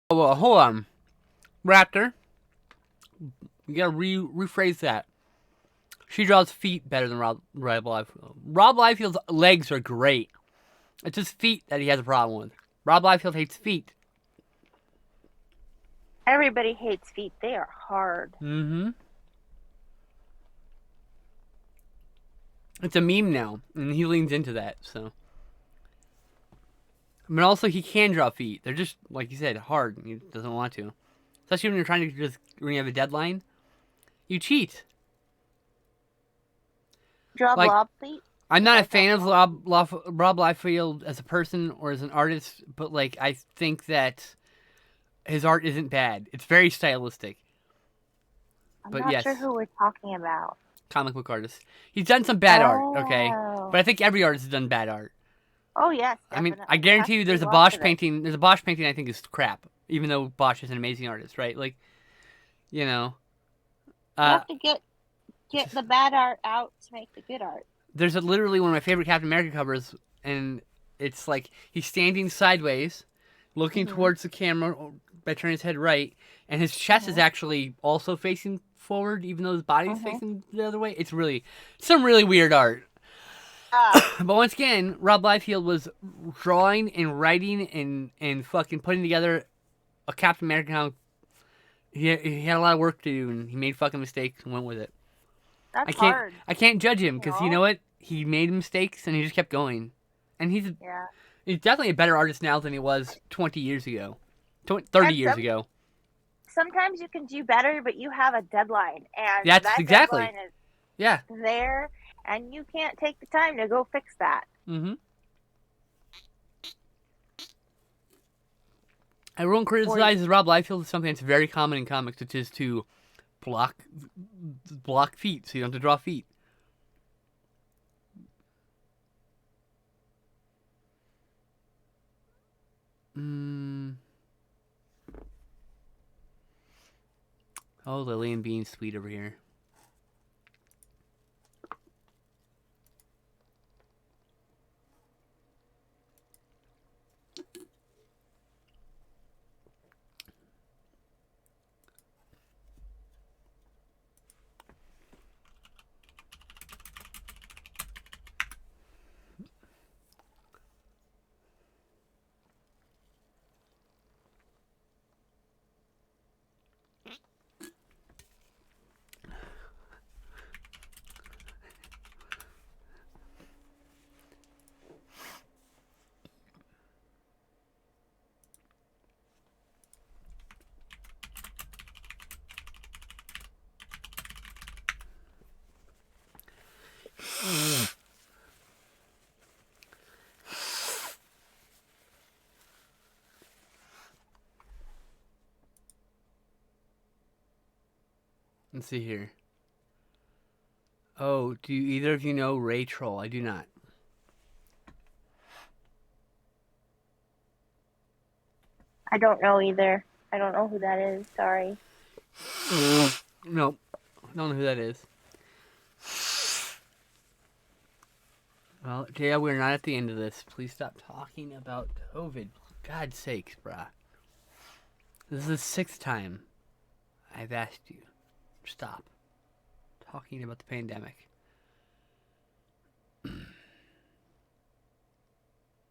Oh, well, hold on. Raptor. You gotta rephrase that. She draws feet better than Rob Liefeld. Rob Liefeld's legs are great. It's his feet that he has a problem with. Rob Liefeld hates feet. Everybody hates feet. They are hard. Mm-hmm. It's a meme now, and he leans into that, so. But also, he can draw feet. They're just, like you said, hard. He doesn't want to. Especially when you're trying to when you have a deadline. You cheat. Draw Like, blob feet? I'm not a fan of Rob Liefeld as a person or as an artist, but, like, I think that his art isn't bad. It's very stylistic. I'm But not yes. sure who we're talking about. Comic book artist. He's done some bad art, okay? But I think every artist has done bad art. Oh, yes, definitely. I mean, I definitely. guarantee you there's a Bosch painting. There's a Bosch painting I think is crap, even though Bosch is an amazing artist, right? Like, you know. You have to get the bad art out to make the good art. There's literally one of my favorite Captain America covers, and it's like he's standing sideways, looking towards the camera by turning his head right, and his chest is actually also facing forward, even though his body's facing the other way. It's some really weird art. But once again, Rob Liefeld was drawing and writing and fucking putting together a Captain America comic. He had a lot of work to do, and he made fucking mistakes and went with it. That's hard. I can't judge him because you know what? He made mistakes and he just kept going. And he's definitely a better artist now than he was 20 years ago, 30 years ago. Sometimes you can do better, but you have a deadline, and that's that exactly deadline is there, and you can't take the time to go fix that. Mm-hmm. Everyone criticizes Rob Liefeld as something that's very common in comics, which is to block feet, so you don't have to draw feet. Oh, Lillian being sweet over here. Let's see here. Oh, do either of you know Ray Troll? I do not. I don't know either. I don't know who that is. Sorry. No, I don't know who that is. Well, Jaya, we're not at the end of this. Please stop talking about COVID. For God's sakes, brah. This is the 6th time I've asked you. Stop talking about the pandemic.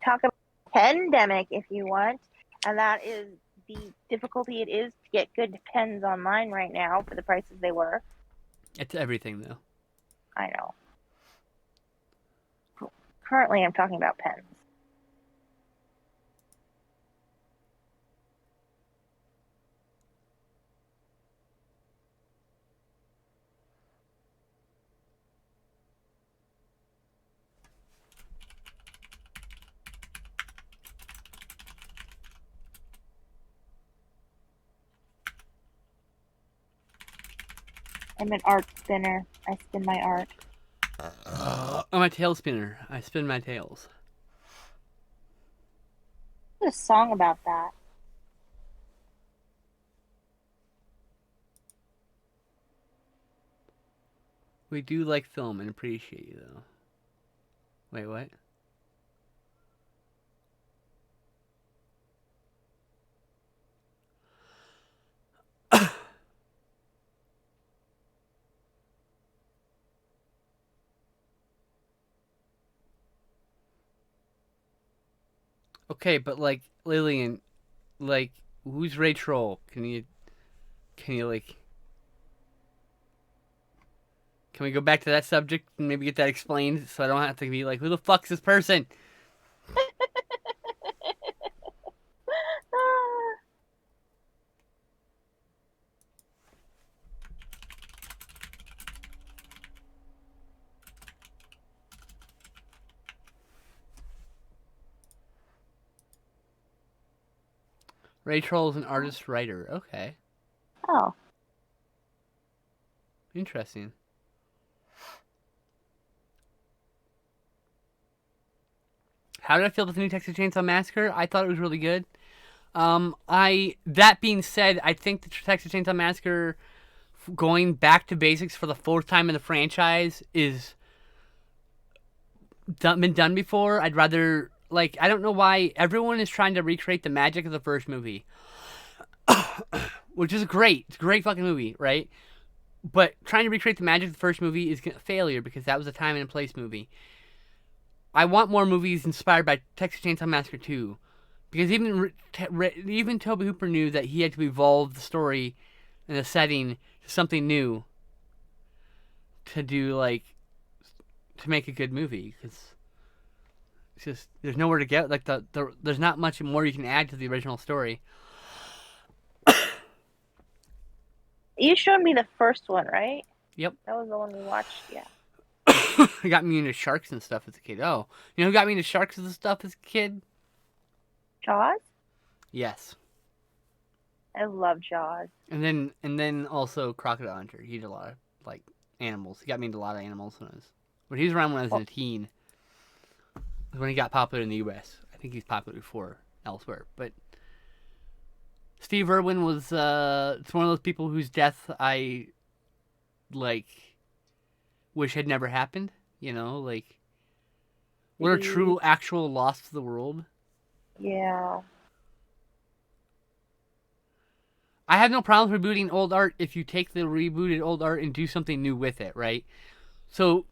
Talk about pandemic if you want, and that is the difficulty it is to get good pens online right now for the prices they were. It's everything, though. I know. Currently, I'm talking about pens. I'm an art spinner. I spin my art. I'm a tail spinner. I spin my tails. There's a song about that. We do like film and appreciate you, though. Wait, what? Okay, but like Lillian, like who's Ray Troll? Can you like can we go back to that subject and maybe get that explained so I don't have to be like, who the fuck's this person? Ray Troll is an artist writer. Okay, Oh, interesting. How did I feel about the new Texas Chainsaw Massacre? I thought it was really good. I that being said, I think the Texas Chainsaw Massacre going back to basics for the fourth time in the franchise is been done before. I'd rather like I don't know why everyone is trying to recreate the magic of the first movie, which is great. It's a great fucking movie, right? But trying to recreate the magic of the first movie is a failure because that was a time and a place movie. I want more movies inspired by Texas Chainsaw Massacre 2. Because even Tobe Hooper knew that he had to evolve the story and the setting to something new to do, like, to make a good movie. Because it's just, there's nowhere to go. Like, there's not much more you can add to the original story. you showed me the first one, right? Yep. That was the one we watched. Yeah. It got me into sharks and stuff as a kid. Oh, you know who got me into sharks and stuff as a kid? Jaws. Yes. I love Jaws. And then also Crocodile Hunter. He did a lot of like animals. He got me into a lot of animals when he was around when I was a teen. When he got popular in the U.S. I think he's popular before elsewhere. But Steve Irwin was it's one of those people whose death I like wish had never happened. You know, like what a true actual loss to the world. Yeah. I have no problem rebooting old art if you take the rebooted old art and do something new with it, right? So,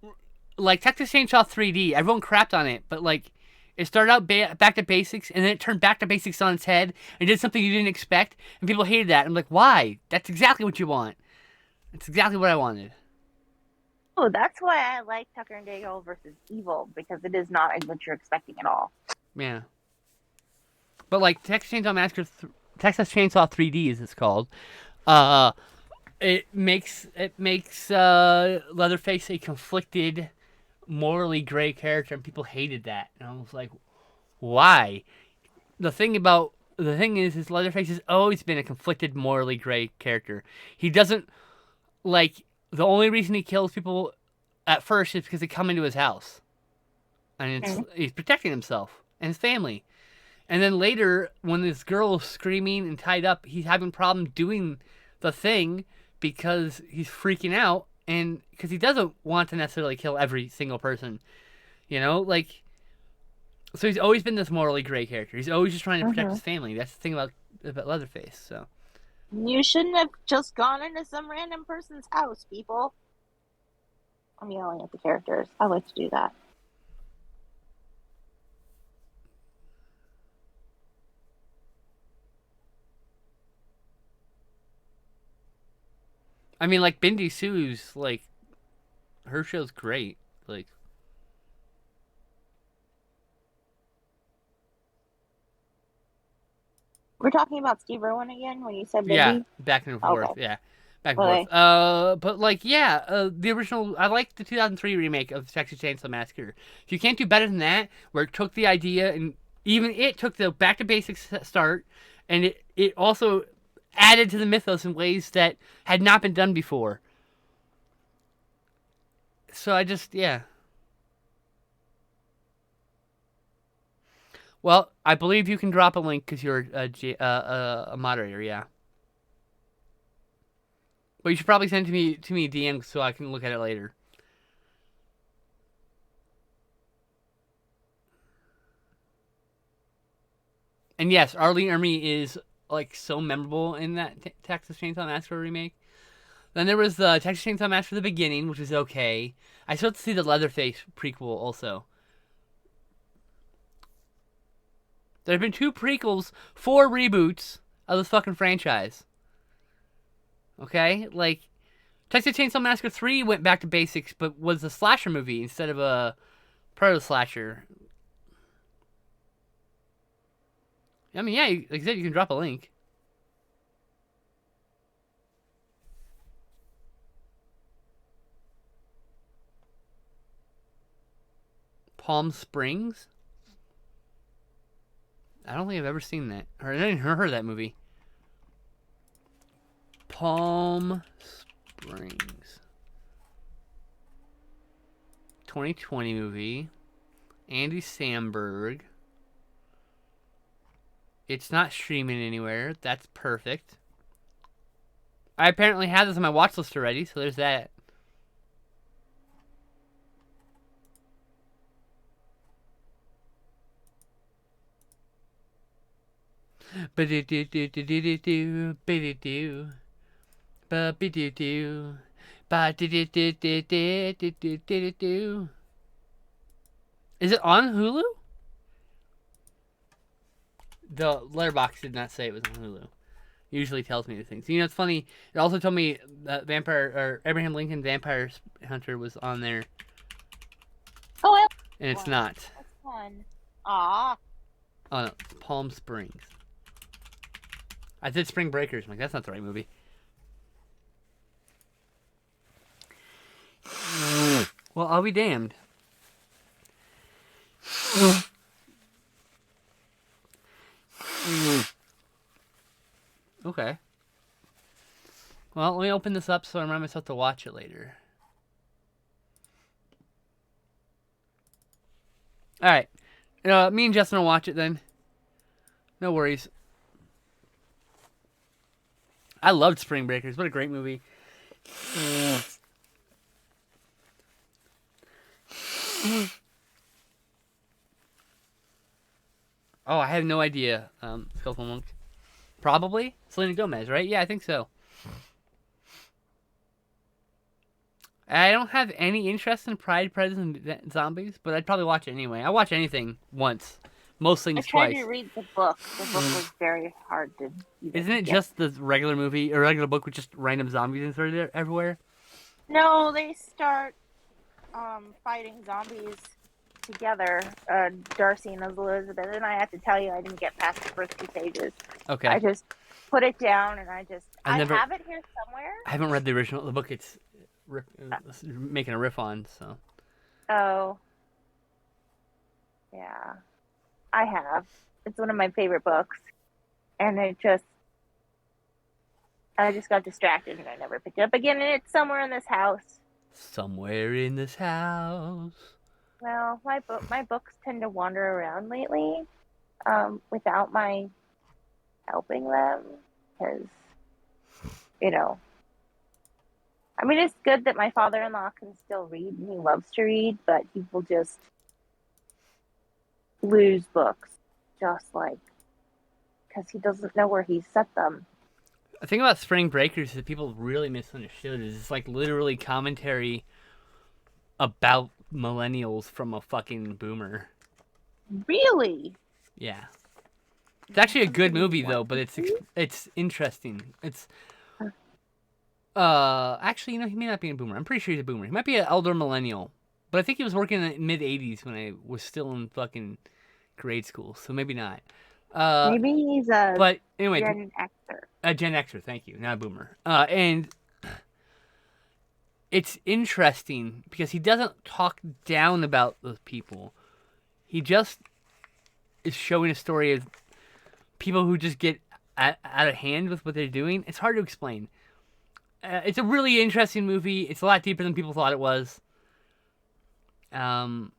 like Texas Chainsaw 3D, everyone crapped on it, but like it started out back to basics and then it turned back to basics on its head and did something you didn't expect, and people hated that. I'm like, why? That's exactly what you want. That's exactly what I wanted. Oh, that's why I like Tucker and Dale versus Evil, because it is not what you're expecting at all. Yeah. But like Texas Chainsaw 3D, as it's called, it makes Leatherface a conflicted, morally gray character, and people hated that. And I was like, why? The thing is Leatherface has always been a conflicted, morally gray character. He doesn't like the only reason he kills people at first is because they come into his house, and he's protecting himself and his family. And then later, when this girl is screaming and tied up, he's having problem doing the thing because he's freaking out, and because he doesn't want to necessarily kill every single person, you know, like. So he's always been this morally gray character. He's always just trying to protect his family. That's the thing about Leatherface. So. You shouldn't have just gone into some random person's house, people. I'm yelling at the characters. I like to do that. I mean, like, Bindi Sue's, like, her show's great. Like, We're talking about Steve Irwin again when you said Bindi? yeah, back and forth. Okay. Yeah, back and forth. But like, yeah, the original. I like the 2003 remake of Texas Chainsaw Massacre. If you can't do better than that, where it took the idea and even it took the back to basics start, and it also added to the mythos in ways that had not been done before. So I just, yeah. Well, I believe you can drop a link because you're a moderator, yeah. But you should probably send it to me DM so I can look at it later. And yes, Arlie Ermy is like so memorable in that Texas Chainsaw Massacre remake. Then there was the Texas Chainsaw Massacre: The Beginning, which was okay. I still have to see the Leatherface prequel also. There have been 2 prequels, 4 reboots of this fucking franchise. Okay? Like, Texas Chainsaw Massacre 3 went back to basics, but was a slasher movie instead of a proto-slasher. I mean, yeah, like I said, you can drop a link. Palm Springs? I don't think I've ever seen that. Or I didn't heard that movie. Palm Springs. 2020 movie. Andy Samberg. It's not streaming anywhere. That's perfect. I apparently have this on my watch list already, so there's that. Ba-do-do-do-do-do-do, ba-do-do. Ba-be-do-do. Ba-do-do-do-do-do-do-do-do. Is it on Hulu? The letterbox did not say it was on Hulu. It usually tells me the things. You know, it's funny. It also told me that Abraham Lincoln Vampire Hunter was on there. Oh, and it's not. That's fun. Aw. Oh no, Palm Springs. I did Spring Breakers. I'm like, that's not the right movie. Well, I'll be damned. Okay. Well, let me open this up so I remind myself to watch it later. Alright. Me and Justin will watch it then. No worries. I loved Spring Breakers. What a great movie. Oh, I have no idea. Skeletal Monk. Probably Selena Gomez, right? Yeah, I think so. I don't have any interest in Pride, Prejudice, and Zombies, but I'd probably watch it anyway. I watch anything once. Most things twice. I tried to read the book. The book was very hard to Isn't it just the regular movie, or regular book with just random zombies inserted everywhere? No, they start fighting zombies together, Darcy and Elizabeth, and I have to tell you, I didn't get past the first 2 pages. Okay. I just put it down, and I have it here somewhere. I haven't read the original. The book it's making a riff on, so. Oh. Yeah. I have. It's one of my favorite books. And I just got distracted and I never picked it up again, and it's somewhere in this house. Somewhere in this house. Well, my books tend to wander around lately, without my helping them, because, you know. I mean, it's good that my father-in-law can still read, and he loves to read, but he will just lose books, just like, because he doesn't know where he set them. The thing about Spring Breakers that people really misunderstood is it's like literally commentary about millennials from a fucking boomer. Really? Yeah. It's actually a good movie though, but it's interesting. It's actually, he may not be a boomer. I'm pretty sure he's a boomer. He might be an elder millennial, but I think he was working in the mid '80s when I was still in fucking grade school, so maybe not. Maybe he's a but anyway, Gen Xer. A Gen Xer, thank you, not a boomer. And it's interesting because he doesn't talk down about those people. He just is showing a story of people who just get out of hand with what they're doing. It's hard to explain. It's a really interesting movie. It's a lot deeper than people thought it was. I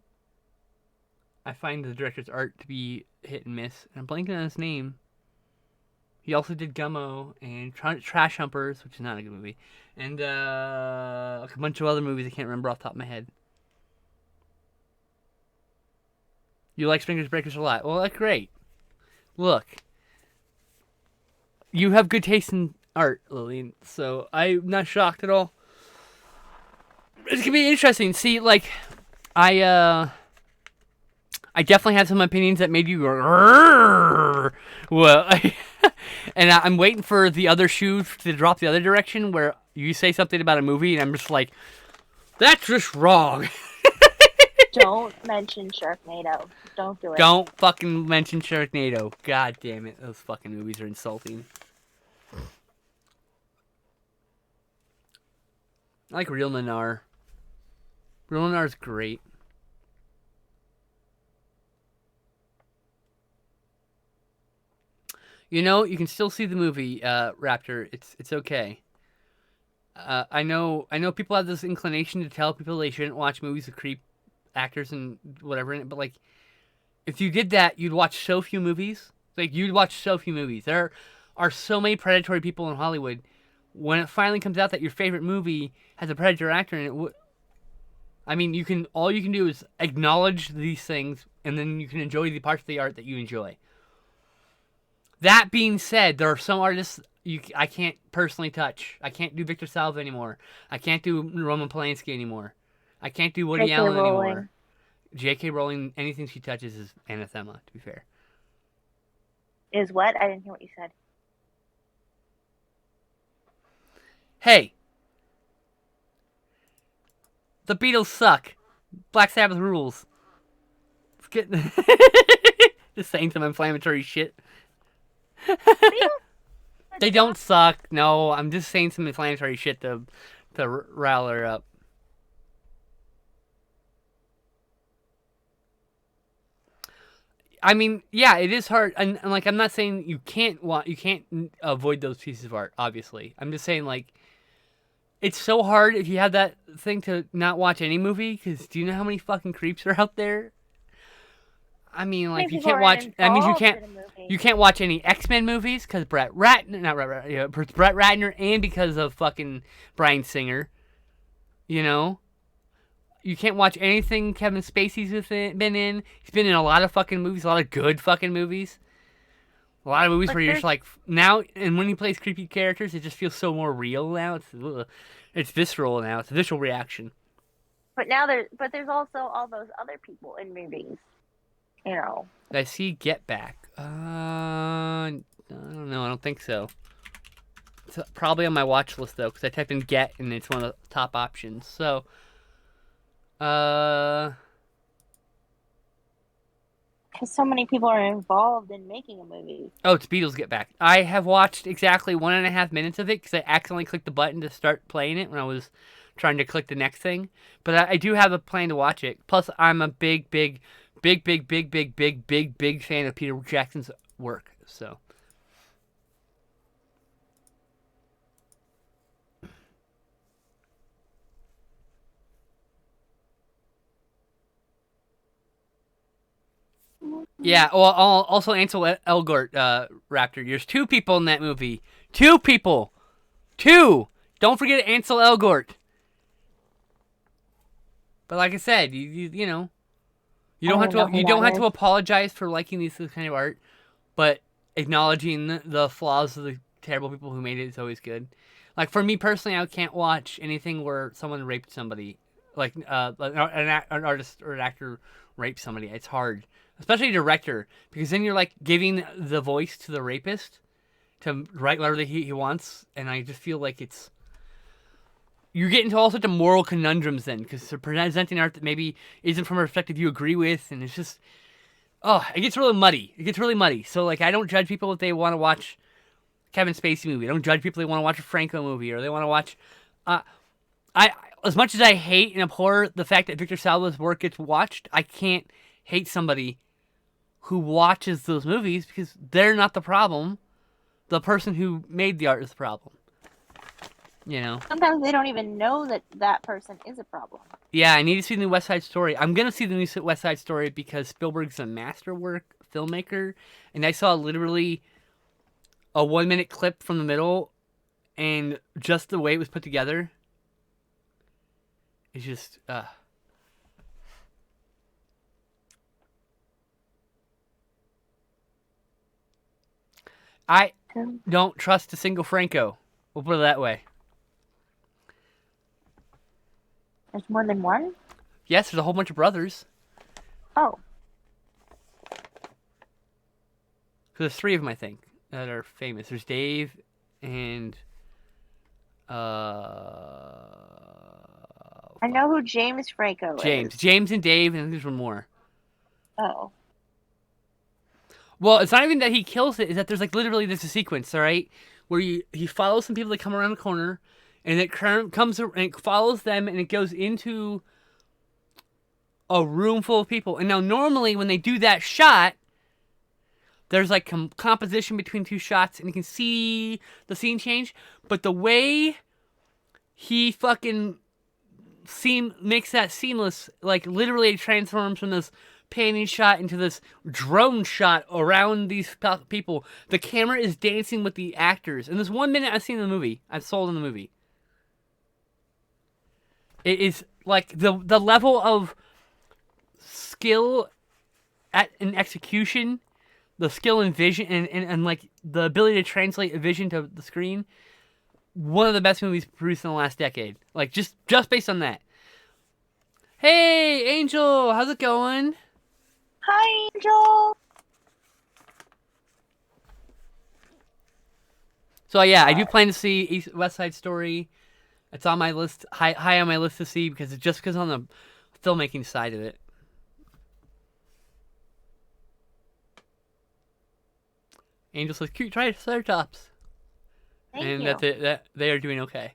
find the director's art to be hit and miss. And I'm blanking on his name. He also did Gummo and Trash Humpers, which is not a good movie. And a bunch of other movies I can't remember off the top of my head. You like Spring Breakers a lot. Well, that's great. Look. You have good taste in art, Lillian, so I'm not shocked at all. It's gonna be interesting. See, like, I I definitely had some opinions that made you go, "Rrrr." Well, and I'm waiting for the other shoe to drop the other direction where you say something about a movie and I'm just like, that's just wrong. Don't mention Sharknado. Don't do it. Don't fucking mention Sharknado. God damn it. Those fucking movies are insulting. I like Real Nanar. Real Nanar's great. You know, you can still see the movie, Raptor. It's okay. I know people have this inclination to tell people they shouldn't watch movies with creep actors and whatever in it, but like, if you did that, you'd watch so few movies. Like, you'd watch so few movies. There are so many predatory people in Hollywood. When it finally comes out that your favorite movie has a predator actor in it, I mean, all you can do is acknowledge these things, and then you can enjoy the parts of the art that you enjoy. That being said, there are some artists I can't personally touch. I can't do Victor Salva anymore. I can't do Roman Polanski anymore. I can't do Woody Allen anymore. J.K. Rowling, anything she touches is anathema, to be fair. Is what? I didn't hear what you said. Hey. The Beatles suck. Black Sabbath rules. Let's get... Just saying some inflammatory shit. They don't suck. No, I'm just saying some inflammatory shit to rile her up. I mean, yeah, it is hard, and like, I'm not saying you can't avoid those pieces of art. Obviously, I'm just saying, like, it's so hard if you have that thing to not watch any movie. Because do you know how many fucking creeps are out there? I mean, like, you can't watch. I mean, you can't watch any X-Men movies because Brett Ratner, and because of fucking Bryan Singer. You know. You can't watch anything Kevin Spacey's been in. He's been in a lot of fucking movies, a lot of good fucking movies. A lot of movies where you're just like, now, and when he plays creepy characters, it just feels so more real now. It's visceral now. It's a visceral reaction. But there's also all those other people in movies. You know. I see Get Back. I don't know. I don't think so. It's probably on my watch list, though, because I typed in Get, and it's one of the top options. So... Because so many people are involved in making a movie. Oh, it's Beatles Get Back. I have watched exactly 1.5 minutes of it because I accidentally clicked the button to start playing it when I was trying to click the next thing. But I do have a plan to watch it. Plus, I'm a big fan of Peter Jackson's work. So. Yeah, well, also Ansel Elgort, Raptor. There's 2 people in that movie. 2 people! 2! Don't forget Ansel Elgort. But like I said, you know, you don't have to apologize for liking this kind of art, but acknowledging the flaws of the terrible people who made it is always good. Like, for me personally, I can't watch anything where someone raped somebody, like an artist or an actor raped somebody. It's hard. Especially a director, because then you're like giving the voice to the rapist to write whatever he wants, and I just feel like you get into all sorts of moral conundrums then, because they're presenting art that maybe isn't from a perspective you agree with, and it's just, it gets really muddy. So like, I don't judge people if they want to watch Kevin Spacey movie. I don't judge people if they want to watch a Franco movie, or they want to watch, as much as I hate and abhor the fact that Victor Salva's work gets watched, I can't hate somebody who watches those movies because they're not the problem. The person who made the art is the problem. You know? Sometimes they don't even know that person is a problem. Yeah, I need to see the new West Side Story. I'm going to see the new West Side Story because Spielberg's a masterwork filmmaker. And I saw literally a 1-minute clip from the middle, and just the way it was put together. It's just, I don't trust a single Franco. We'll put it that way. There's more than one? Yes, there's a whole bunch of brothers. Oh. there's 3 of them, I think, that are famous. There's Dave and I know who James Franco is. James and Dave, and I think there's one more. Oh. Well, it's not even that he kills it. Is that there's like literally there's a sequence, all right, where he follows some people that come around the corner, and it comes and it follows them, and it goes into a room full of people. And now normally when they do that shot, there's like composition between 2 shots, and you can see the scene change. But the way he fucking makes that seamless, like literally it transforms from this panning shot into this drone shot around these people. The camera is dancing with the actors. And this 1 minute I've seen in the movie, I've sold in the movie. It is like the level of skill in execution, the skill in vision, and like the ability to translate a vision to the screen. One of the best movies produced in the last decade. Like just based on that. Hey, Angel, how's it going? Hi, Angel. So yeah, I do plan to see West Side Story. It's on my list, high on my list to see because on the filmmaking side of it. Angel says, "Cute Triceratops," Thank you. that they are doing okay.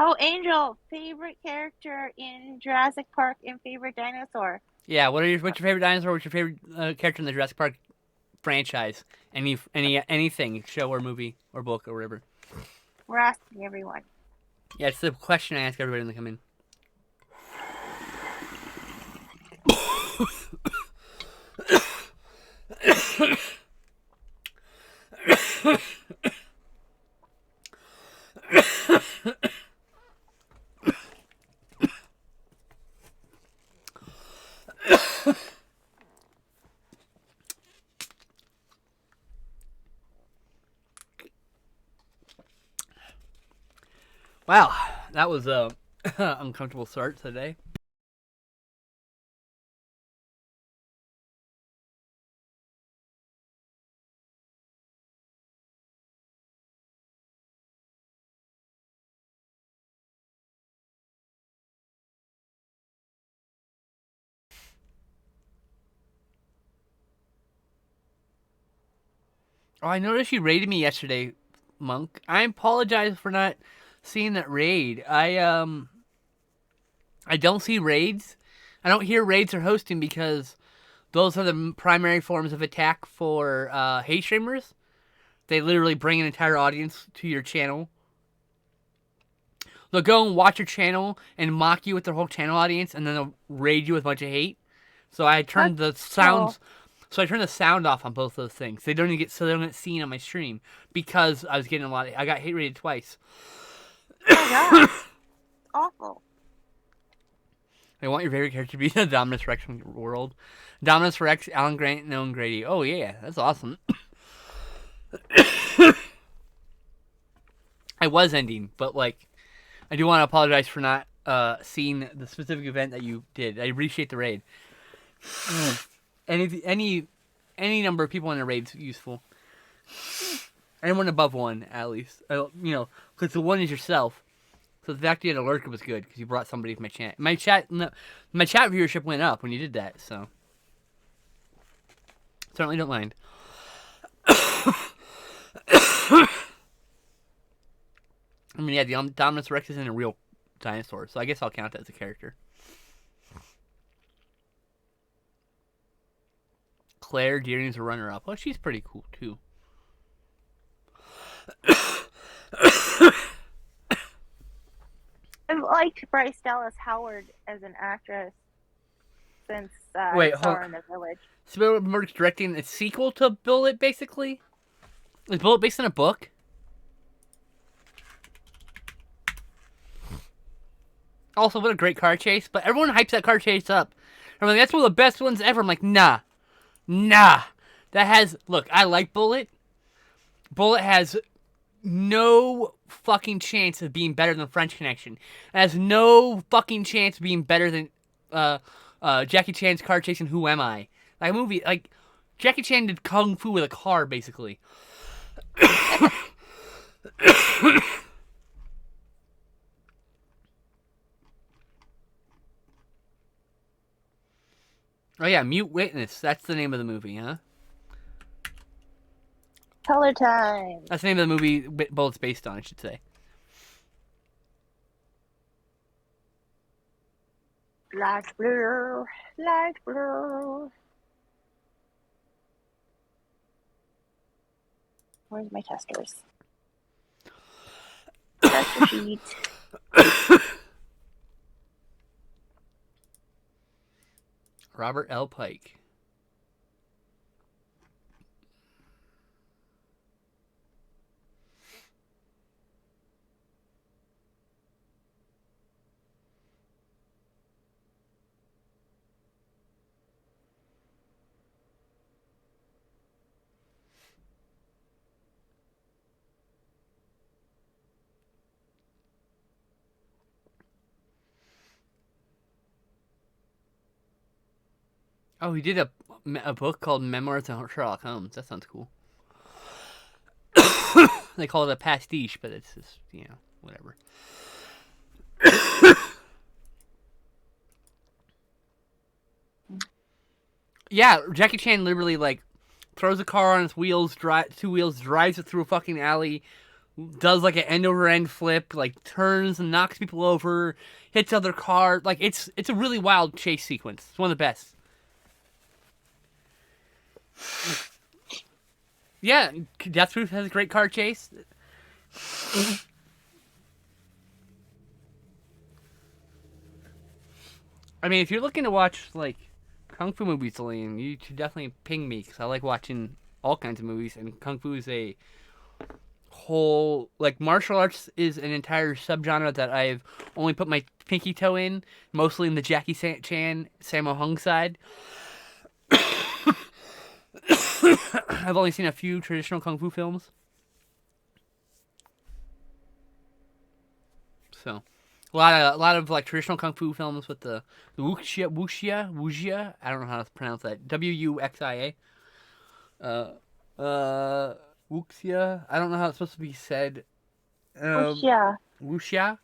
Oh, Angel, favorite character in Jurassic Park and favorite dinosaur? Yeah, what's your favorite dinosaur? What's your favorite character in the Jurassic Park franchise? Anything, show or movie or book or whatever. We're asking everyone. Yeah, it's the question I ask everybody when they come in. Wow, that was a uncomfortable start today. Oh, I noticed you raided me yesterday, Monk. I apologize for not seeing that raid. I don't see raids. I don't hear raids or hosting because those are the primary forms of attack for hate streamers. They literally bring an entire audience to your channel. They'll go and watch your channel and mock you with their whole channel audience, and then they'll raid you with a bunch of hate. So I turned the sounds. So I turned the sound off on both those things. They don't get seen on my stream because I was getting I got hate rated twice. Oh God. Awful. I want your favorite character to be the Dominus Rex from your world. Dominus Rex, Alan Grant, and Owen Grady. Oh yeah, that's awesome. I was ending, but like, I do want to apologize for not seeing the specific event that you did. I appreciate the raid. Any number of people in a raid's useful. Anyone above 1, at least. Because the 1 is yourself. So the fact you had a lurker was good because you brought somebody from my chat. My chat viewership went up when you did that. So certainly don't mind. I mean, yeah, the Dominus Rex isn't a real dinosaur, so I guess I'll count that as a character. Claire Deering's a runner-up. Oh, she's pretty cool, too. I've liked Bryce Dallas Howard as an actress since Wait, I saw her in The Village. Spielberg's directing a sequel to Bullet, basically? Is Bullet based on a book? Also, what a great car chase. But everyone hypes that car chase up. I'm like, that's one of the best ones ever. I'm like, nah. Nah. That has... Look, I like Bullet. Bullet has no fucking chance of being better than French Connection. It has no fucking chance of being better than Jackie Chan's car chase and Who Am I? Like, movie... Like, Jackie Chan did kung fu with a car, basically. Oh yeah, Mute Witness. That's the name of the movie, huh? Color time. That's the name of the movie Bullet's based on, I should say. Light blue, light blue. Where's my testers? Tester sheet. Robert L. Pike. Oh, he did a book called Memoirs of Sherlock Holmes. That sounds cool. They call it a pastiche, but it's just, whatever. Yeah, Jackie Chan literally, like, throws a car on its wheels, two wheels, drives it through a fucking alley, does, like, an end-over-end flip, like, turns and knocks people over, hits other cars. Like, it's a really wild chase sequence. It's one of the best. Yeah, Death Proof has a great car chase. I mean, if you're looking to watch, like, Kung Fu movies, Lillian, you should definitely ping me, because I like watching all kinds of movies, and Kung Fu is a whole... Like, martial arts is an entire subgenre that I've only put my pinky toe in, mostly in the Jackie Chan, Sammo Hung side. I've only seen a few traditional Kung Fu films. So, a lot of like traditional Kung Fu films with the wuxia. I don't know how to pronounce that. Wuxia. Wuxia. I don't know how it's supposed to be said. Wuxia. Wuxia.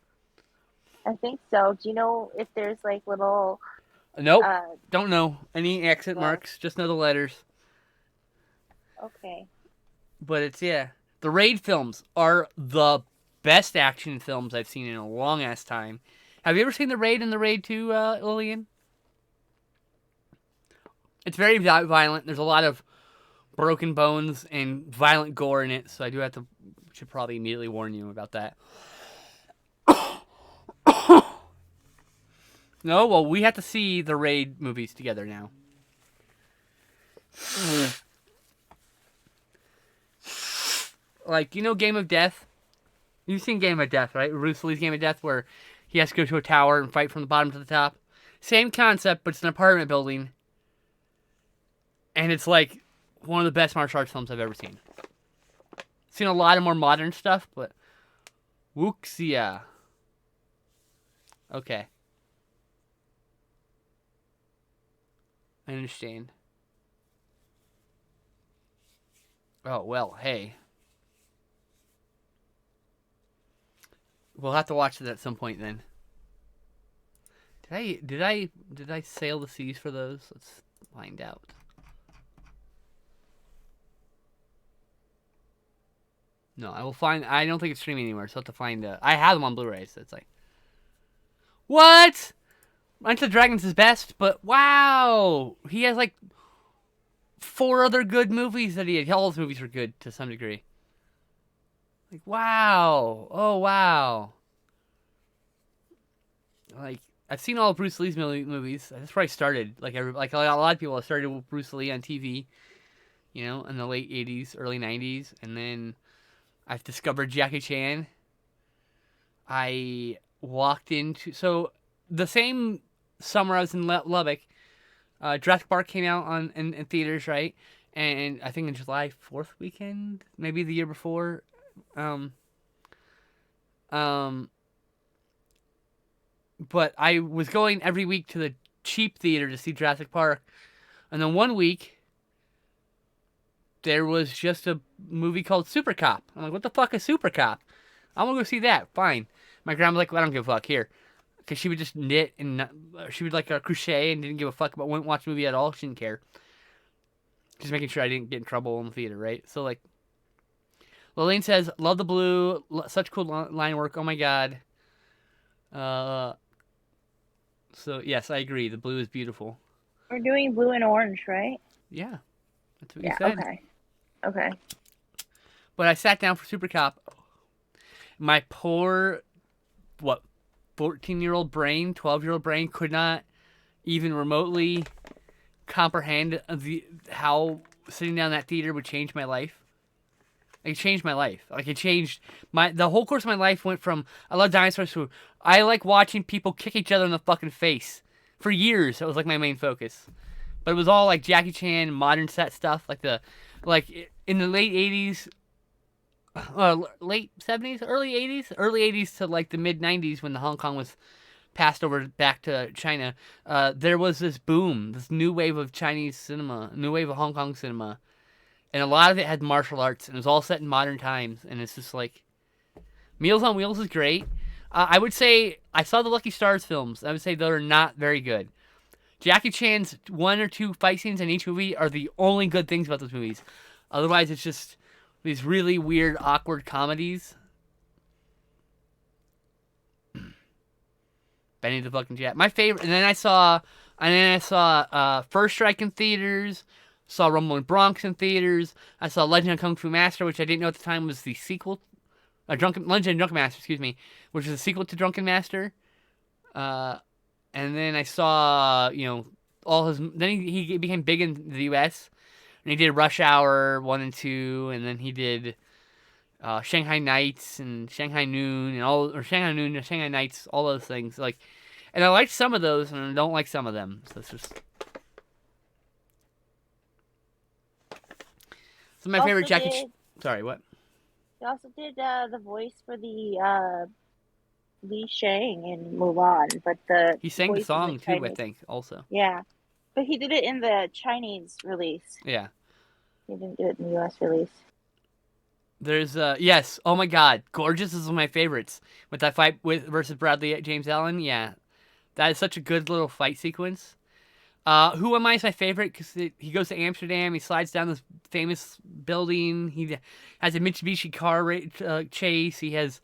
I think so. Do you know if there's like little? Nope. Don't know any accent marks. Just know the letters. Okay. But it's, yeah. The Raid films are the best action films I've seen in a long ass time. Have you ever seen The Raid and The Raid 2, Lillian? It's very violent. There's a lot of broken bones and violent gore in it, so I should probably immediately warn you about that. No, well, we have to see the Raid movies together now. Like, Game of Death? You've seen Game of Death, right? Bruce Lee's Game of Death, where he has to go to a tower and fight from the bottom to the top. Same concept, but it's an apartment building. And it's like one of the best martial arts films I've ever seen. Seen a lot of more modern stuff, but Wuxia. Okay. I understand. Oh, well, hey. We'll have to watch it at some point then. Did I sail the seas for those? Let's find out. No, I will find. I don't think it's streaming anywhere, so I have to find. I have them on Blu-ray, so it's like, what? Enter the Dragons is best, but wow, he has like 4 other good movies that he had. All his movies were good to some degree. Like, wow. Oh, wow. Like, I've seen all of Bruce Lee's movies. That's where I started. Like a lot of people, I started with Bruce Lee on TV, in the late 80s, early 90s. And then I've discovered Jackie Chan. I walked into... So, the same summer I was in Lubbock, Jurassic Park came out in theaters, right? And I think in July 4th weekend, maybe the year before. Um, um, but I was going every week to the cheap theater to see Jurassic Park, and then one week there was just a movie called Super Cop. I'm like, what the fuck is Super Cop? I'm gonna go see that. Fine. My grandma's like, well, I don't give a fuck here, because she would just knit and she would like crochet and didn't give a fuck about wouldn't watch the movie at all. She didn't care. Just making sure I didn't get in trouble in the theater, right? So like, Lillian says, love the blue, such cool line work. Oh my god. So yes, I agree. The blue is beautiful. We're doing blue and orange, right? Yeah, that's what you said. Okay. But I sat down for Super Cop. My poor, 14-year-old brain, 12-year-old brain could not even remotely comprehend how sitting down in that theater would change my life. It changed my life. Like, it changed the whole course of my life went from I love dinosaurs to I like watching people kick each other in the fucking face. For years, that was like my main focus. But it was all like Jackie Chan, modern set stuff, like in the late 80s, late 70s, early 80s to like the mid 90s when the Hong Kong was passed over back to China. There was this boom, this new wave of Chinese cinema, new wave of Hong Kong cinema. And a lot of it had martial arts, and it was all set in modern times. And it's just like, Meals on Wheels is great. I would say, I saw the Lucky Stars films. I would say they're not very good. Jackie Chan's 1 or 2 fight scenes in each movie are the only good things about those movies. Otherwise, it's just these really weird, awkward comedies. Benny the fucking Jet. My favorite, and then I saw First Strike in theaters. Saw Rumble in Bronx in theaters. I saw Legend of Kung Fu Master, which I didn't know at the time was the sequel. Legend of Drunken Master, excuse me, which is a sequel to Drunken Master. And then I saw, all his. Then he became big in the U.S. and he did Rush Hour 1 and 2, and then he did Shanghai Nights and Shanghai Noon and Shanghai Nights, all those things. Like, and I liked some of those, and I don't like some of them. So it's just. So my favorite Jackie. Sorry, what? He also did the voice for the Li Shang in Mulan, but he sang the song too, I think, also. Yeah, but he did it in the Chinese release. Yeah. He didn't do it in the U.S. release. There's yes, oh my God, Gorgeous is one of my favorites. With that fight versus Bradley James Allen, yeah, that is such a good little fight sequence. Who Am I is my favorite because he goes to Amsterdam. He slides down this famous building. He has a Mitsubishi car chase. He has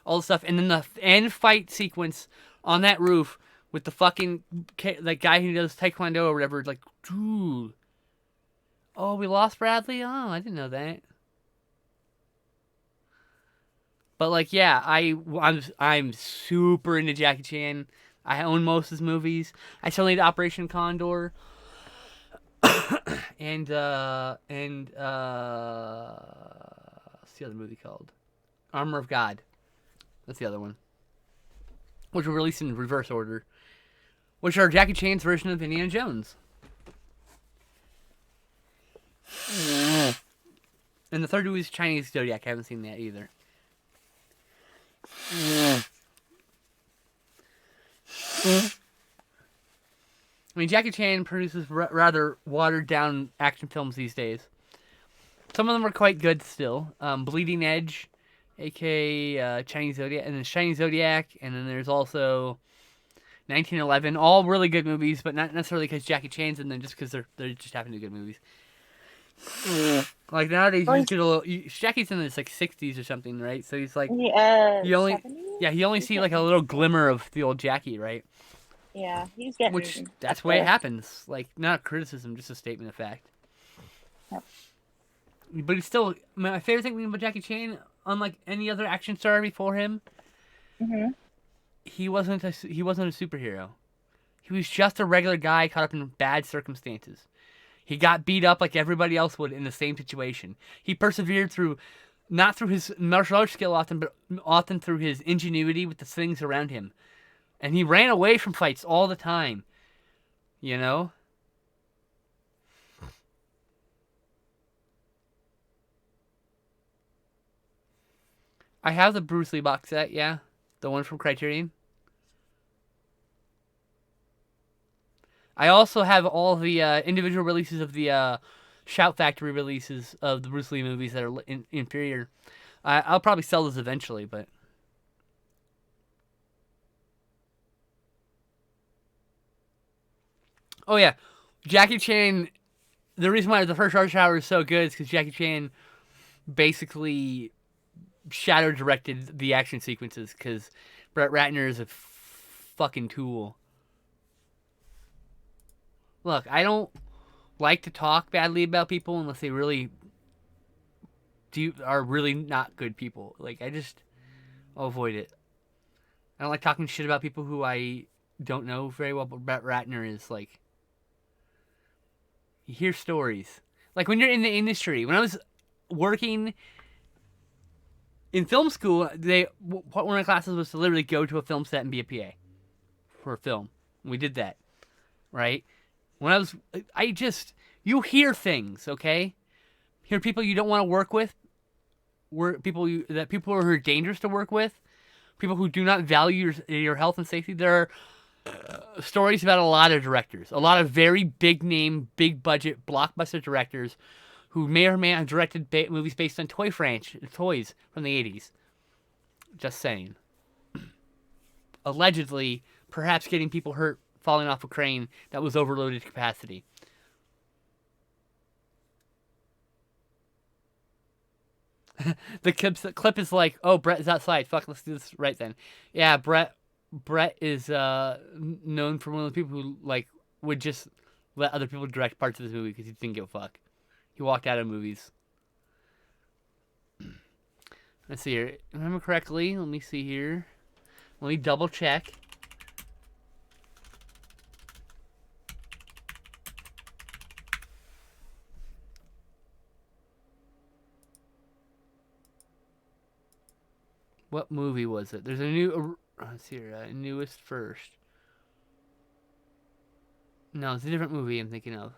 all the stuff. And then the end fight sequence on that roof with the fucking like guy who does Taekwondo or whatever. Like, dude. Oh, we lost Bradley? Oh, I didn't know that. But like, yeah, I'm super into Jackie Chan. I own most of his movies. I still need Operation Condor. and what's the other movie called? Armor of God. That's the other one. Which were released in reverse order. Which are Jackie Chan's version of Indiana Jones. And the third movie is Chinese Zodiac. I haven't seen that either. I mean, Jackie Chan produces rather watered-down action films these days. Some of them are quite good still. Bleeding Edge, a.k.a. Chinese Zodiac, and then Chinese Zodiac, and then there's also 1911. All really good movies, but not necessarily because Jackie Chan's in them, just because they're just happen to be good movies. Like nowadays, Jackie's in his like 60s or something, right? So he's like, he only see like a little glimmer of the old Jackie, right? Yeah, he's getting. Which that's the way it happens. Like, not a criticism, just a statement of fact. Yep. But it's still my favorite thing about Jackie Chan. Unlike any other action star before him, he wasn't a superhero. He was just a regular guy caught up in bad circumstances. He got beat up like everybody else would in the same situation. He persevered not through his martial arts skill often, but often through his ingenuity with the things around him. And he ran away from fights all the time. You know? I have the Bruce Lee box set, yeah. The one from Criterion. I also have all the individual releases of the Shout Factory releases of the Bruce Lee movies that are inferior. I'll probably sell those eventually, but... Oh, yeah. Jackie Chan... The reason why the first Rush Hour is so good is because Jackie Chan basically shadow directed the action sequences because Brett Ratner is a fucking tool. Look, I don't like to talk badly about people unless they really are really not good people. Like, I'll avoid it. I don't like talking shit about people who I don't know very well, but Brett Ratner is like... You hear stories. Like, when you're in the industry, when I was working in film school, one of my classes was to literally go to a film set and be a PA for a film. We did that, right? When you hear things, okay? Hear people you don't want to work with, people who are dangerous to work with, people who do not value your health and safety. There are stories about a lot of directors, a lot of very big name, big budget, blockbuster directors who may or may not have directed movies based on toys from the 80s. Just saying. Allegedly, perhaps getting people hurt falling off a crane that was overloaded capacity. The clip is like, oh, Brett is outside. Fuck, let's do this right then. Yeah, Brett is known for one of the people who like would just let other people direct parts of this movie because he didn't give a fuck. He walked out of movies. Let's see here. Remember correctly? Let me see here. Let me double check. What movie was it? There's a new... Let's see here. Newest first. No, it's a different movie I'm thinking of.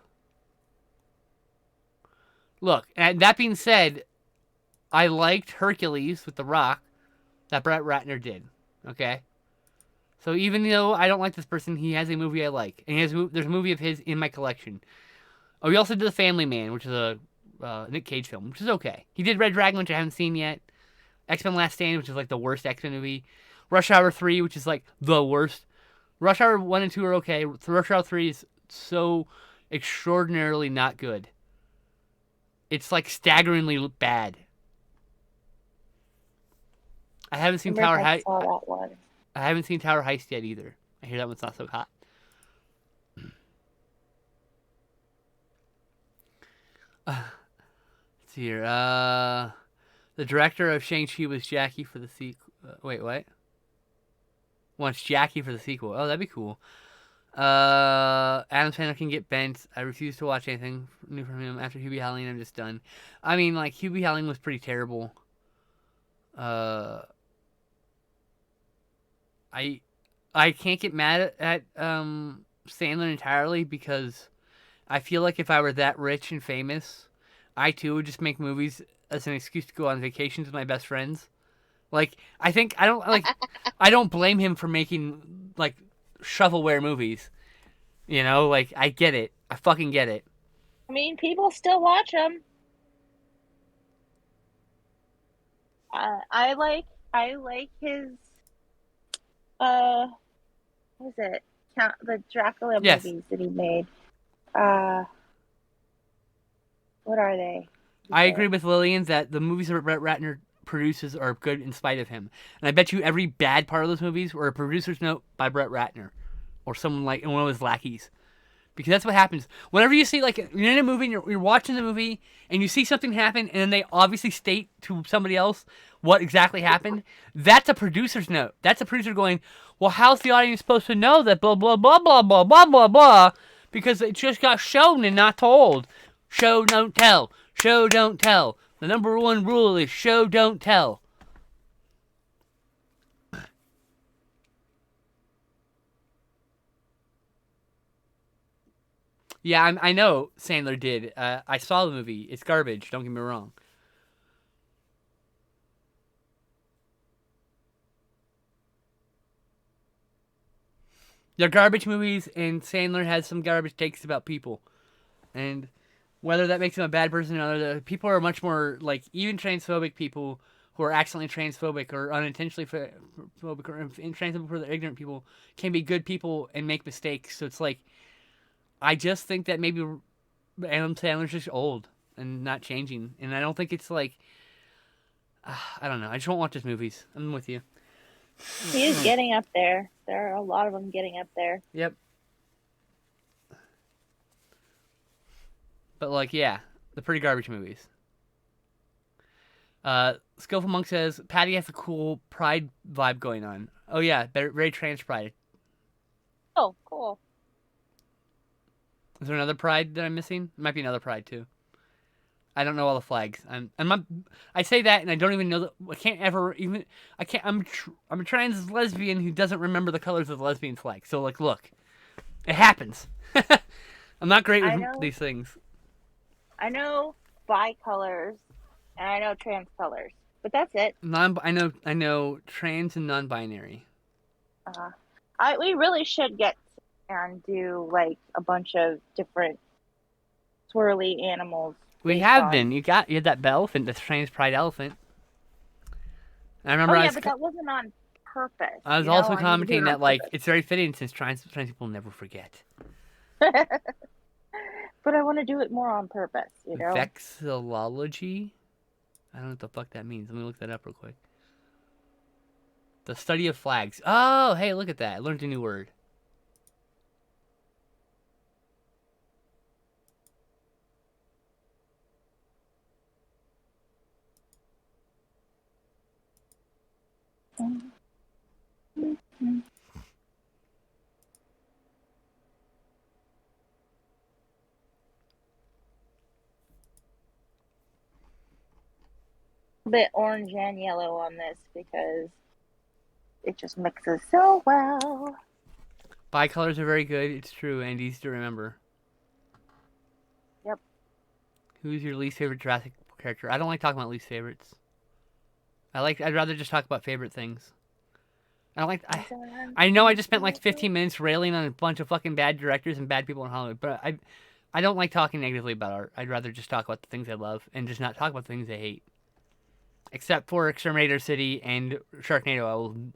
Look, and that being said, I liked Hercules with The Rock that Brett Ratner did. Okay? So even though I don't like this person, he has a movie I like. And there's a movie of his in my collection. Oh, he also did The Family Man, which is a Nick Cage film, which is okay. He did Red Dragon, which I haven't seen yet. X-Men Last Stand, which is like the worst X-Men movie. Rush Hour 3, which is like the worst. Rush Hour 1 and 2 are okay. Rush Hour 3 is so extraordinarily not good. It's like staggeringly bad. I haven't seen Tower Heist. I haven't seen Tower Heist yet either. I hear that one's not so hot. Let's see here. The director of Shang-Chi was Jackie for the sequel. Wait, what? Wants Jackie for the sequel. Oh, that'd be cool. Adam Sandler can get bent. I refuse to watch anything new from him. After Hubie Halloween, I'm just done. I mean, like, Hubie Halloween was pretty terrible. I can't get mad at Sandler entirely because I feel like if I were that rich and famous, I too would just make movies as an excuse to go on vacations with my best friends. Like, I don't blame him for making like shovelware movies. You know, like, I get it. I fucking get it. I mean, people still watch them. I like his what was it? The Dracula movies that he made. What are they? I agree with Lillian that the movies that Brett Ratner produces are good in spite of him. And I bet you every bad part of those movies were a producer's note by Brett Ratner. Or someone like one of his lackeys. Because that's what happens. Whenever you see, like, you're in a movie and you're watching the movie and you see something happen and then they obviously state to somebody else what exactly happened, that's a producer's note. That's a producer going, well, how's the audience supposed to know that blah, blah, blah, blah, blah, blah, blah, blah, because it just got shown and not told. Show, don't tell. Show, don't tell. The number one rule is show, don't tell. Yeah, I know Sandler did. I saw the movie. It's garbage. Don't get me wrong. They're garbage movies, and Sandler has some garbage takes about people. And whether that makes him a bad person or not, people are much more, like, even transphobic people who are accidentally transphobic or unintentionally phobic or transphobic or ignorant people can be good people and make mistakes. So it's like, I just think that maybe Adam Sandler's just old and not changing. And I don't think it's like, I don't know. I just won't watch his movies. I'm with you. He is getting up there. There are a lot of them getting up there. Yep. But, like, yeah, the pretty garbage movies. Skillful Monk says, Patty has a cool pride vibe going on. Oh, yeah, very trans pride. Oh, cool. Is there another pride that I'm missing? There might be another pride, too. I don't know all the flags. I say that, and I don't even know I can't ever even. I'm a trans lesbian who doesn't remember the colors of the lesbian flag. So, like, look, it happens. I'm not great with these things. I know bi-colors, and I know trans colors, but that's it. I know trans and non-binary. We really should get and do, like, a bunch of different swirly animals. We have been. You had that elephant, the trans pride elephant. I remember. But that wasn't on purpose. I was also commenting that, like, it's very fitting since trans people never forget. But I want to do it more on purpose, you know? Vexillology? I don't know what the fuck that means. Let me look that up real quick. The study of flags. Oh, hey, look at that. I learned a new word. A bit orange and yellow on this because it just mixes so well. Bicolors are very good. It's true and easy to remember. Yep. Who's your least favorite Jurassic character? I don't like talking about least favorites. I'd rather just talk about favorite things. I know I just spent like 15 minutes railing on a bunch of fucking bad directors and bad people in Hollywood, but I don't like talking negatively about art. I'd rather just talk about the things I love and just not talk about the things I hate. Except for Exterminator City and Sharknado,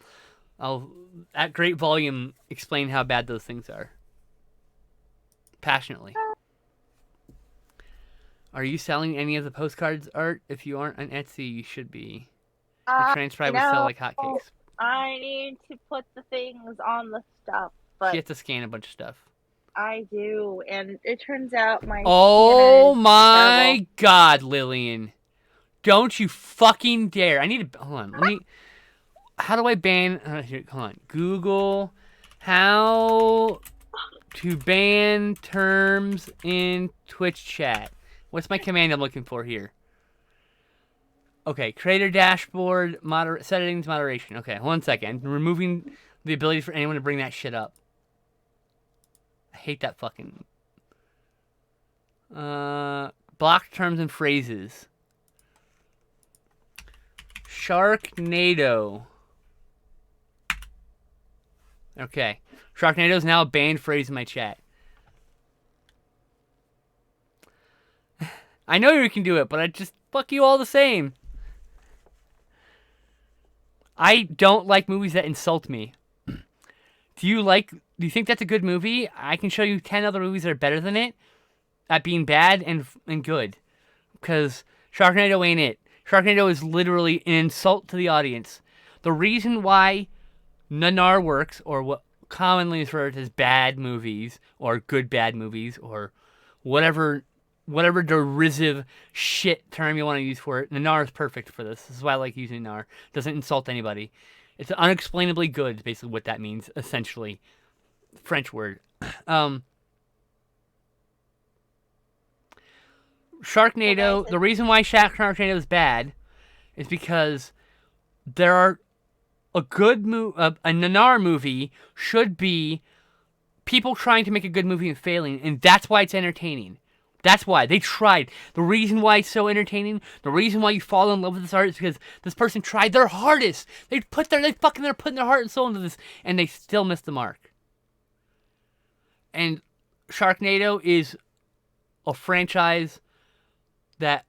I'll at great volume explain how bad those things are. Passionately. Are you selling any of the postcards art? If you aren't on Etsy, you should be. The trans pride will sell like hotcakes. I need to put the things on the stuff, but you have to scan a bunch of stuff. I do, and it turns out my my God, Lillian. Don't you fucking dare. I need to... Hold on. How do I ban... hold on. Google how to ban terms in Twitch chat. What's my command I'm looking for here? Okay. Creator dashboard. Settings moderation. Okay. 1 second. I'm removing the ability for anyone to bring that shit up. I hate that fucking... block terms and phrases. Sharknado. Okay. Sharknado is now a banned phrase in my chat. I know you can do it, but I just fuck you all the same. I don't like movies that insult me. Do you think that's a good movie? I can show you 10 other movies that are better than it at being bad and good. Because Sharknado ain't it. Sharknado is literally an insult to the audience. The reason why Nanar works, or what commonly is referred to as bad movies, or good bad movies, or whatever derisive shit term you want to use for it, Nanar is perfect for this. This is why I like using Nanar. It doesn't insult anybody. It's unexplainably good, is basically what that means, essentially. French word. Sharknado, the reason why Sharknado is bad is because there are a Nanar movie should be people trying to make a good movie and failing, and that's why it's entertaining. That's why they tried. The reason why it's so entertaining, the reason why you fall in love with this art is because this person tried their hardest. They're putting their heart and soul into this, and they still missed the mark. And Sharknado is a franchise that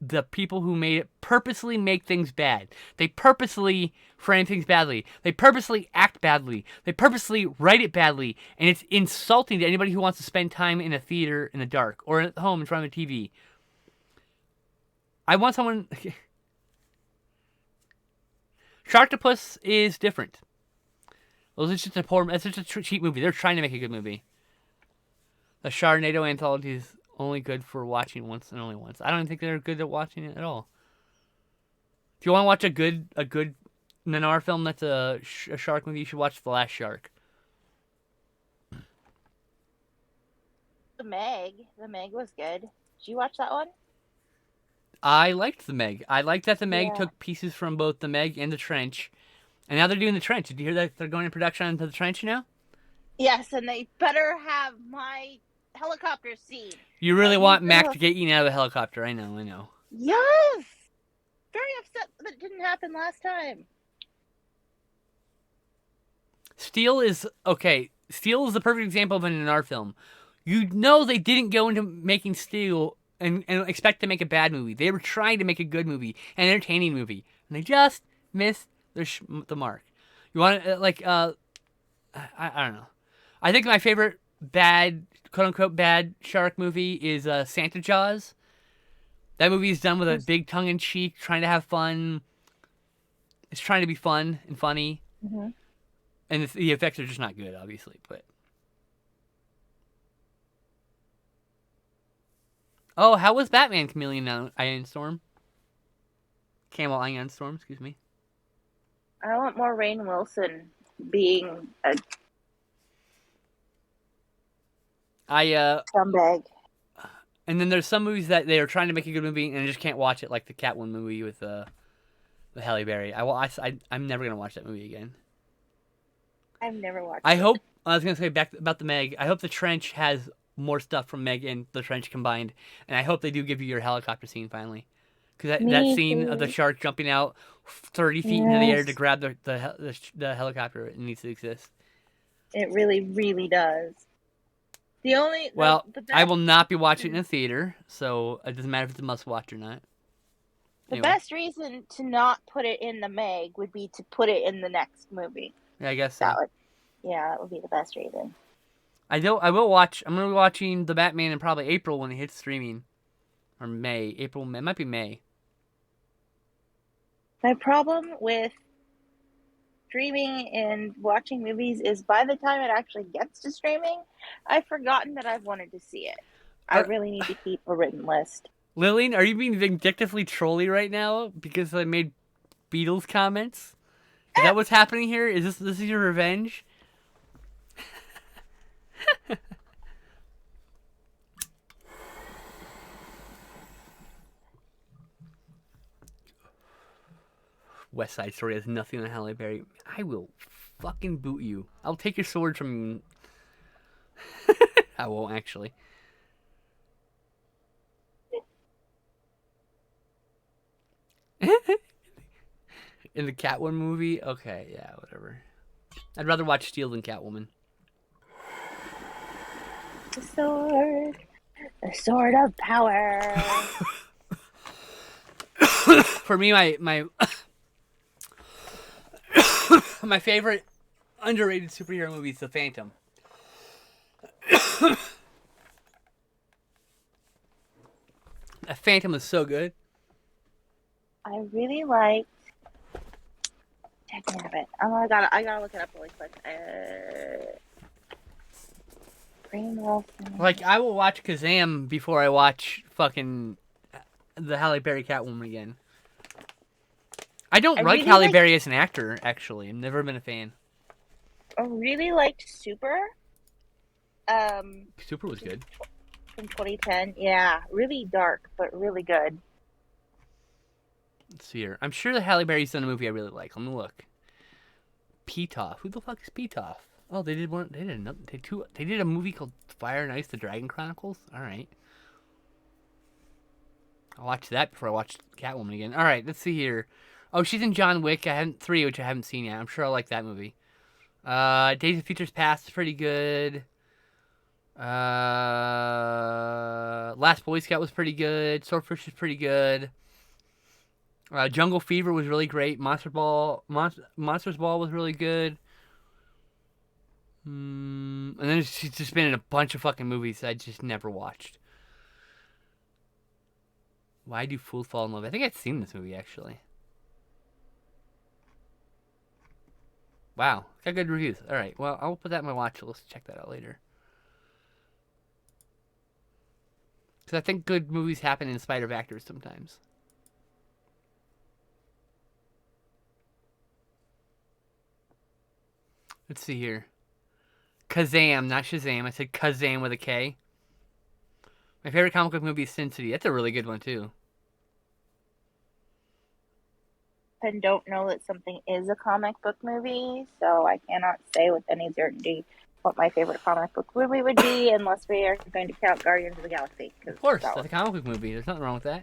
the people who made it purposely make things bad. They purposely frame things badly. They purposely act badly. They purposely write it badly. And it's insulting to anybody who wants to spend time in a theater in the dark or at home in front of a TV. I want someone... Sharktopus is different. It's just a cheap movie. They're trying to make a good movie. The Sharknado anthology is only good for watching once and only once. I don't think they're good at watching it at all. If you want to watch a good Nanar film that's a shark movie, you should watch The Last Shark. The Meg was good. Did you watch that one? I liked The Meg. I liked that The Meg took pieces from both The Meg and The Trench. And now they're doing The Trench. Did you hear that they're going in production on The Trench now? Yes, and they better have my helicopter scene. You really want Mac to get eaten out of a helicopter. I know. Yes! Very upset that it didn't happen last time. Steel is the perfect example of an art film. You know they didn't go into making Steel and expect to make a bad movie. They were trying to make a good movie, an entertaining movie, and they just missed the mark. You want to I don't know. I think my favorite bad, quote unquote bad shark movie is Santa Jaws. That movie is done with a big tongue in cheek, trying to have fun. It's trying to be fun and funny. Mm-hmm. And the effects are just not good, obviously. But oh, how was Batman Chameleon Iron Storm? Camel Iron Storm, excuse me. I want more Rainn Wilson being a scumbag. And then there's some movies that they are trying to make a good movie and I just can't watch it, like the Catwoman movie with Halle Berry. I'm never gonna watch that movie again. I've never watched. I hope I was gonna say back about the Meg. I hope The Trench has more stuff from Meg and The Trench combined, and I hope they do give you your helicopter scene finally, because that scene of the shark jumping out 30 feet into the air to grab the helicopter, it needs to exist. It really, really does. I will not be watching it in a theater, so it doesn't matter if it's a must-watch or not. The best reason to not put it in the Meg would be to put it in the next movie. Yeah, I guess so. That would be the best reason. I will watch. I'm gonna be watching the Batman in probably April when it hits streaming, or May. April. It might be May. My problem with streaming and watching movies is by the time it actually gets to streaming, I've forgotten that I've wanted to see it. I really need to keep a written list. Lillian, are you being vindictively trolly right now because I made Beatles comments? Is that what's happening here? Is this is your revenge? West Side Story has nothing on Halle Berry. I will fucking boot you. I'll take your sword from... I won't, actually. In the Catwoman movie? Okay, yeah, whatever. I'd rather watch Steel than Catwoman. The sword of power. For me, my my favorite underrated superhero movie is The Phantom. The Phantom is so good. I really liked. Dagnabbit. I gotta look it up really quick. Rainn Wilson. Like, I will watch Kazam before I watch fucking the Halle Berry Catwoman again. I don't like Halle Berry as an actor, actually. I've never been a fan. I really liked Super. Super was good. From 2010. Yeah, really dark, but really good. Let's see here. I'm sure that Halle Berry's done a movie I really like. Let me look. Pitoff. Who the fuck is Pitoff? Oh, they did one. They did a movie called Fire and Ice: The Dragon Chronicles. All right. I'll watch that before I watch Catwoman again. All right, let's see here. Oh, she's in John Wick. 3, which I haven't seen yet. I'm sure I'll like that movie. Days of Futures Past is pretty good. Last Boy Scout was pretty good. Swordfish is pretty good. Jungle Fever was really great. Monsters Ball was really good. And then she's just been in a bunch of fucking movies I just never watched. Why Do Fools Fall in Love? I think I'd seen this movie, actually. Wow. Got good reviews. Alright, well, I'll put that in my watch list. Check that out later. Because I think good movies happen in spite of actors sometimes. Let's see here. Kazam, not Shazam. I said Kazam with a K. My favorite comic book movie is Sin City. That's a really good one, too. And don't know that something is a comic book movie, so I cannot say with any certainty what my favorite comic book movie would be unless we are going to count Guardians of the Galaxy. Of course, that's a comic book movie. There's nothing wrong with that.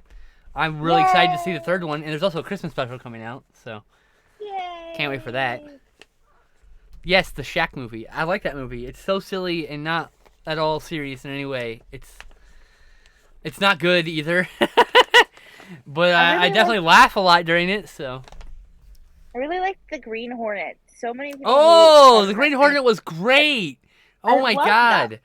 I'm really excited to see the third one, and there's also a Christmas special coming out, so Yay! Can't wait for that. Yes, the Shaq movie. I like that movie. It's so silly and not at all serious in any way. It's not good either. But I definitely laugh a lot during it, so. I really like the Green Hornet. So many people. Oh, the Green Hornet was great. Oh my god. That.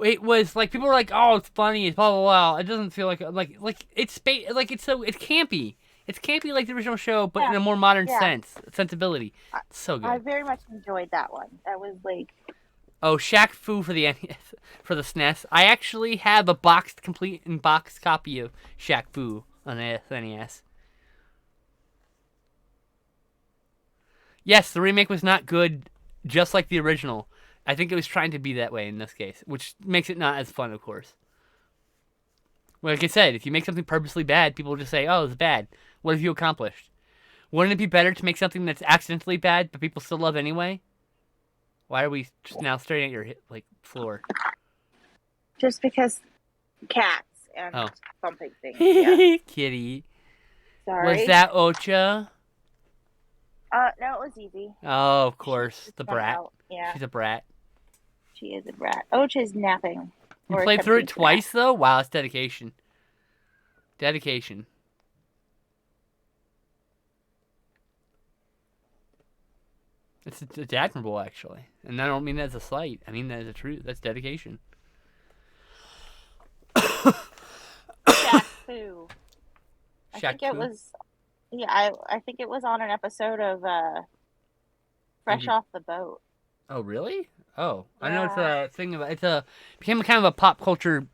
It was like people were like, "Oh, it's funny, it's blah blah blah." It doesn't feel like it's campy. It's campy like the original show, but in a more modern sensibility. It's so good. I very much enjoyed that one. That was like. Oh, Shaq Fu for the NES, for the SNES. I actually have a complete in box copy of Shaq Fu on the NES. Yes, the remake was not good, just like the original. I think it was trying to be that way in this case, which makes it not as fun, of course. Well, like I said, if you make something purposely bad, people will just say, "Oh, it's bad." What have you accomplished? Wouldn't it be better to make something that's accidentally bad, but people still love anyway? Why are we just now staring at your floor? Just because cats and something things. Yeah. Kitty. Sorry. Was that Ocha? No, it was easy. Oh, of course. The brat. Yeah. She's a brat. She is a brat. Ocha's napping. You played through it twice, though? Wow, that's dedication. Dedication. It's admirable, actually. And I don't mean that as a slight. I mean that as a truth. That's dedication. Shaq Fu. I think it was... Yeah, I think it was on an episode of Fresh Off the Boat. Oh, really? Oh, yeah. I know it's a thing about became kind of a pop culture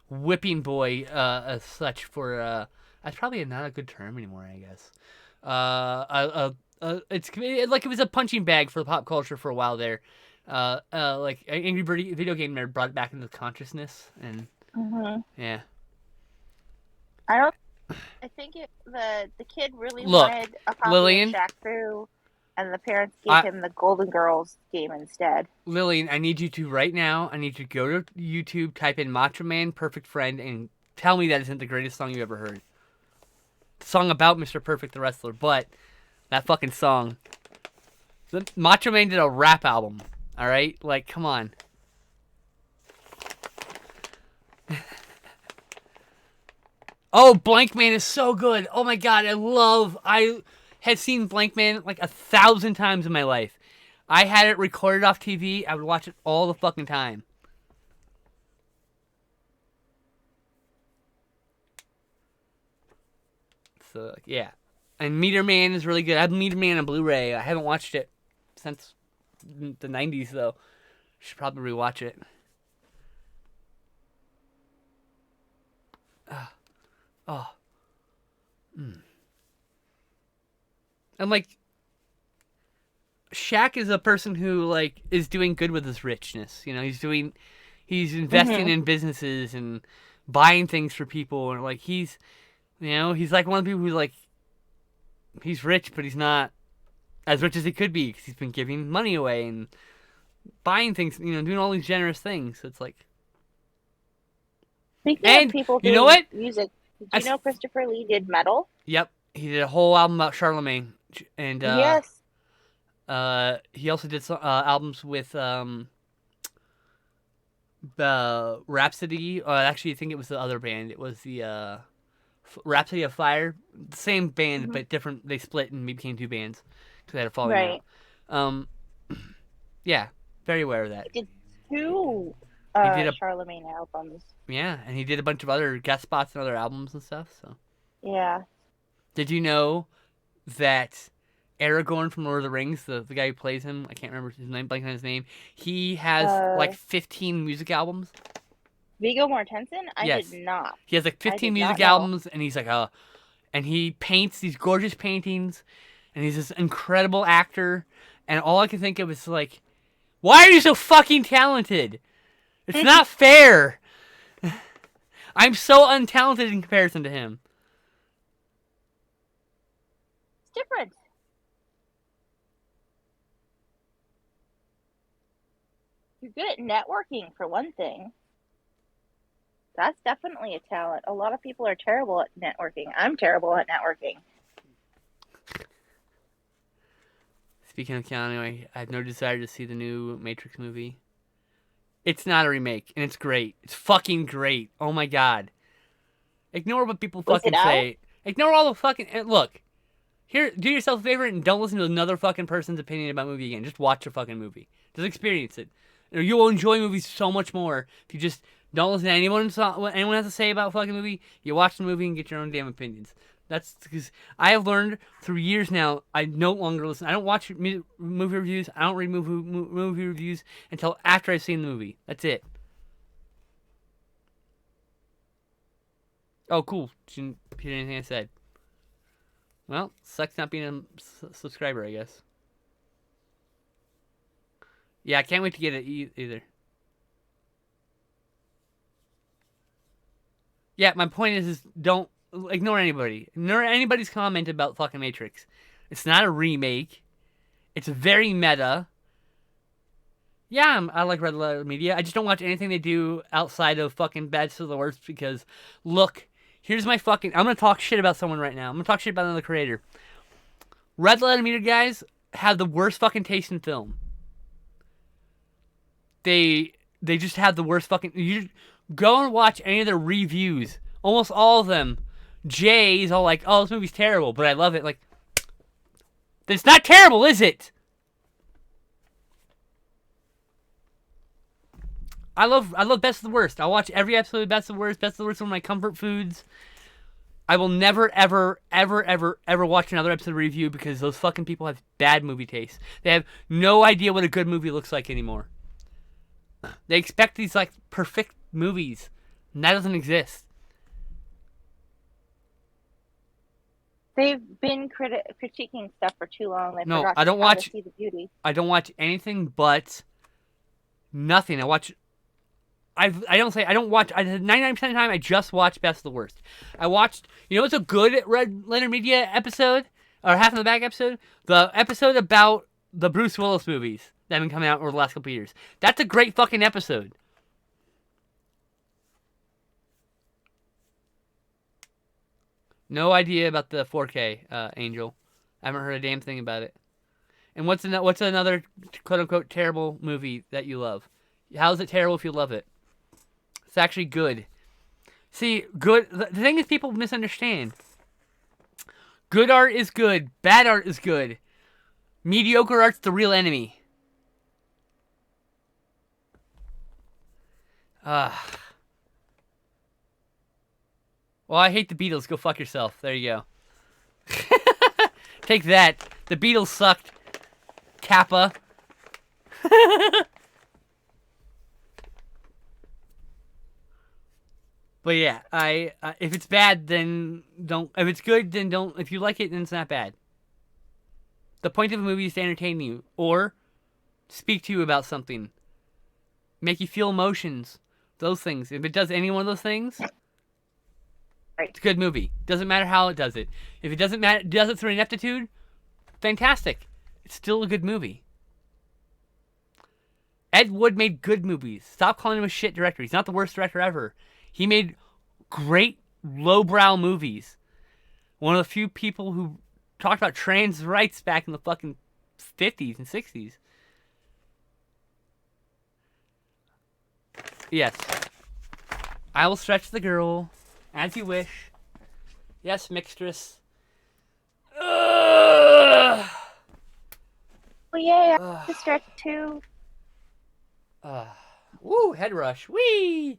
whipping boy as such for that's probably not a good term anymore, I guess. It's like it was a punching bag for pop culture for a while there. Like Angry Bird video game nerd brought it back into consciousness and yeah. I think the kid really wanted a copy Lillian, of Shaq Fu, and the parents gave him the Golden Girls game instead. Lillian, I need you to right now. I need you to go to YouTube, type in Macho Man Perfect Friend, and tell me that isn't the greatest song you ever heard. The song about Mr. Perfect the wrestler, but that fucking song. Macho Man did a rap album. All right, like come on. Oh, Blank Man is so good. Oh my god, I had seen Blank Man like 1,000 times in my life. I had it recorded off TV. I would watch it all the fucking time. So, yeah. And Meter Man is really good. I have Meter Man on Blu-ray. I haven't watched it since the 90s, though. Should probably rewatch it. Oh. And like Shaq is a person who like is doing good with his richness. You know, he's investing in businesses and buying things for people, and like he's like one of the people who's like he's rich, but he's not as rich as he could be because he's been giving money away and buying things, doing all these generous things. So it's like, speaking of people who you know what? Music. Did you know Christopher Lee did metal? Yep, he did a whole album about Charlemagne, and yes, he also did some albums with the Rhapsody. Actually, I think it was the other band. It was the Rhapsody of Fire. The same band, but different. They split and became two bands because they had a falling out. Yeah, very aware of that. He did two Charlemagne albums. Yeah, and he did a bunch of other guest spots and other albums and stuff. So. Yeah. Did you know that Aragorn from Lord of the Rings, the guy who plays him, I can't remember his name, blanking on his name, he has like 15 music albums? Viggo Mortensen? I did not. He has like 15 music albums, and he's like and he paints these gorgeous paintings, and he's this incredible actor, and all I can think of is like, why are you so fucking talented? It's not fair. I'm so untalented in comparison to him. It's different. You're good at networking, for one thing. That's definitely a talent. A lot of people are terrible at networking. I'm terrible at networking. Speaking of Keanu, I have no desire to see the new Matrix movie. It's not a remake, and it's great. It's fucking great. Oh my god. Ignore what people fucking say. Ignore all the fucking... Look. Here, do yourself a favor and don't listen to another fucking person's opinion about a movie again. Just watch a fucking movie. Just experience it. You will enjoy movies so much more if you just don't listen to what anyone has to say about a fucking movie. You watch the movie and get your own damn opinions. That's because I have learned through years now, I no longer listen. I don't watch movie reviews. I don't read movie reviews until after I've seen the movie. That's it. Oh, cool. She didn't hear anything I said. Well, sucks not being a subscriber, I guess. Yeah, I can't wait to get it either. Yeah, my point is don't ignore anybody. Ignore anybody's comment about fucking Matrix. It's not a remake. It's very meta. Yeah, I like Red Letter Media. I just don't watch anything they do outside of fucking Best of the Worst because, look, here's my fucking... I'm going to talk shit about someone right now. I'm going to talk shit about another creator. Red Letter Media guys have the worst fucking taste in film. They just have the worst fucking... You go and watch any of their reviews. Almost all of them. Jay's all like, oh, this movie's terrible, but I love it. Like, it's not terrible, is it? I love Best of the Worst. I'll watch every episode of Best of the Worst. Best of the Worst is one of my comfort foods. I will never, ever, ever, ever, ever watch another episode of review because those fucking people have bad movie taste. They have no idea what a good movie looks like anymore. They expect these, like, perfect movies, and that doesn't exist. They've been critiquing stuff for too long. They forgot I don't watch. To see the beauty. I don't watch anything but nothing. I watch. I don't watch. 99% of the time, I just watch Best of the Worst. I watched. You know, what's a good Red Letter Media episode or Half in the Bag episode? The episode about the Bruce Willis movies that have been coming out over the last couple of years. That's a great fucking episode. No idea about the 4K, Angel. I haven't heard a damn thing about it. And what's another quote-unquote terrible movie that you love? How is it terrible if you love it? It's actually good. See, good... The thing is people misunderstand. Good art is good. Bad art is good. Mediocre art's the real enemy. Well, I hate the Beatles. Go fuck yourself. There you go. Take that. The Beatles sucked. Kappa. But yeah, if it's bad, then don't. If it's good, then don't. If you like it, then it's not bad. The point of a movie is to entertain you or speak to you about something, make you feel emotions, those things. If it does any one of those things, it's a good movie. Doesn't matter how it does it. If it doesn't matter, does it through ineptitude, fantastic. It's still a good movie. Ed Wood made good movies. Stop calling him a shit director. He's not the worst director ever. He made great lowbrow movies. One of the few people who talked about trans rights back in the fucking 50s and 60s. Yes. I will stretch the girl as you wish. Yes, mixtress. Oh yeah, I have to stretch too. Woo, head rush. Whee!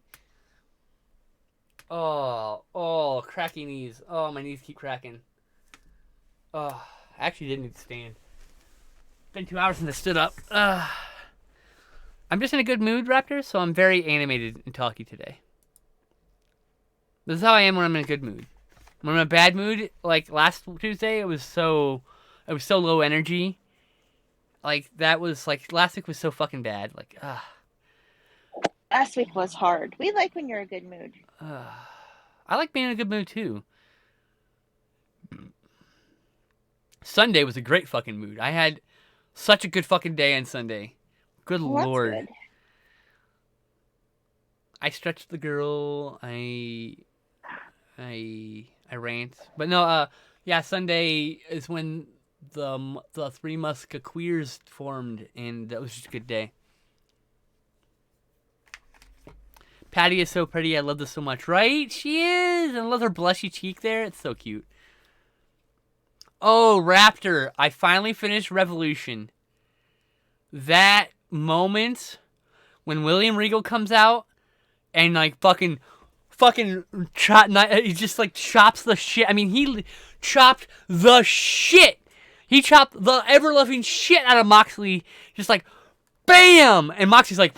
Oh, cracking knees. Oh, my knees keep cracking. Oh, I actually didn't need to stand. Been 2 hours since I stood up. I'm just in a good mood, Raptor, so I'm very animated and talky today. This is how I am when I'm in a good mood. When I'm in a bad mood, like last Tuesday, it was so low energy. Like that was like last week was so fucking bad. Like Last week was hard. We like when you're in a good mood. I like being in a good mood too. Sunday was a great fucking mood. I had such a good fucking day on Sunday. Good Lord. Good. I stretched the girl. I rant. But no, yeah, Sunday is when the Three Musketeers formed, and that was just a good day. Patty is so pretty. I love this so much, right? She is, and I love her blushy cheek there. It's so cute. Oh, Raptor! I finally finished Revolution. That moment when William Regal comes out and like fucking he just like chops the shit. I mean, he chopped the shit. He chopped the ever-loving shit out of Moxley. Just like, bam! And Moxley's like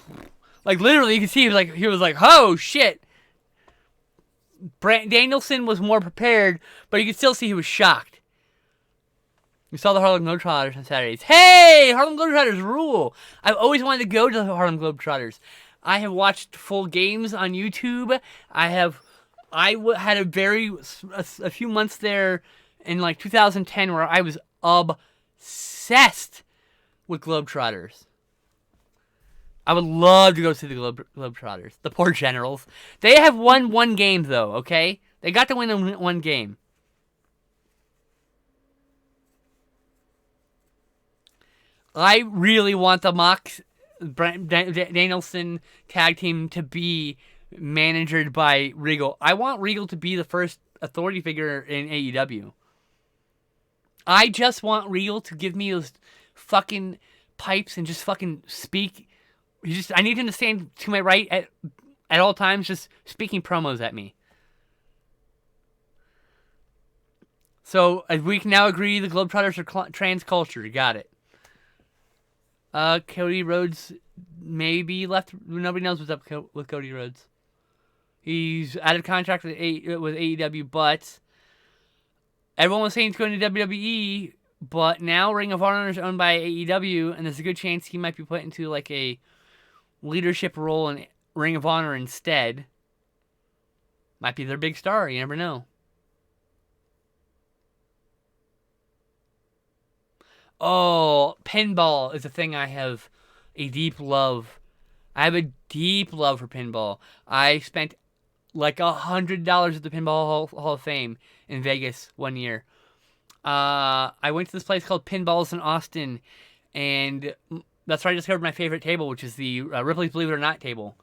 literally, you can see he was like, oh shit. Danielson was more prepared, but you could still see he was shocked. We saw the Harlem Globetrotters on Saturdays. Hey, Harlem Globetrotters rule! I've always wanted to go to the Harlem Globetrotters. I have watched full games on YouTube. I had a few months there in like 2010 where I was obsessed with Globetrotters. I would love to go see the Globetrotters. The poor Generals. They have won one game though, okay? They got to win one game. I really want the Danielson tag team to be managered by Regal. I want Regal to be the first authority figure in AEW. I just want Regal to give me those fucking pipes and just fucking speak. I need him to stand to my right at all times, just speaking promos at me. So we can now agree the Globetrotters are trans culture. Got it. Cody Rhodes maybe left. Nobody knows what's up with Cody Rhodes. He's out of contract with AEW, but everyone was saying he's going to WWE. But now Ring of Honor is owned by AEW, and there's a good chance he might be put into like a leadership role in Ring of Honor instead. Might be their big star. You never know. Oh, pinball is a thing I have a deep love. I have a deep love for pinball. I spent like $100 at the Pinball Hall of Fame in Vegas one year. I went to this place called Pinballs in Austin, and that's where I discovered my favorite table, which is the Ripley's Believe It or Not table.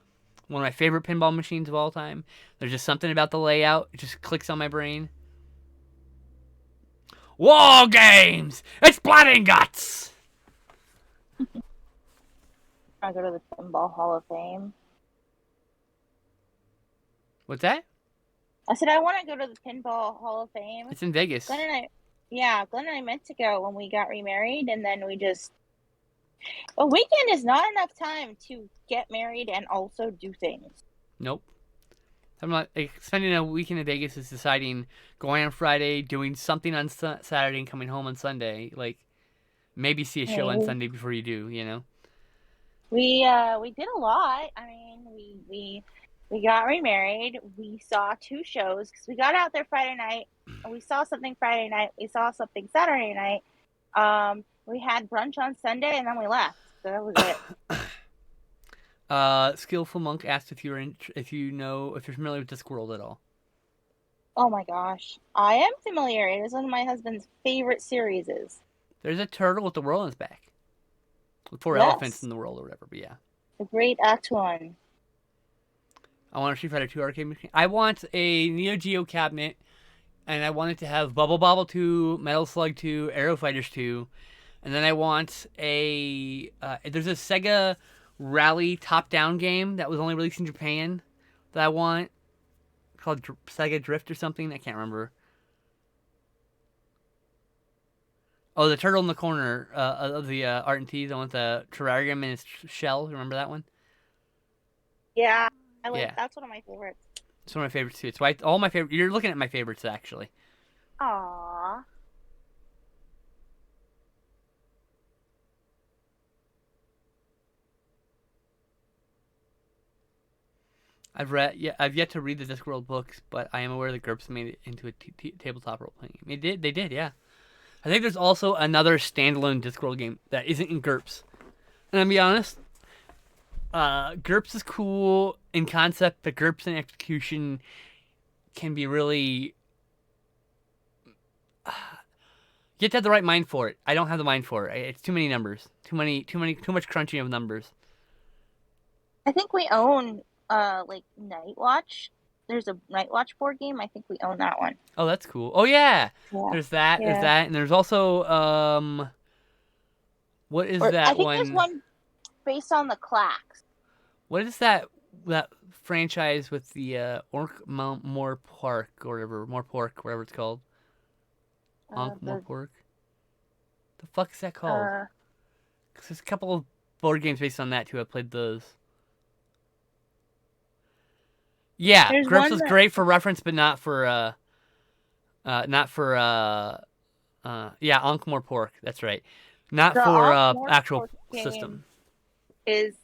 One of my favorite pinball machines of all time. There's just something about the layout. It just clicks on my brain. War games! It's blood and guts! I go to the Pinball Hall of Fame. What's that? I said I want to go to the Pinball Hall of Fame. It's in Vegas. Glenn and I meant to go when we got remarried, and then we just... A weekend is not enough time to get married and also do things. Nope. I'm not spending a weekend in Vegas is deciding going on Friday, doing something on Saturday, and coming home on Sunday. Like maybe see a show on Sunday before you do. You know. We did a lot. I mean, we got remarried. We saw 2 shows because we got out there Friday night. And we saw something Friday night. We saw something Saturday night. We had brunch on Sunday, and then we left. So that was it. Skillful Monk asked if you're familiar with Discworld at all. Oh my gosh, I am familiar. It is one of my husband's favorite series. There's a turtle with the world on his back, with 4 elephants in the world or whatever. But yeah, the Great Atuan. I want a Street Fighter 2 arcade machine. I want a Neo Geo cabinet, and I want it to have Bubble Bobble 2, Metal Slug 2, Aero Fighters 2, and then I want a there's a Sega Rally top-down game that was only released in Japan that I want, called Sega Drift or something. I can't remember. Oh, the turtle in the corner of the Art and Tees. I want the terrarium in its shell. Remember that one? Yeah, I like. Yeah. That's one of my favorites. It's one of my favorites too. It's why all my favorite. You're looking at my favorites actually. Aww. I've yet to read the Discworld books, but I am aware that GURPS made it into a tabletop role playing game. They did, yeah. I think there's also another standalone Discworld game that isn't in GURPS. And I'll be honest, GURPS is cool in concept, but GURPS in execution can be really. You have to have the right mind for it. I don't have the mind for it. It's too many numbers. Too much crunching of numbers. I think we own like Night Watch. There's a Night Watch board game. I think we own that one. Oh, that's cool. Oh yeah. Yeah. There's that. Yeah. There's that, and there's also what is that one? I think there's one based on the Clacks. What is that franchise with the More Pork or whatever, More Pork, whatever it's called? More Pork. The fuck is that called? Cause there's a couple of board games based on that too. I played those. Yeah, GURPS is great for reference, but not for More Pork. That's right. Not for actual system. Is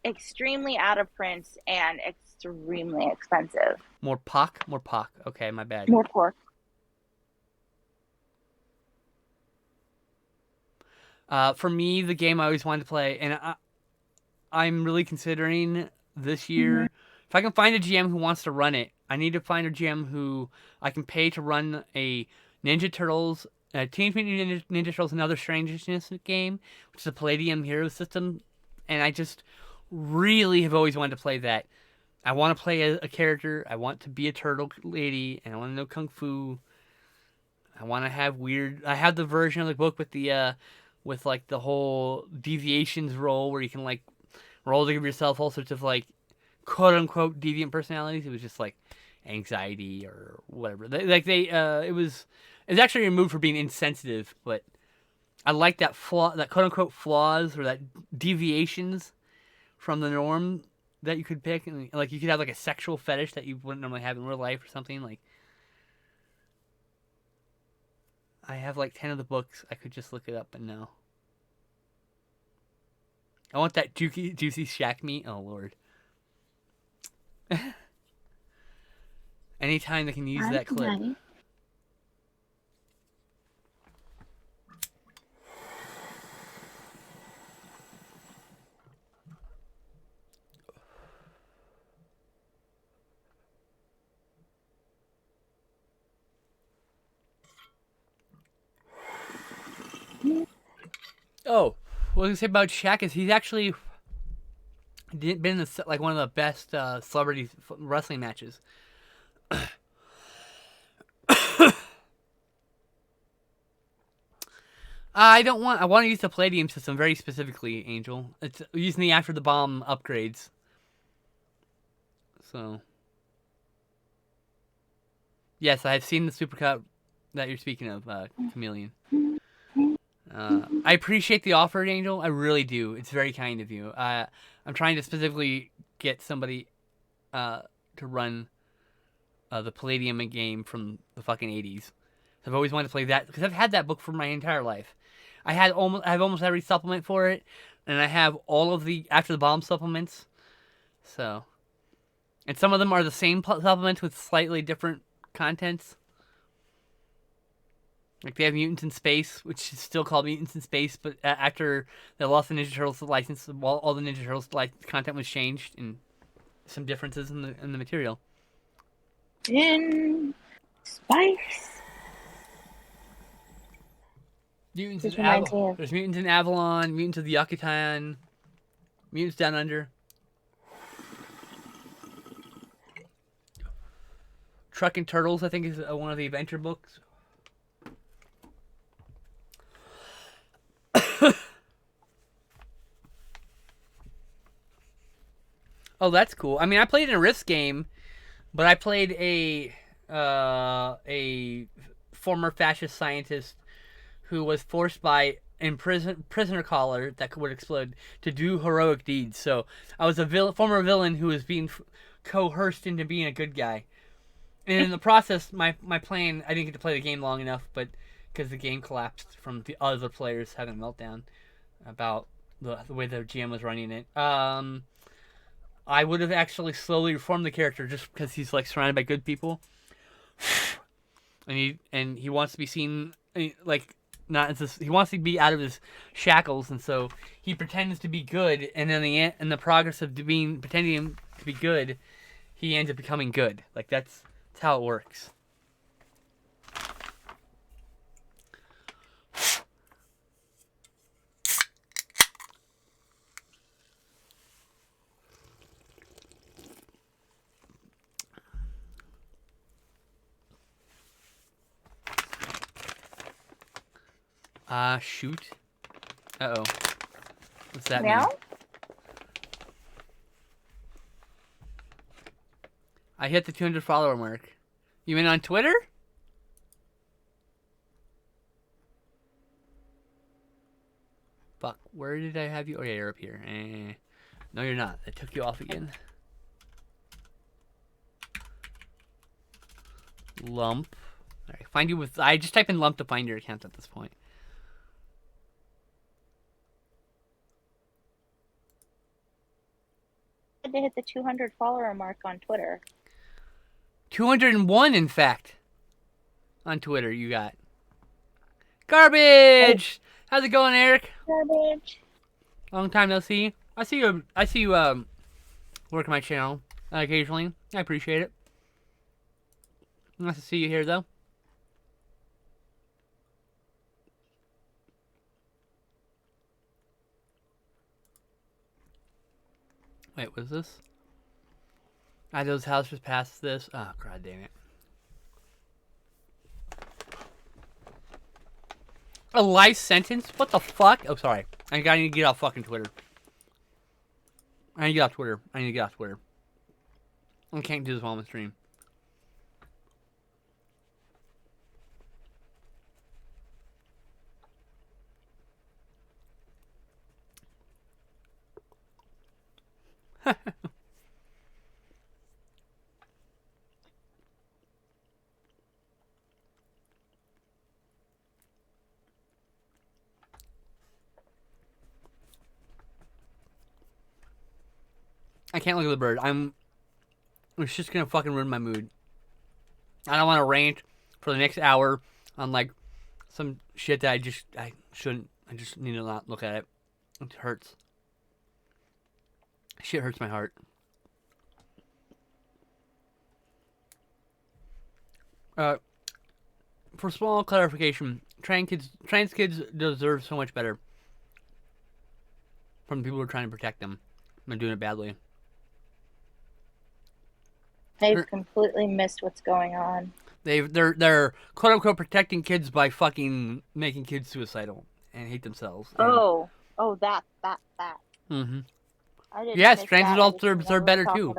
extremely out of print and extremely expensive. More Pork. Okay, my bad. More Pork. For me, the game I always wanted to play, and I'm really considering this year, if I can find a GM who wants to run it, I need to find a GM who I can pay to run a Ninja Turtles, Teenage Mutant Ninja Turtles and Other Strangeness game, which is a Palladium hero system, and I just really have always wanted to play that. I want to play a character, I want to be a turtle lady, and I want to know Kung Fu. I want to have I have the version of the book with the with like the whole deviations roll where you can like roll to give yourself all sorts of like quote unquote deviant personalities. It was just like anxiety or whatever. It was actually removed for being insensitive, but I like that that quote unquote flaws or that deviations from the norm that you could pick, and like you could have like a sexual fetish that you wouldn't normally have in real life or something. Like I have like 10 of the books. I could just look it up and know. I want that juicy shack meat. Oh lord. Anytime they can use that clip. Nice. Oh, what I was gonna say about Shaq is he's actually been in like one of the best celebrity wrestling matches. I want to use the Palladium system very specifically, Angel. It's using the After the Bomb upgrades. So, yes, I have seen the supercut that you're speaking of, Chameleon. I appreciate the offer, Angel. I really do. It's very kind of you. I'm trying to specifically get somebody to run the Palladium game from the fucking 80s. I've always wanted to play that because I've had that book for my entire life. I have almost every supplement for it, and I have all of the After the Bomb supplements. So, and some of them are the same supplements with slightly different contents. Like they have Mutants in Space, which is still called Mutants in Space, but after they lost the Ninja Turtles license, all the Ninja Turtles content was changed and some differences in the material. In Spice. Mutants in Avalon. There's Mutants in Avalon, Mutants of the Yucatan, Mutants Down Under. Truckin' Turtles, I think, is one of the adventure books. Oh, that's cool. I mean, I played in a Risk game, but I played a former fascist scientist who was forced by prisoner collar that would explode to do heroic deeds. So I was a former villain who was being coerced into being a good guy. And in the process, my plan, I didn't get to play the game long enough, but because the game collapsed from the other players having a meltdown about the way the GM was running it. I would have actually slowly reformed the character just because he's like surrounded by good people, and he wants to be seen like not as this, he wants to be out of his shackles, and so he pretends to be good, and then in the progress of pretending to be good, he ends up becoming good. Like that's how it works. Shoot. Uh-oh. What's that mean? I hit the 200 follower mark. You mean on Twitter? Fuck, where did I have you? Oh yeah, you're up here. No, you're not. I took you off again. Lump. Alright, find you with... I just type in lump to find your account at this point. To hit the 200 follower mark on Twitter. 201, in fact. On Twitter, you got. Garbage! How's it going, Eric? Garbage. Long time no see. I see you working my channel occasionally. I appreciate it. Nice to see you here, though. Wait, what is this? Ido's house just passed this. Oh, god damn it. A life sentence? What the fuck? Oh, sorry. I need to get off fucking Twitter. I need to get off Twitter. I can't do this while I'm on stream. I can't look at the bird. It's just gonna fucking ruin my mood. I don't want to rant for the next hour on like some shit that I shouldn't. I just need to not look at it. It hurts. Shit hurts my heart. For small clarification, trans kids deserve so much better from the people who are trying to protect them. I'm doing it badly. They've completely missed what's going on. They're quote unquote protecting kids by fucking making kids suicidal and hate themselves. And... that. Mm-hmm. Yes, trans adults deserve better too.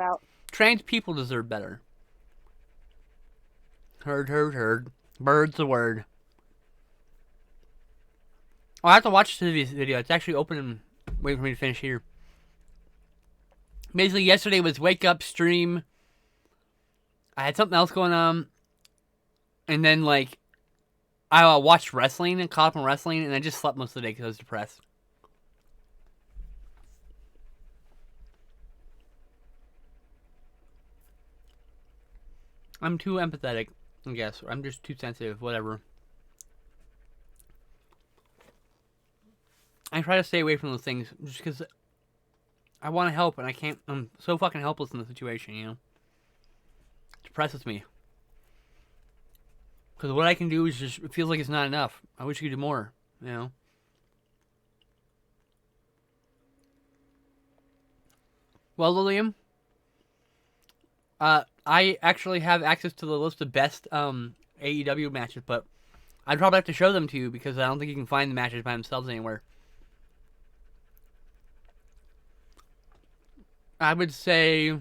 Trans people deserve better. Heard. Bird's the word. Oh, I have to watch this video. It's actually open and waiting for me to finish here. Basically, yesterday was wake up stream. I had something else going on. And then, like, I watched wrestling and caught up on wrestling, and I just slept most of the day because I was depressed. I'm too empathetic, I guess. I'm just too sensitive, whatever. I try to stay away from those things just because I want to help, and I can't. I'm so fucking helpless in the situation, you know? It depresses me. Because what I can do is just, it feels like it's not enough. I wish I could do more, you know? Well, Lillian, I actually have access to the list of best AEW matches, but I'd probably have to show them to you because I don't think you can find the matches by themselves anywhere. I would say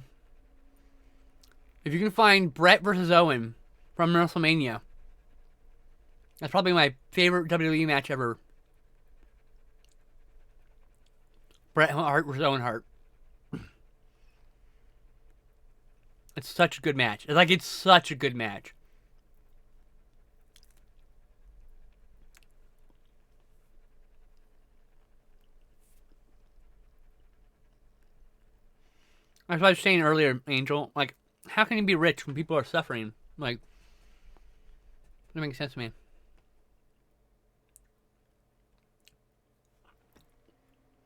if you can find Brett versus Owen from WrestleMania, that's probably my favorite WWE match ever. Bret Hart versus Owen Hart. It's such a good match. It's such a good match. As I was saying earlier, Angel, like, how can you be rich when people are suffering? Like, that makes sense to me.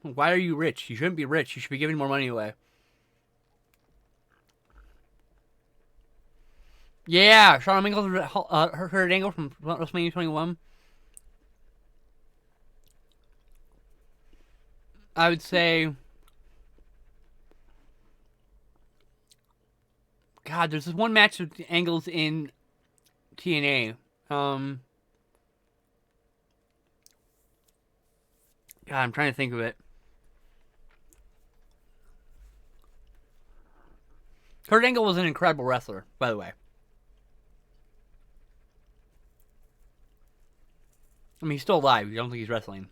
Why are you rich? You shouldn't be rich. You should be giving more money away. Yeah, Shawn Michaels Kurt Angle from WrestleMania 21. I would say, God, there's this one match with Angles in TNA. God, I'm trying to think of it. Kurt Angle was an incredible wrestler, by the way. I mean, he's still alive. You don't think he's wrestling.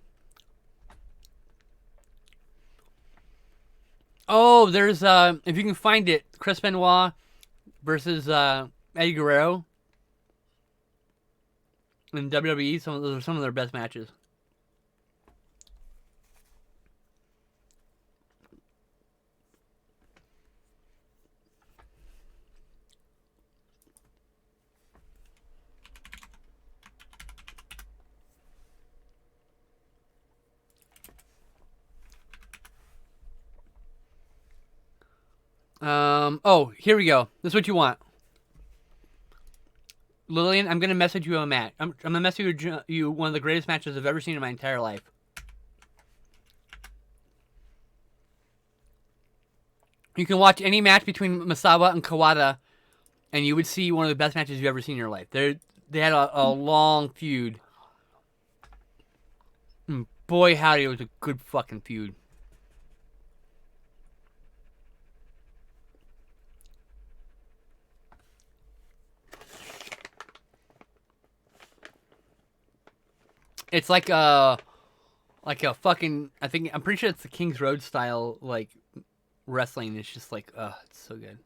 Oh, there's, if you can find it, Chris Benoit versus Eddie Guerrero in WWE. Those are some of their best matches. Oh, here we go. This is what you want. Lillian, I'm going to message you a match. I'm going to message you one of the greatest matches I've ever seen in my entire life. You can watch any match between Misawa and Kawada, and you would see one of the best matches you've ever seen in your life. They had a long feud. And boy, howdy, it was a good fucking feud. It's like a fucking, I'm pretty sure it's the King's Road style, like, wrestling. It's just like, it's so good.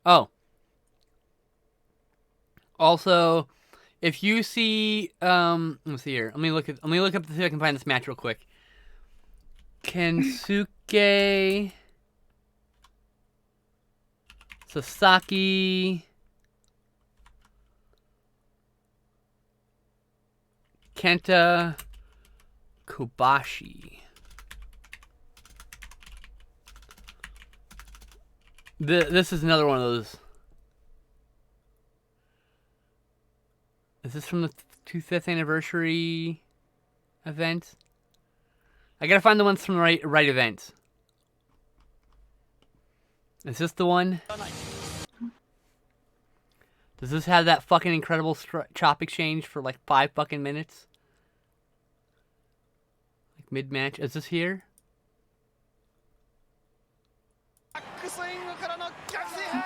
Oh. Also, if you see, let's see here. Let me look up to see if I can find this match real quick. Kensuke Sasaki Kenta Kobashi. This is another one of those. Is this from the 25th anniversary event? I gotta find the ones from the right event. Is this the one? Does this have that fucking incredible chop exchange for like 5 fucking minutes? Like mid-match. Is this here?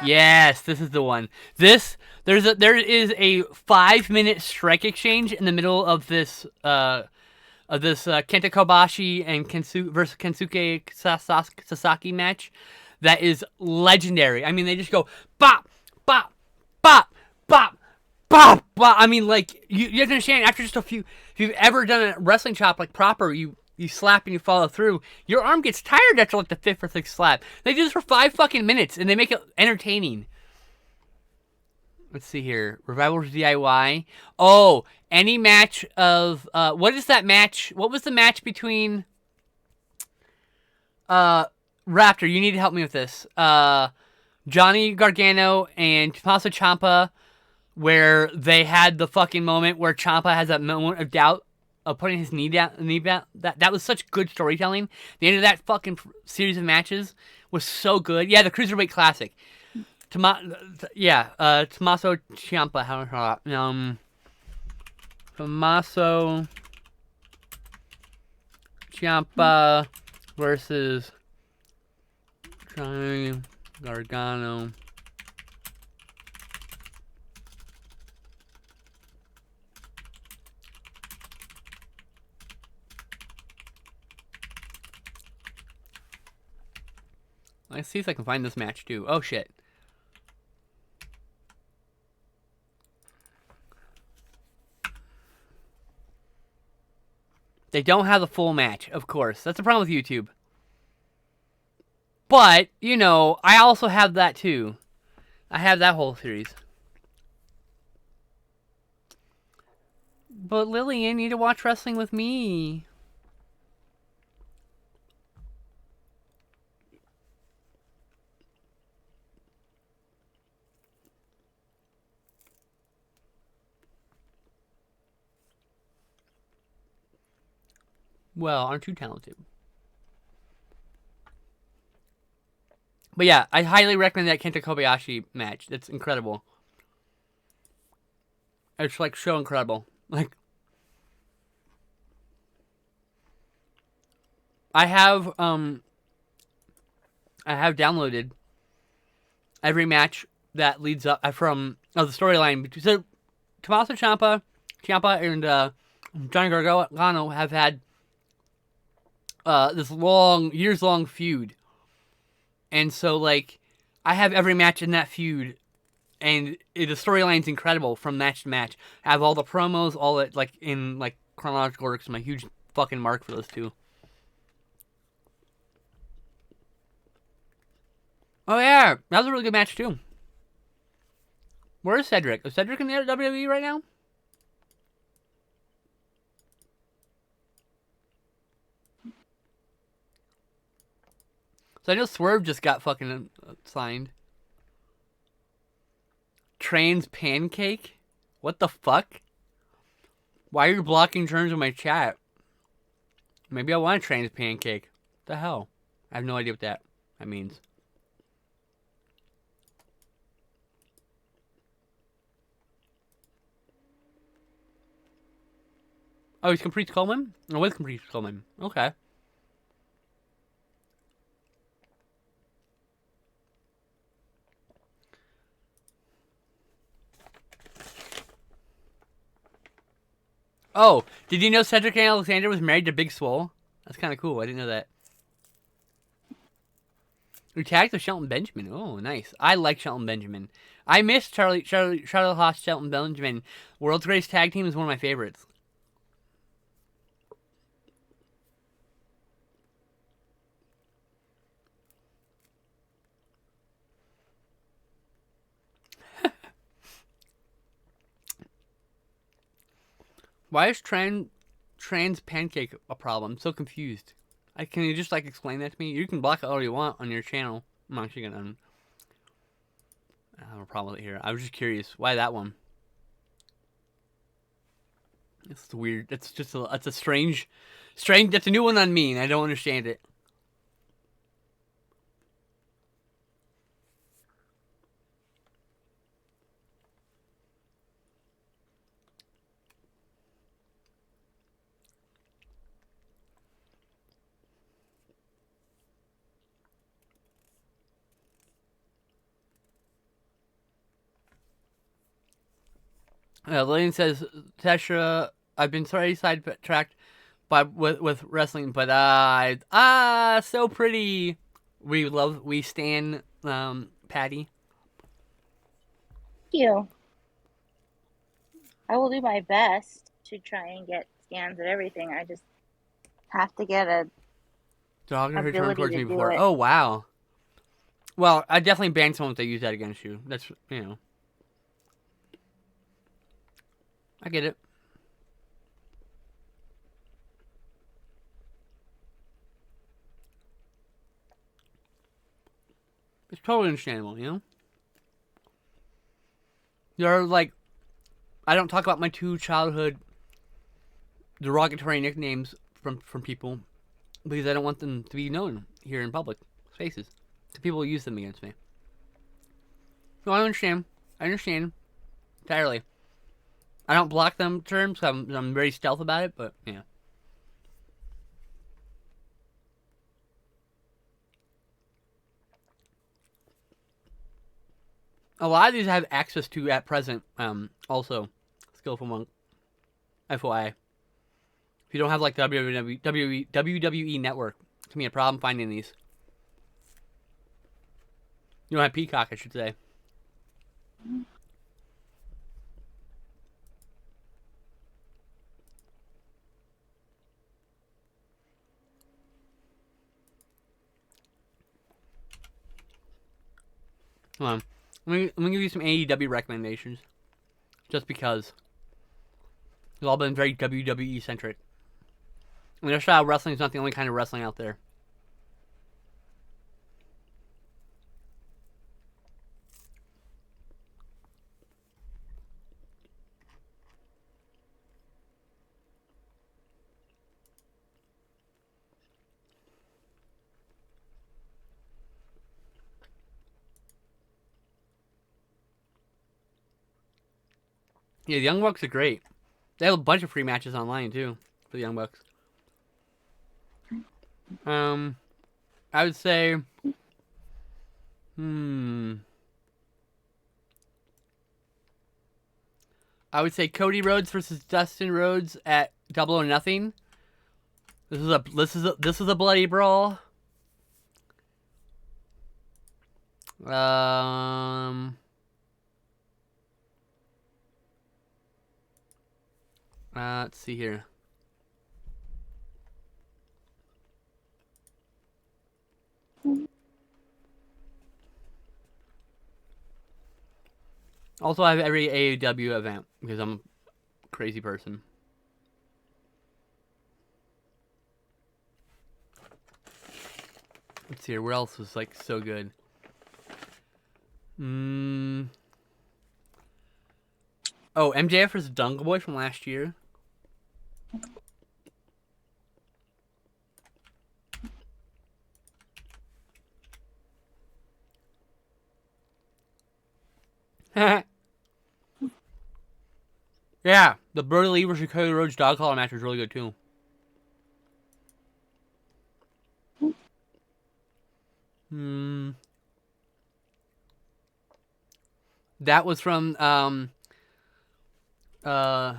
Yes, this is the one. There is a 5-minute strike exchange in the middle of this Kenta Kobashi and versus Kensuke Sasaki match that is legendary. I mean, they just go bop, bop, bop, bop, bop, bop. I mean, like you have to understand. After just a few, if you've ever done a wrestling chop like proper, you slap and you follow through, your arm gets tired after like the 5th or 6th slap. They do this for 5 fucking minutes and they make it entertaining. Let's see here. Revival DIY. Oh, any match of what is that match? What was the match between Raptor? You need to help me with this. Johnny Gargano and Tommaso Ciampa, where they had the fucking moment where Ciampa has that moment of doubt of putting his knee down. That was such good storytelling. The end of that fucking series of matches was so good. Yeah, the Cruiserweight Classic. Tommaso Ciampa. Tommaso Ciampa versus Johnny Gargano. Let's see if I can find this match too. Oh shit. They don't have the full match, of course. That's the problem with YouTube. But, you know, I also have that too. I have that whole series. But Lily, you need to watch wrestling with me. Well, aren't you talented? But yeah, I highly recommend that Kenta Kobayashi match. That's incredible. It's like so incredible. Like, I have downloaded every match that leads up from the storyline. So Tommaso Ciampa and Johnny Gargano have had this years long feud, and so like I have every match in that feud, and the storyline's incredible from match to match. I have all the promos, all it like in like chronological order. 'Cause I'm a huge fucking mark for those two. Oh yeah, that was a really good match too. Where is Cedric? Is Cedric in the WWE right now? So I know Swerve just got fucking signed. Trans Pancake? What the fuck? Why are you blocking terms in my chat? Maybe I want a Trans Pancake. What the hell? I have no idea what that means. Oh, he's Caprice Coleman? Oh, with Caprice Coleman. Okay. Oh, did you know Cedric Alexander was married to Big Swole? That's kind of cool. I didn't know that. We tagged with Shelton Benjamin. Oh, nice. I like Shelton Benjamin. I miss Charlie Haas, Shelton Benjamin. World's Greatest Tag Team is one of my favorites. Why is trans pancake a problem? I'm so confused. Can you just like explain that to me? You can block it all you want on your channel. I'm actually gonna. I have a problem with it here. I was just curious. Why that one? It's weird. It's just it's a strange. That's a new one on me, and I don't understand it. Lillian says, Tesha, I've been sorry sidetracked with wrestling, but so pretty. We stan Patty. Thank you. I will do my best to try and get scans at everything. I just have to get a dog her turned towards me do before. it. Oh wow. Well, I definitely ban someone if they use that against you. That's I get it. It's totally understandable, you know? There are, like, I don't talk about my 2 childhood derogatory nicknames from people because I don't want them to be known here in public spaces. So people use them against me. So I understand. I understand entirely. I don't block them terms. I'm very stealth about it, but yeah. A lot of these I have access to at present. Also, Skillful Monk. FYI. If you don't have like the WWE Network, it's gonna be a problem finding these. You don't have Peacock, I should say. Hold on. Let me give you some AEW recommendations. Just because. It's all been very WWE centric. I mean, their style of wrestling is not the only kind of wrestling out there. Yeah, the Young Bucks are great. They have a bunch of free matches online too for the Young Bucks. I would say, I would say Cody Rhodes versus Dustin Rhodes at Double or Nothing. This is a bloody brawl. Let's see here. Also, I have every AEW event because I'm a crazy person. Let's see here. Where else was like so good? Oh, MJF versus Jungle Boy from last year. Yeah, the Brody Lee versus Cody Rhodes dog collar match was really good too. That was from dog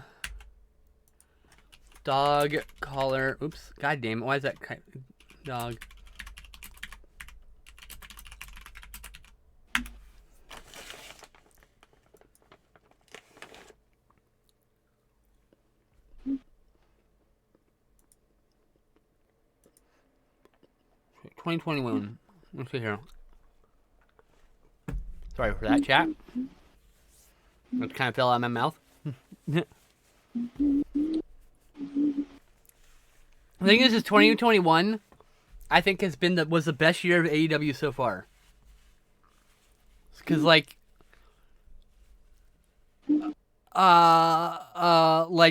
collar. Oops, god damn it! Why is that dog? $2021. Let's see here. Sorry for that, chat. It kind of fell out of my mouth. The thing is 2021, I think was the best year of AEW so far. Because like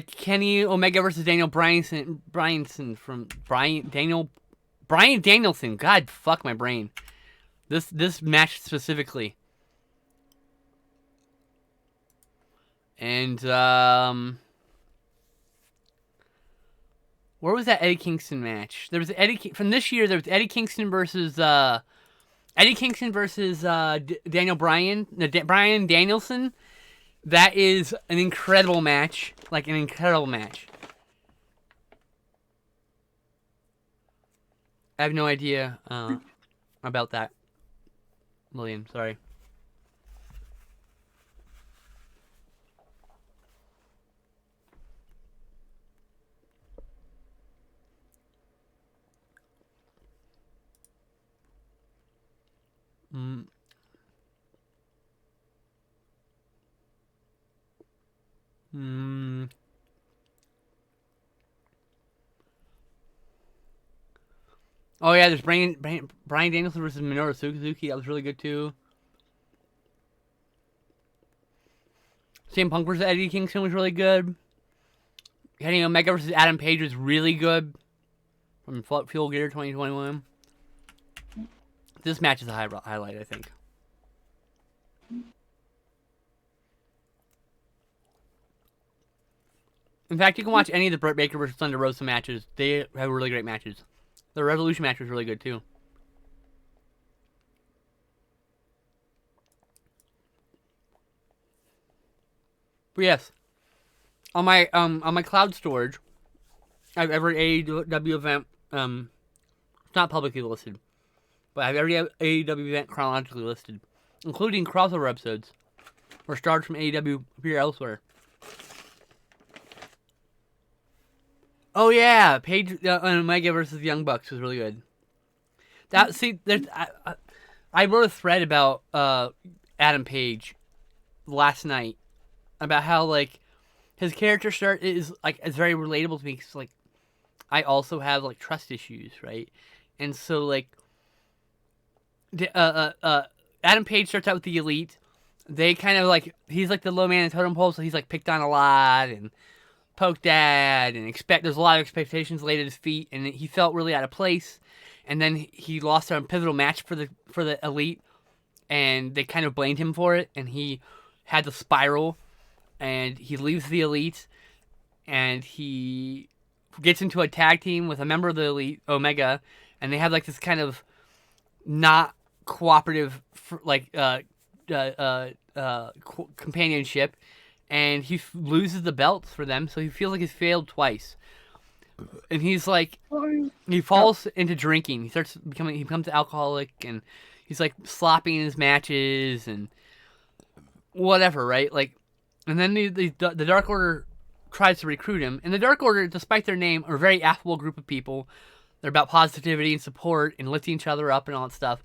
Kenny Omega versus Daniel Bryanson from Bryan Danielson. God, fuck my brain. This match specifically. And where was that Eddie Kingston match? There was from this year. There was Eddie Kingston versus Daniel Bryan, Bryan Danielson. That is an incredible match. Like an incredible match. I have no idea about that. Lillian, sorry. Oh yeah, there's Bryan Danielson versus Minoru Suzuki. That was really good too. CM Punk versus Eddie Kingston was really good. Kenny Omega versus Adam Page was really good. From Fuel Gear 2021. This match is a highlight, I think. In fact, you can watch any of the Britt Baker versus Thunder Rosa matches. They have really great matches. The Revolution match was really good too. But yes, on my cloud storage, I have every AEW event. It's not publicly listed, but I have every AEW event chronologically listed, including crossover episodes, or stars from AEW appear elsewhere. Oh yeah, Page Omega versus Young Bucks was really good. I wrote a thread about Adam Page last night about how like his character start is like it's very relatable to me because like I also have like trust issues, right? And so like Adam Page starts out with the Elite. They kind of like he's like the low man in the totem pole, so he's like picked on a lot and poked at and there's a lot of expectations laid at his feet, and he felt really out of place. And then he lost a pivotal match for the Elite, and they kind of blamed him for it, and he had the spiral, and he leaves the Elite, and he gets into a tag team with a member of the Elite, Omega, and they have like this kind of not cooperative companionship, and he loses the belts for them, so he feels like he's failed twice. And he's like, he falls into drinking. He becomes alcoholic, and he's like sloppy in his matches and whatever, right? Like, and then the Dark Order tries to recruit him, and the Dark Order, despite their name, are a very affable group of people. They're about positivity and support and lifting each other up and all that stuff.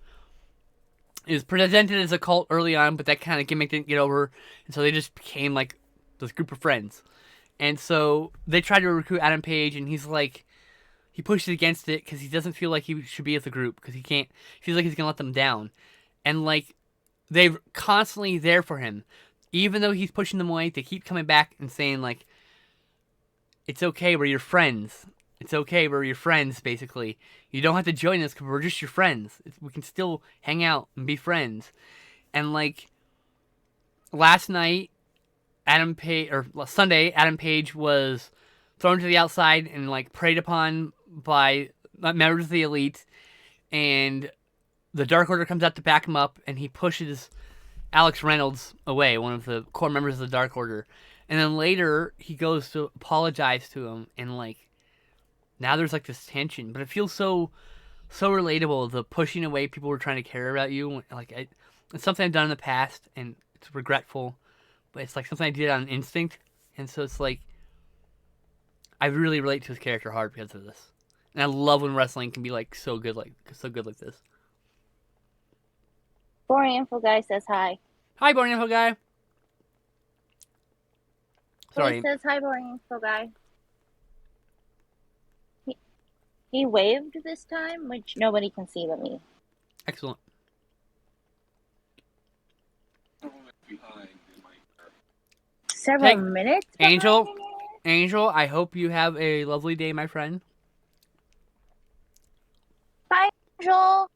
It was presented as a cult early on, but that kind of gimmick didn't get over, and so they just became like this group of friends. And so they tried to recruit Adam Page, and he's like, he pushes against it because he doesn't feel like he should be as a group because he feels like he's gonna let them down. And like, they're constantly there for him, even though he's pushing them away. They keep coming back and saying like, "It's okay, we're your friends. It's okay, we're your friends." Basically, you don't have to join us because we're just your friends. We can still hang out and be friends. And like, last night, Sunday, Adam Page was thrown to the outside and like preyed upon by members of the Elite, and the Dark Order comes out to back him up, and he pushes Alex Reynolds away, one of the core members of the Dark Order. And then later he goes to apologize to him, and like now there's like this tension, but it feels so relatable. The pushing away people who are trying to care about you, like it's something I've done in the past, and it's regretful. But it's like something I did on instinct, and so it's like I really relate to his character hard because of this. And I love when wrestling can be like so good like this. Boring Info Guy says hi. Hi, Boring Info Guy. Sorry. He says hi, Boring Info Guy. He waved this time, which nobody can see but me. Excellent. Several minutes. Angel, I hope you have a lovely day, my friend. Bye, Angel.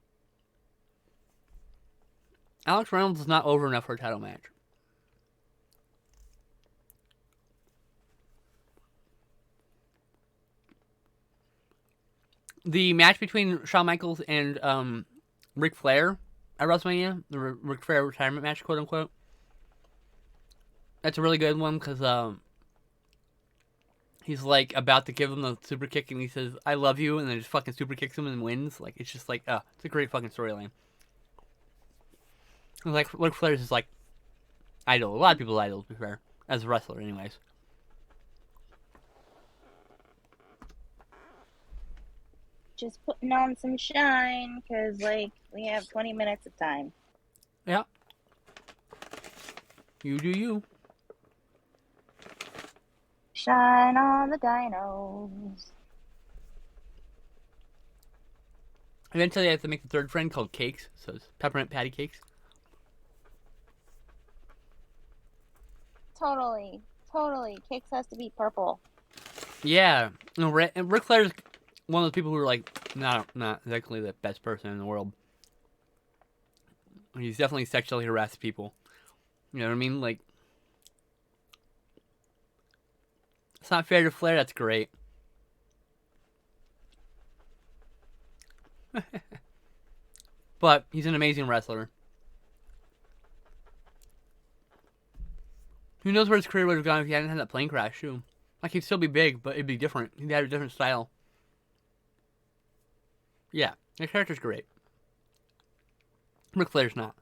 Alex Reynolds is not over enough for a title match. The match between Shawn Michaels and Ric Flair at WrestleMania, the Ric Flair retirement match, quote unquote. That's a really good one because he's like about to give him the super kick, and he says, "I love you," and then just fucking super kicks him and wins. Like, it's just like, it's a great fucking storyline. Like, Ric Flair's is like idol. A lot of people's idols, to be fair, as a wrestler, anyways. Just putting on some shine because, like, we have 20 minutes of time. Yeah. You do you. Shine on the dinos. Eventually, I have to make the third friend called Cakes, so it's peppermint patty cakes. Totally. Cakes has to be purple. Yeah, and Ric Flair's one of those people who are like not exactly the best person in the world. He's definitely sexually harassed people. You know what I mean? Like, it's not fair to Flair. That's great. But he's an amazing wrestler. Who knows where his career would have gone if he hadn't had that plane crash, too. Like, he'd still be big, but it'd be different. He'd have a different style. Yeah, the character's great. Ric Flair's not.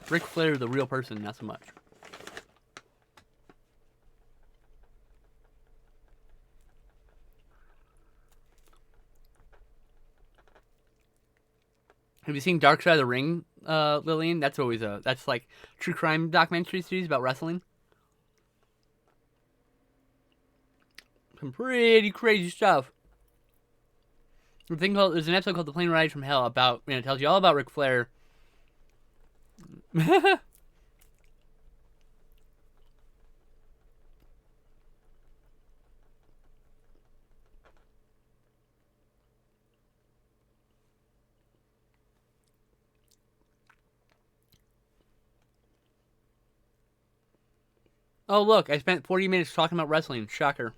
Ric Flair, the real person, not so much. Have you seen Dark Side of the Ring, Lillian? That's always that's like true crime documentary series about wrestling. Some pretty crazy stuff. There's an episode called "The Plane Ride from Hell" about, it tells you all about Ric Flair. Oh look, I spent 40 minutes talking about wrestling. Shocker.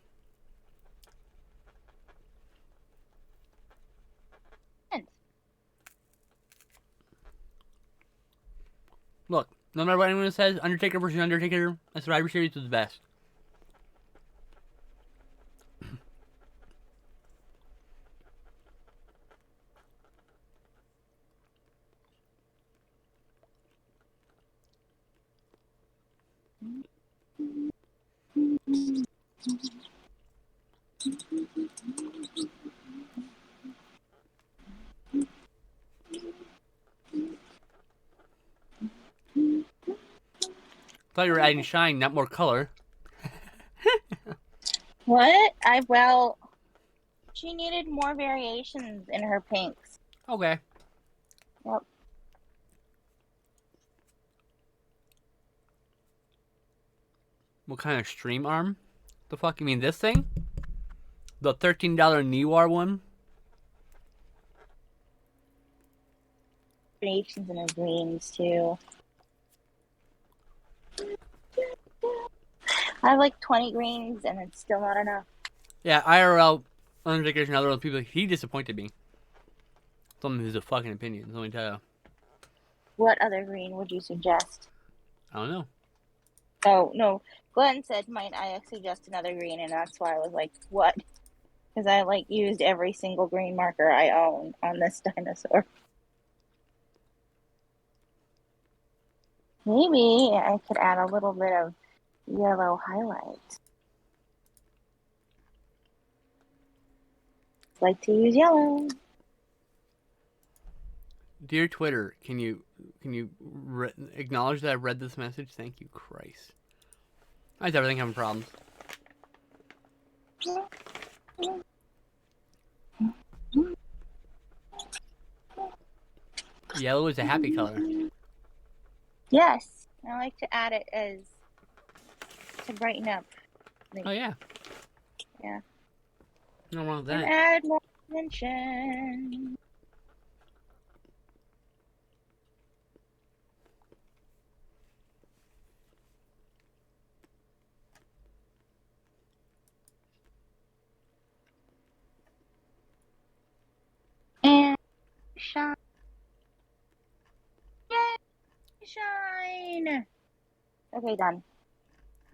Look, no matter what anyone says, Undertaker versus Undertaker, a Survivor Series was the best. Thought you were adding shine, not more color. What? She needed more variations in her pinks. Okay. Yep. What kind of stream arm? The fuck, you mean this thing? The $13 Niwar one? Variations in her greens too. I have like 20 greens and it's still not enough. Yeah, IRL, Undertaker's another one of the people, he disappointed me. Someone who's a fucking opinion, let me tell you. What other green would you suggest? I don't know. Oh, no. Glenn said, might I suggest another green? And that's why I was like, what? Because I like used every single green marker I own on this dinosaur. Maybe I could add a little bit of yellow highlight. Like to use yellow. Dear Twitter, can you acknowledge that I've read this message? Thank you, Christ. Why is everything having problems? Yellow is a happy color. Yes, I like to add it as to brighten up. Oh yeah. Yeah. No wrong with And that. add more dimension. And shine. Yay! Shine. Okay, done.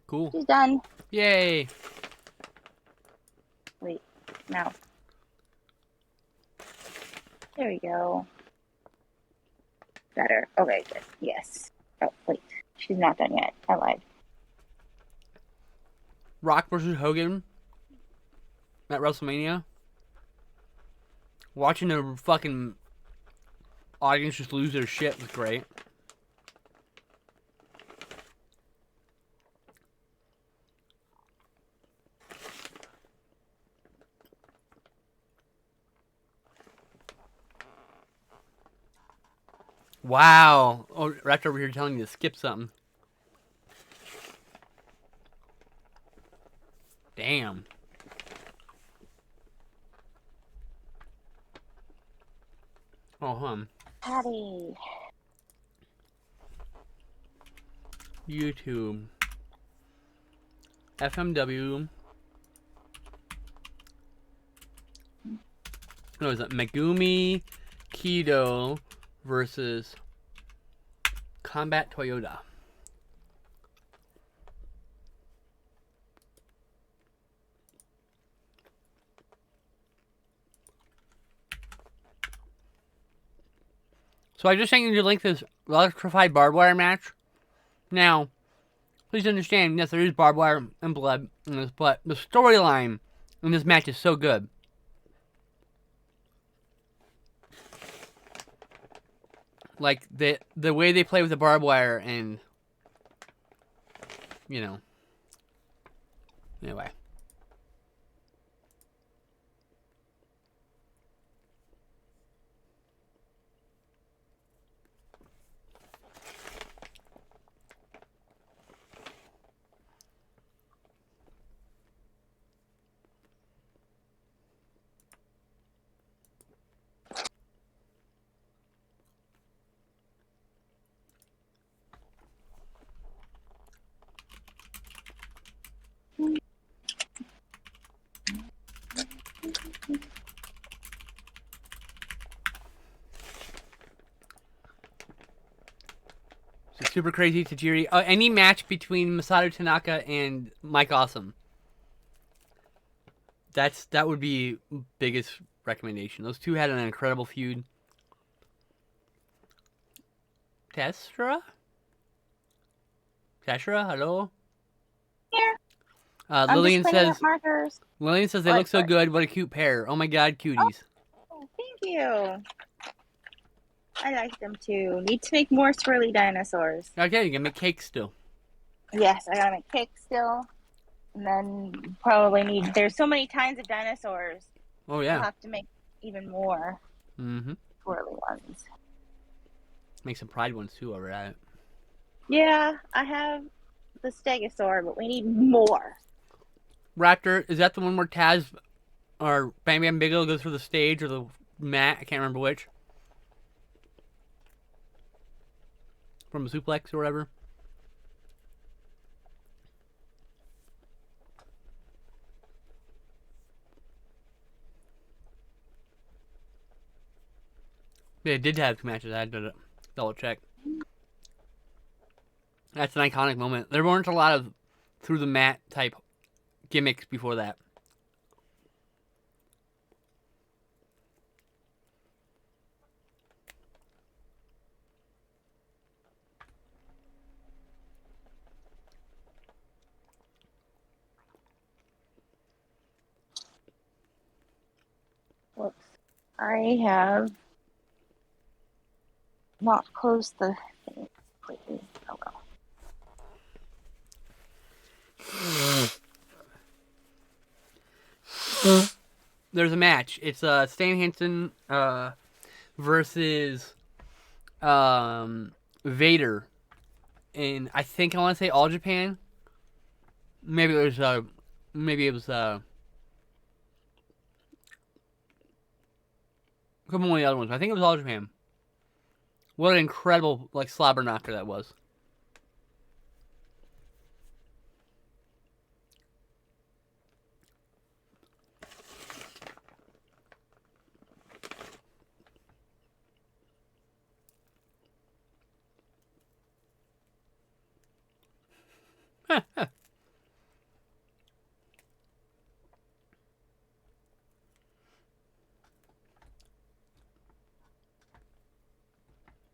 Cool. She's done. Yay. Wait, now. There we go. Better. Okay, good. Yes. Oh, wait. She's not done yet. I lied. Rock versus Hogan at WrestleMania. Watching the fucking audience just lose their shit was great. Wow. Oh, Raptor over here telling you to skip something. Damn. Oh, Patty. YouTube. FMW. No, is it Megumi Kido versus Combat Toyota? So I just sent you the link to this electrified barbed wire match. Now, please understand, yes, there is barbed wire and blood in this, but the storyline in this match is so good. Like, the way they play with the barbed wire and, you know. Anyway. So Super Crazy Tajiri. Any match between Masato Tanaka and Mike Awesome. That would be biggest recommendation. Those two had an incredible feud. Tessera, hello. Here. Lillian says. Markers. Lillian says they look so good. What a cute pair. Oh my god, cuties. Oh, thank you. I like them too. Need to make more swirly dinosaurs. Okay, you can make cakes still. Yes, I gotta make cakes still. And then probably need. There's so many kinds of dinosaurs. Oh yeah. I'll have to make even more swirly ones. Make some pride ones too over at it. Yeah, I have the Stegosaur, but we need more. Raptor, is that the one where Taz or Bam Bam Bigelow goes through the stage or the mat? I can't remember which. From a suplex or whatever. They did have two matches. I had to double check. That's an iconic moment. There weren't a lot of through the mat type gimmicks before that. Whoops. I have not closed the thing completely. Oh well. There's a match. It's Stan Hansen versus Vader in, I think I want to say All Japan. Maybe it was a couple of the other ones. I think it was All Japan. What an incredible slobber knocker that was.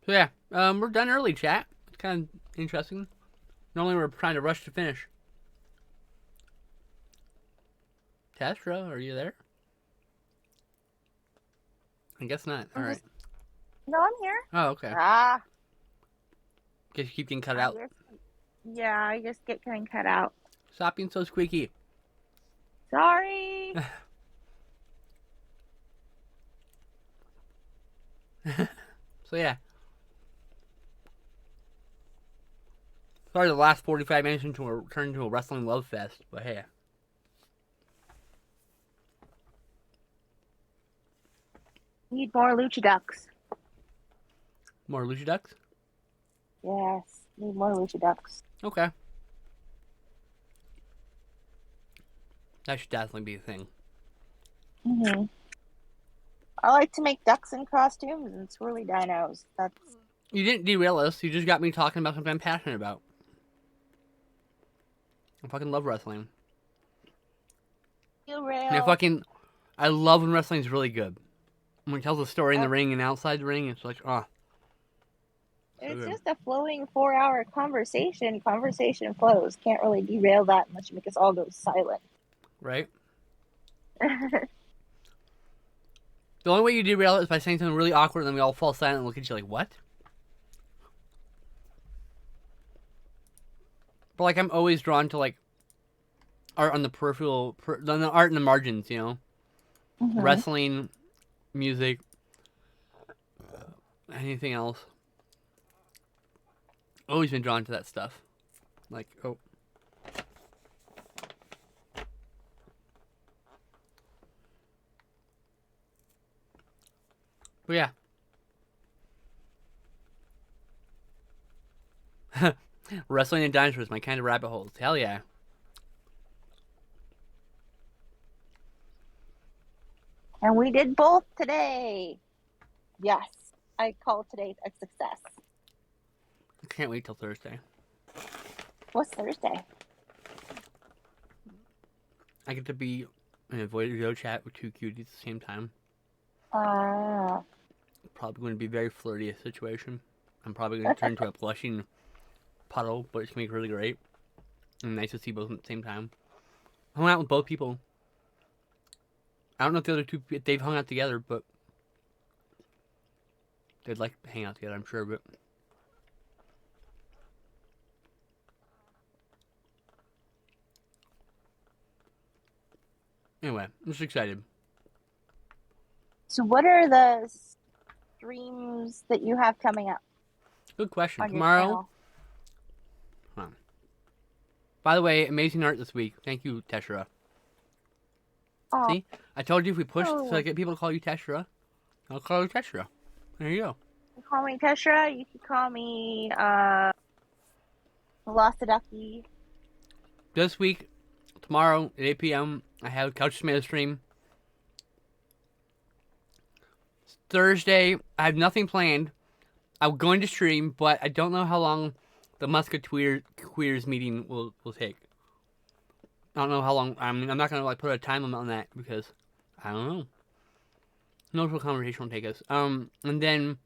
So yeah, we're done early, chat. It's kind of interesting. Normally we're trying to rush to finish. Testra, are you there? I guess not. All right. No, I'm here. Oh, okay. Guess you keep getting cut out. I just get getting cut out. Stop being so squeaky. Sorry. So yeah. Sorry, the last 45 minutes turned into a wrestling love fest, but hey. Need more Lucha Ducks. More Lucha Ducks? Yes, need more Lucha Ducks. Okay. That should definitely be a thing. Mm-hmm. I like to make ducks in costumes and swirly dinos. That's... You didn't derail us. You just got me talking about something I'm passionate about. I fucking love wrestling. And I love when wrestling's really good. When it tells a story in the ring and outside the ring, it's like, oh. It's just a flowing 4-hour conversation. Conversation flows. Can't really derail that unless you make us all go silent. Right? The only way you derail it is by saying something really awkward and then we all fall silent and look at you like, what? But like, I'm always drawn to like art on the peripheral, the art in the margins, you know? Mm-hmm. Wrestling, music, anything else. Always been drawn to that stuff. Like, oh. But yeah. Wrestling and dinosaurs, my kind of rabbit holes. Hell yeah. And we did both today. Yes. I call today a success. I can't wait till Thursday. What's Thursday? I get to be in a video chat with two cuties at the same time. Probably going to be a very flirty situation. I'm probably going to turn into a blushing puddle, but it's going to be really great. And nice to see both at the same time. I hung out with both people. I don't know if the other two, if they've hung out together, but they'd like to hang out together, I'm sure, but... Anyway, I'm just excited. So what are the streams that you have coming up? Good question. Tomorrow... Huh. By the way, amazing art this week. Thank you, Teshra. Oh. See? I told you if we push so I get people to call you Teshra, I'll call you Teshra. There you go. You call me Teshra. You can call me Velociducky. This week, tomorrow at 8 p.m., I have Couch Tomato stream. Thursday, I have nothing planned. I'm going to stream, but I don't know how long the Musketeers meeting will take. I don't know how long. I'm not going to like put a time limit on that because I don't know. No real conversation will take us. And then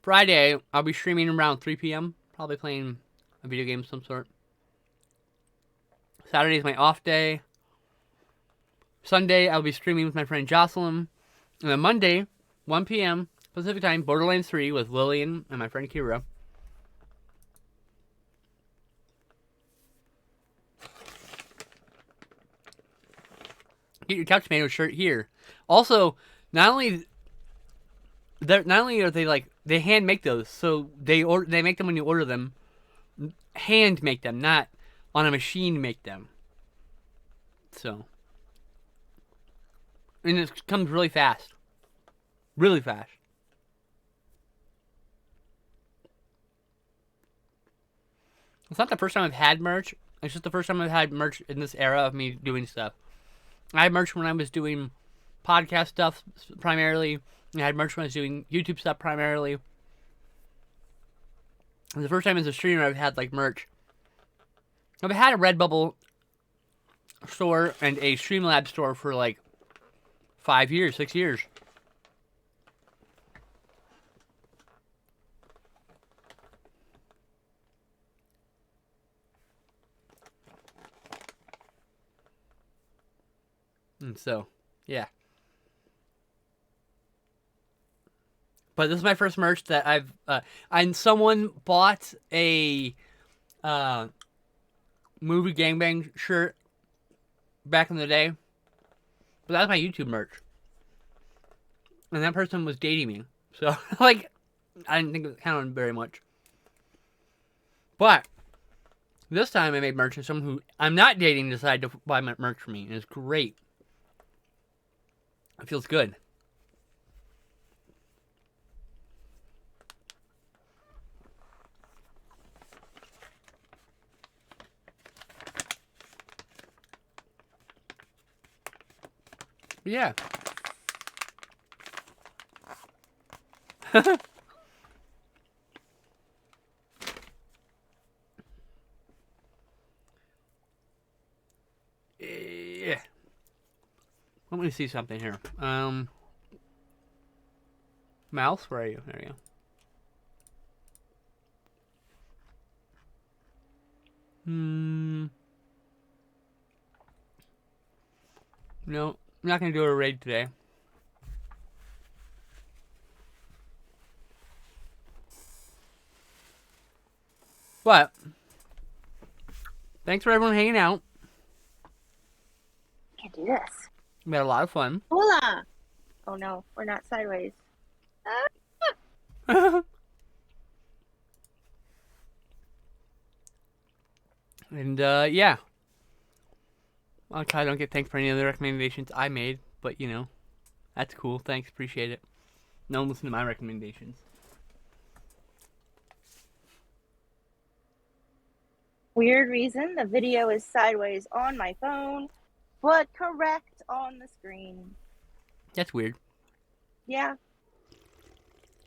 Friday, I'll be streaming around 3 p.m. Probably playing a video game of some sort. Saturday is my off day. Sunday, I'll be streaming with my friend Jocelyn. And then Monday, 1 p.m. Pacific time, Borderlands 3 with Lillian and my friend Kira. Get your Couch Tomato shirt here. Also, not only are they like they hand make those, so they make them when you order them. Hand make them, not on a machine make them. So, and it comes really fast. Really fast. It's not the first time I've had merch. It's just the first time I've had merch in this era of me doing stuff. I had merch when I was doing podcast stuff primarily. I had merch when I was doing YouTube stuff primarily. And the first time as a streamer I've had like merch. I've had a Redbubble store and a Streamlabs store for like 5 years, 6 years. And so, yeah. But this is my first merch that I've... and someone bought a movie gangbang shirt back in the day. But that was my YouTube merch. And that person was dating me. So, like, I didn't think it counted very much. But This time I made merch and someone who I'm not dating decided to buy my merch for me. And it's great. It feels good. Yeah. Yeah. Let me see something here. Mouse, where are you? There you go. No, I'm not gonna do a raid today. But thanks for everyone hanging out. Can't do this. We had a lot of fun. Hola. Oh no, we're not sideways. And yeah. I don't get thanked for any of the recommendations I made, but you know, that's cool. Thanks, appreciate it. No one listened to my recommendations. Weird reason, the video is sideways on my phone, but correct on the screen. That's weird. Yeah. It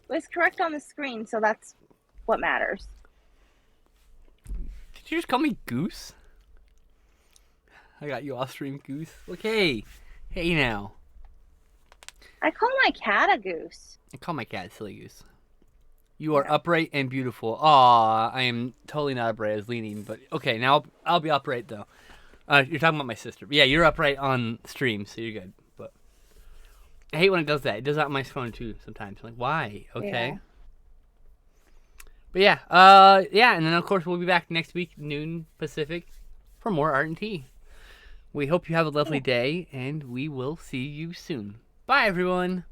was correct on the screen, so that's what matters. Did you just call me Goose? I got you off stream, Goose. Look, hey now. I call my cat a goose. I call my cat Silly Goose. You are upright and beautiful. Aw, I am totally not upright. I was leaning, but okay, now I'll be upright though. You're talking about my sister. But yeah, you're upright on stream, so you're good. But I hate when it does that. It does that on my phone too sometimes. I'm like, why? Okay. Yeah. But yeah, and then of course we'll be back next week, noon Pacific, for more Art and Tea. We hope you have a lovely day, and we will see you soon. Bye, everyone.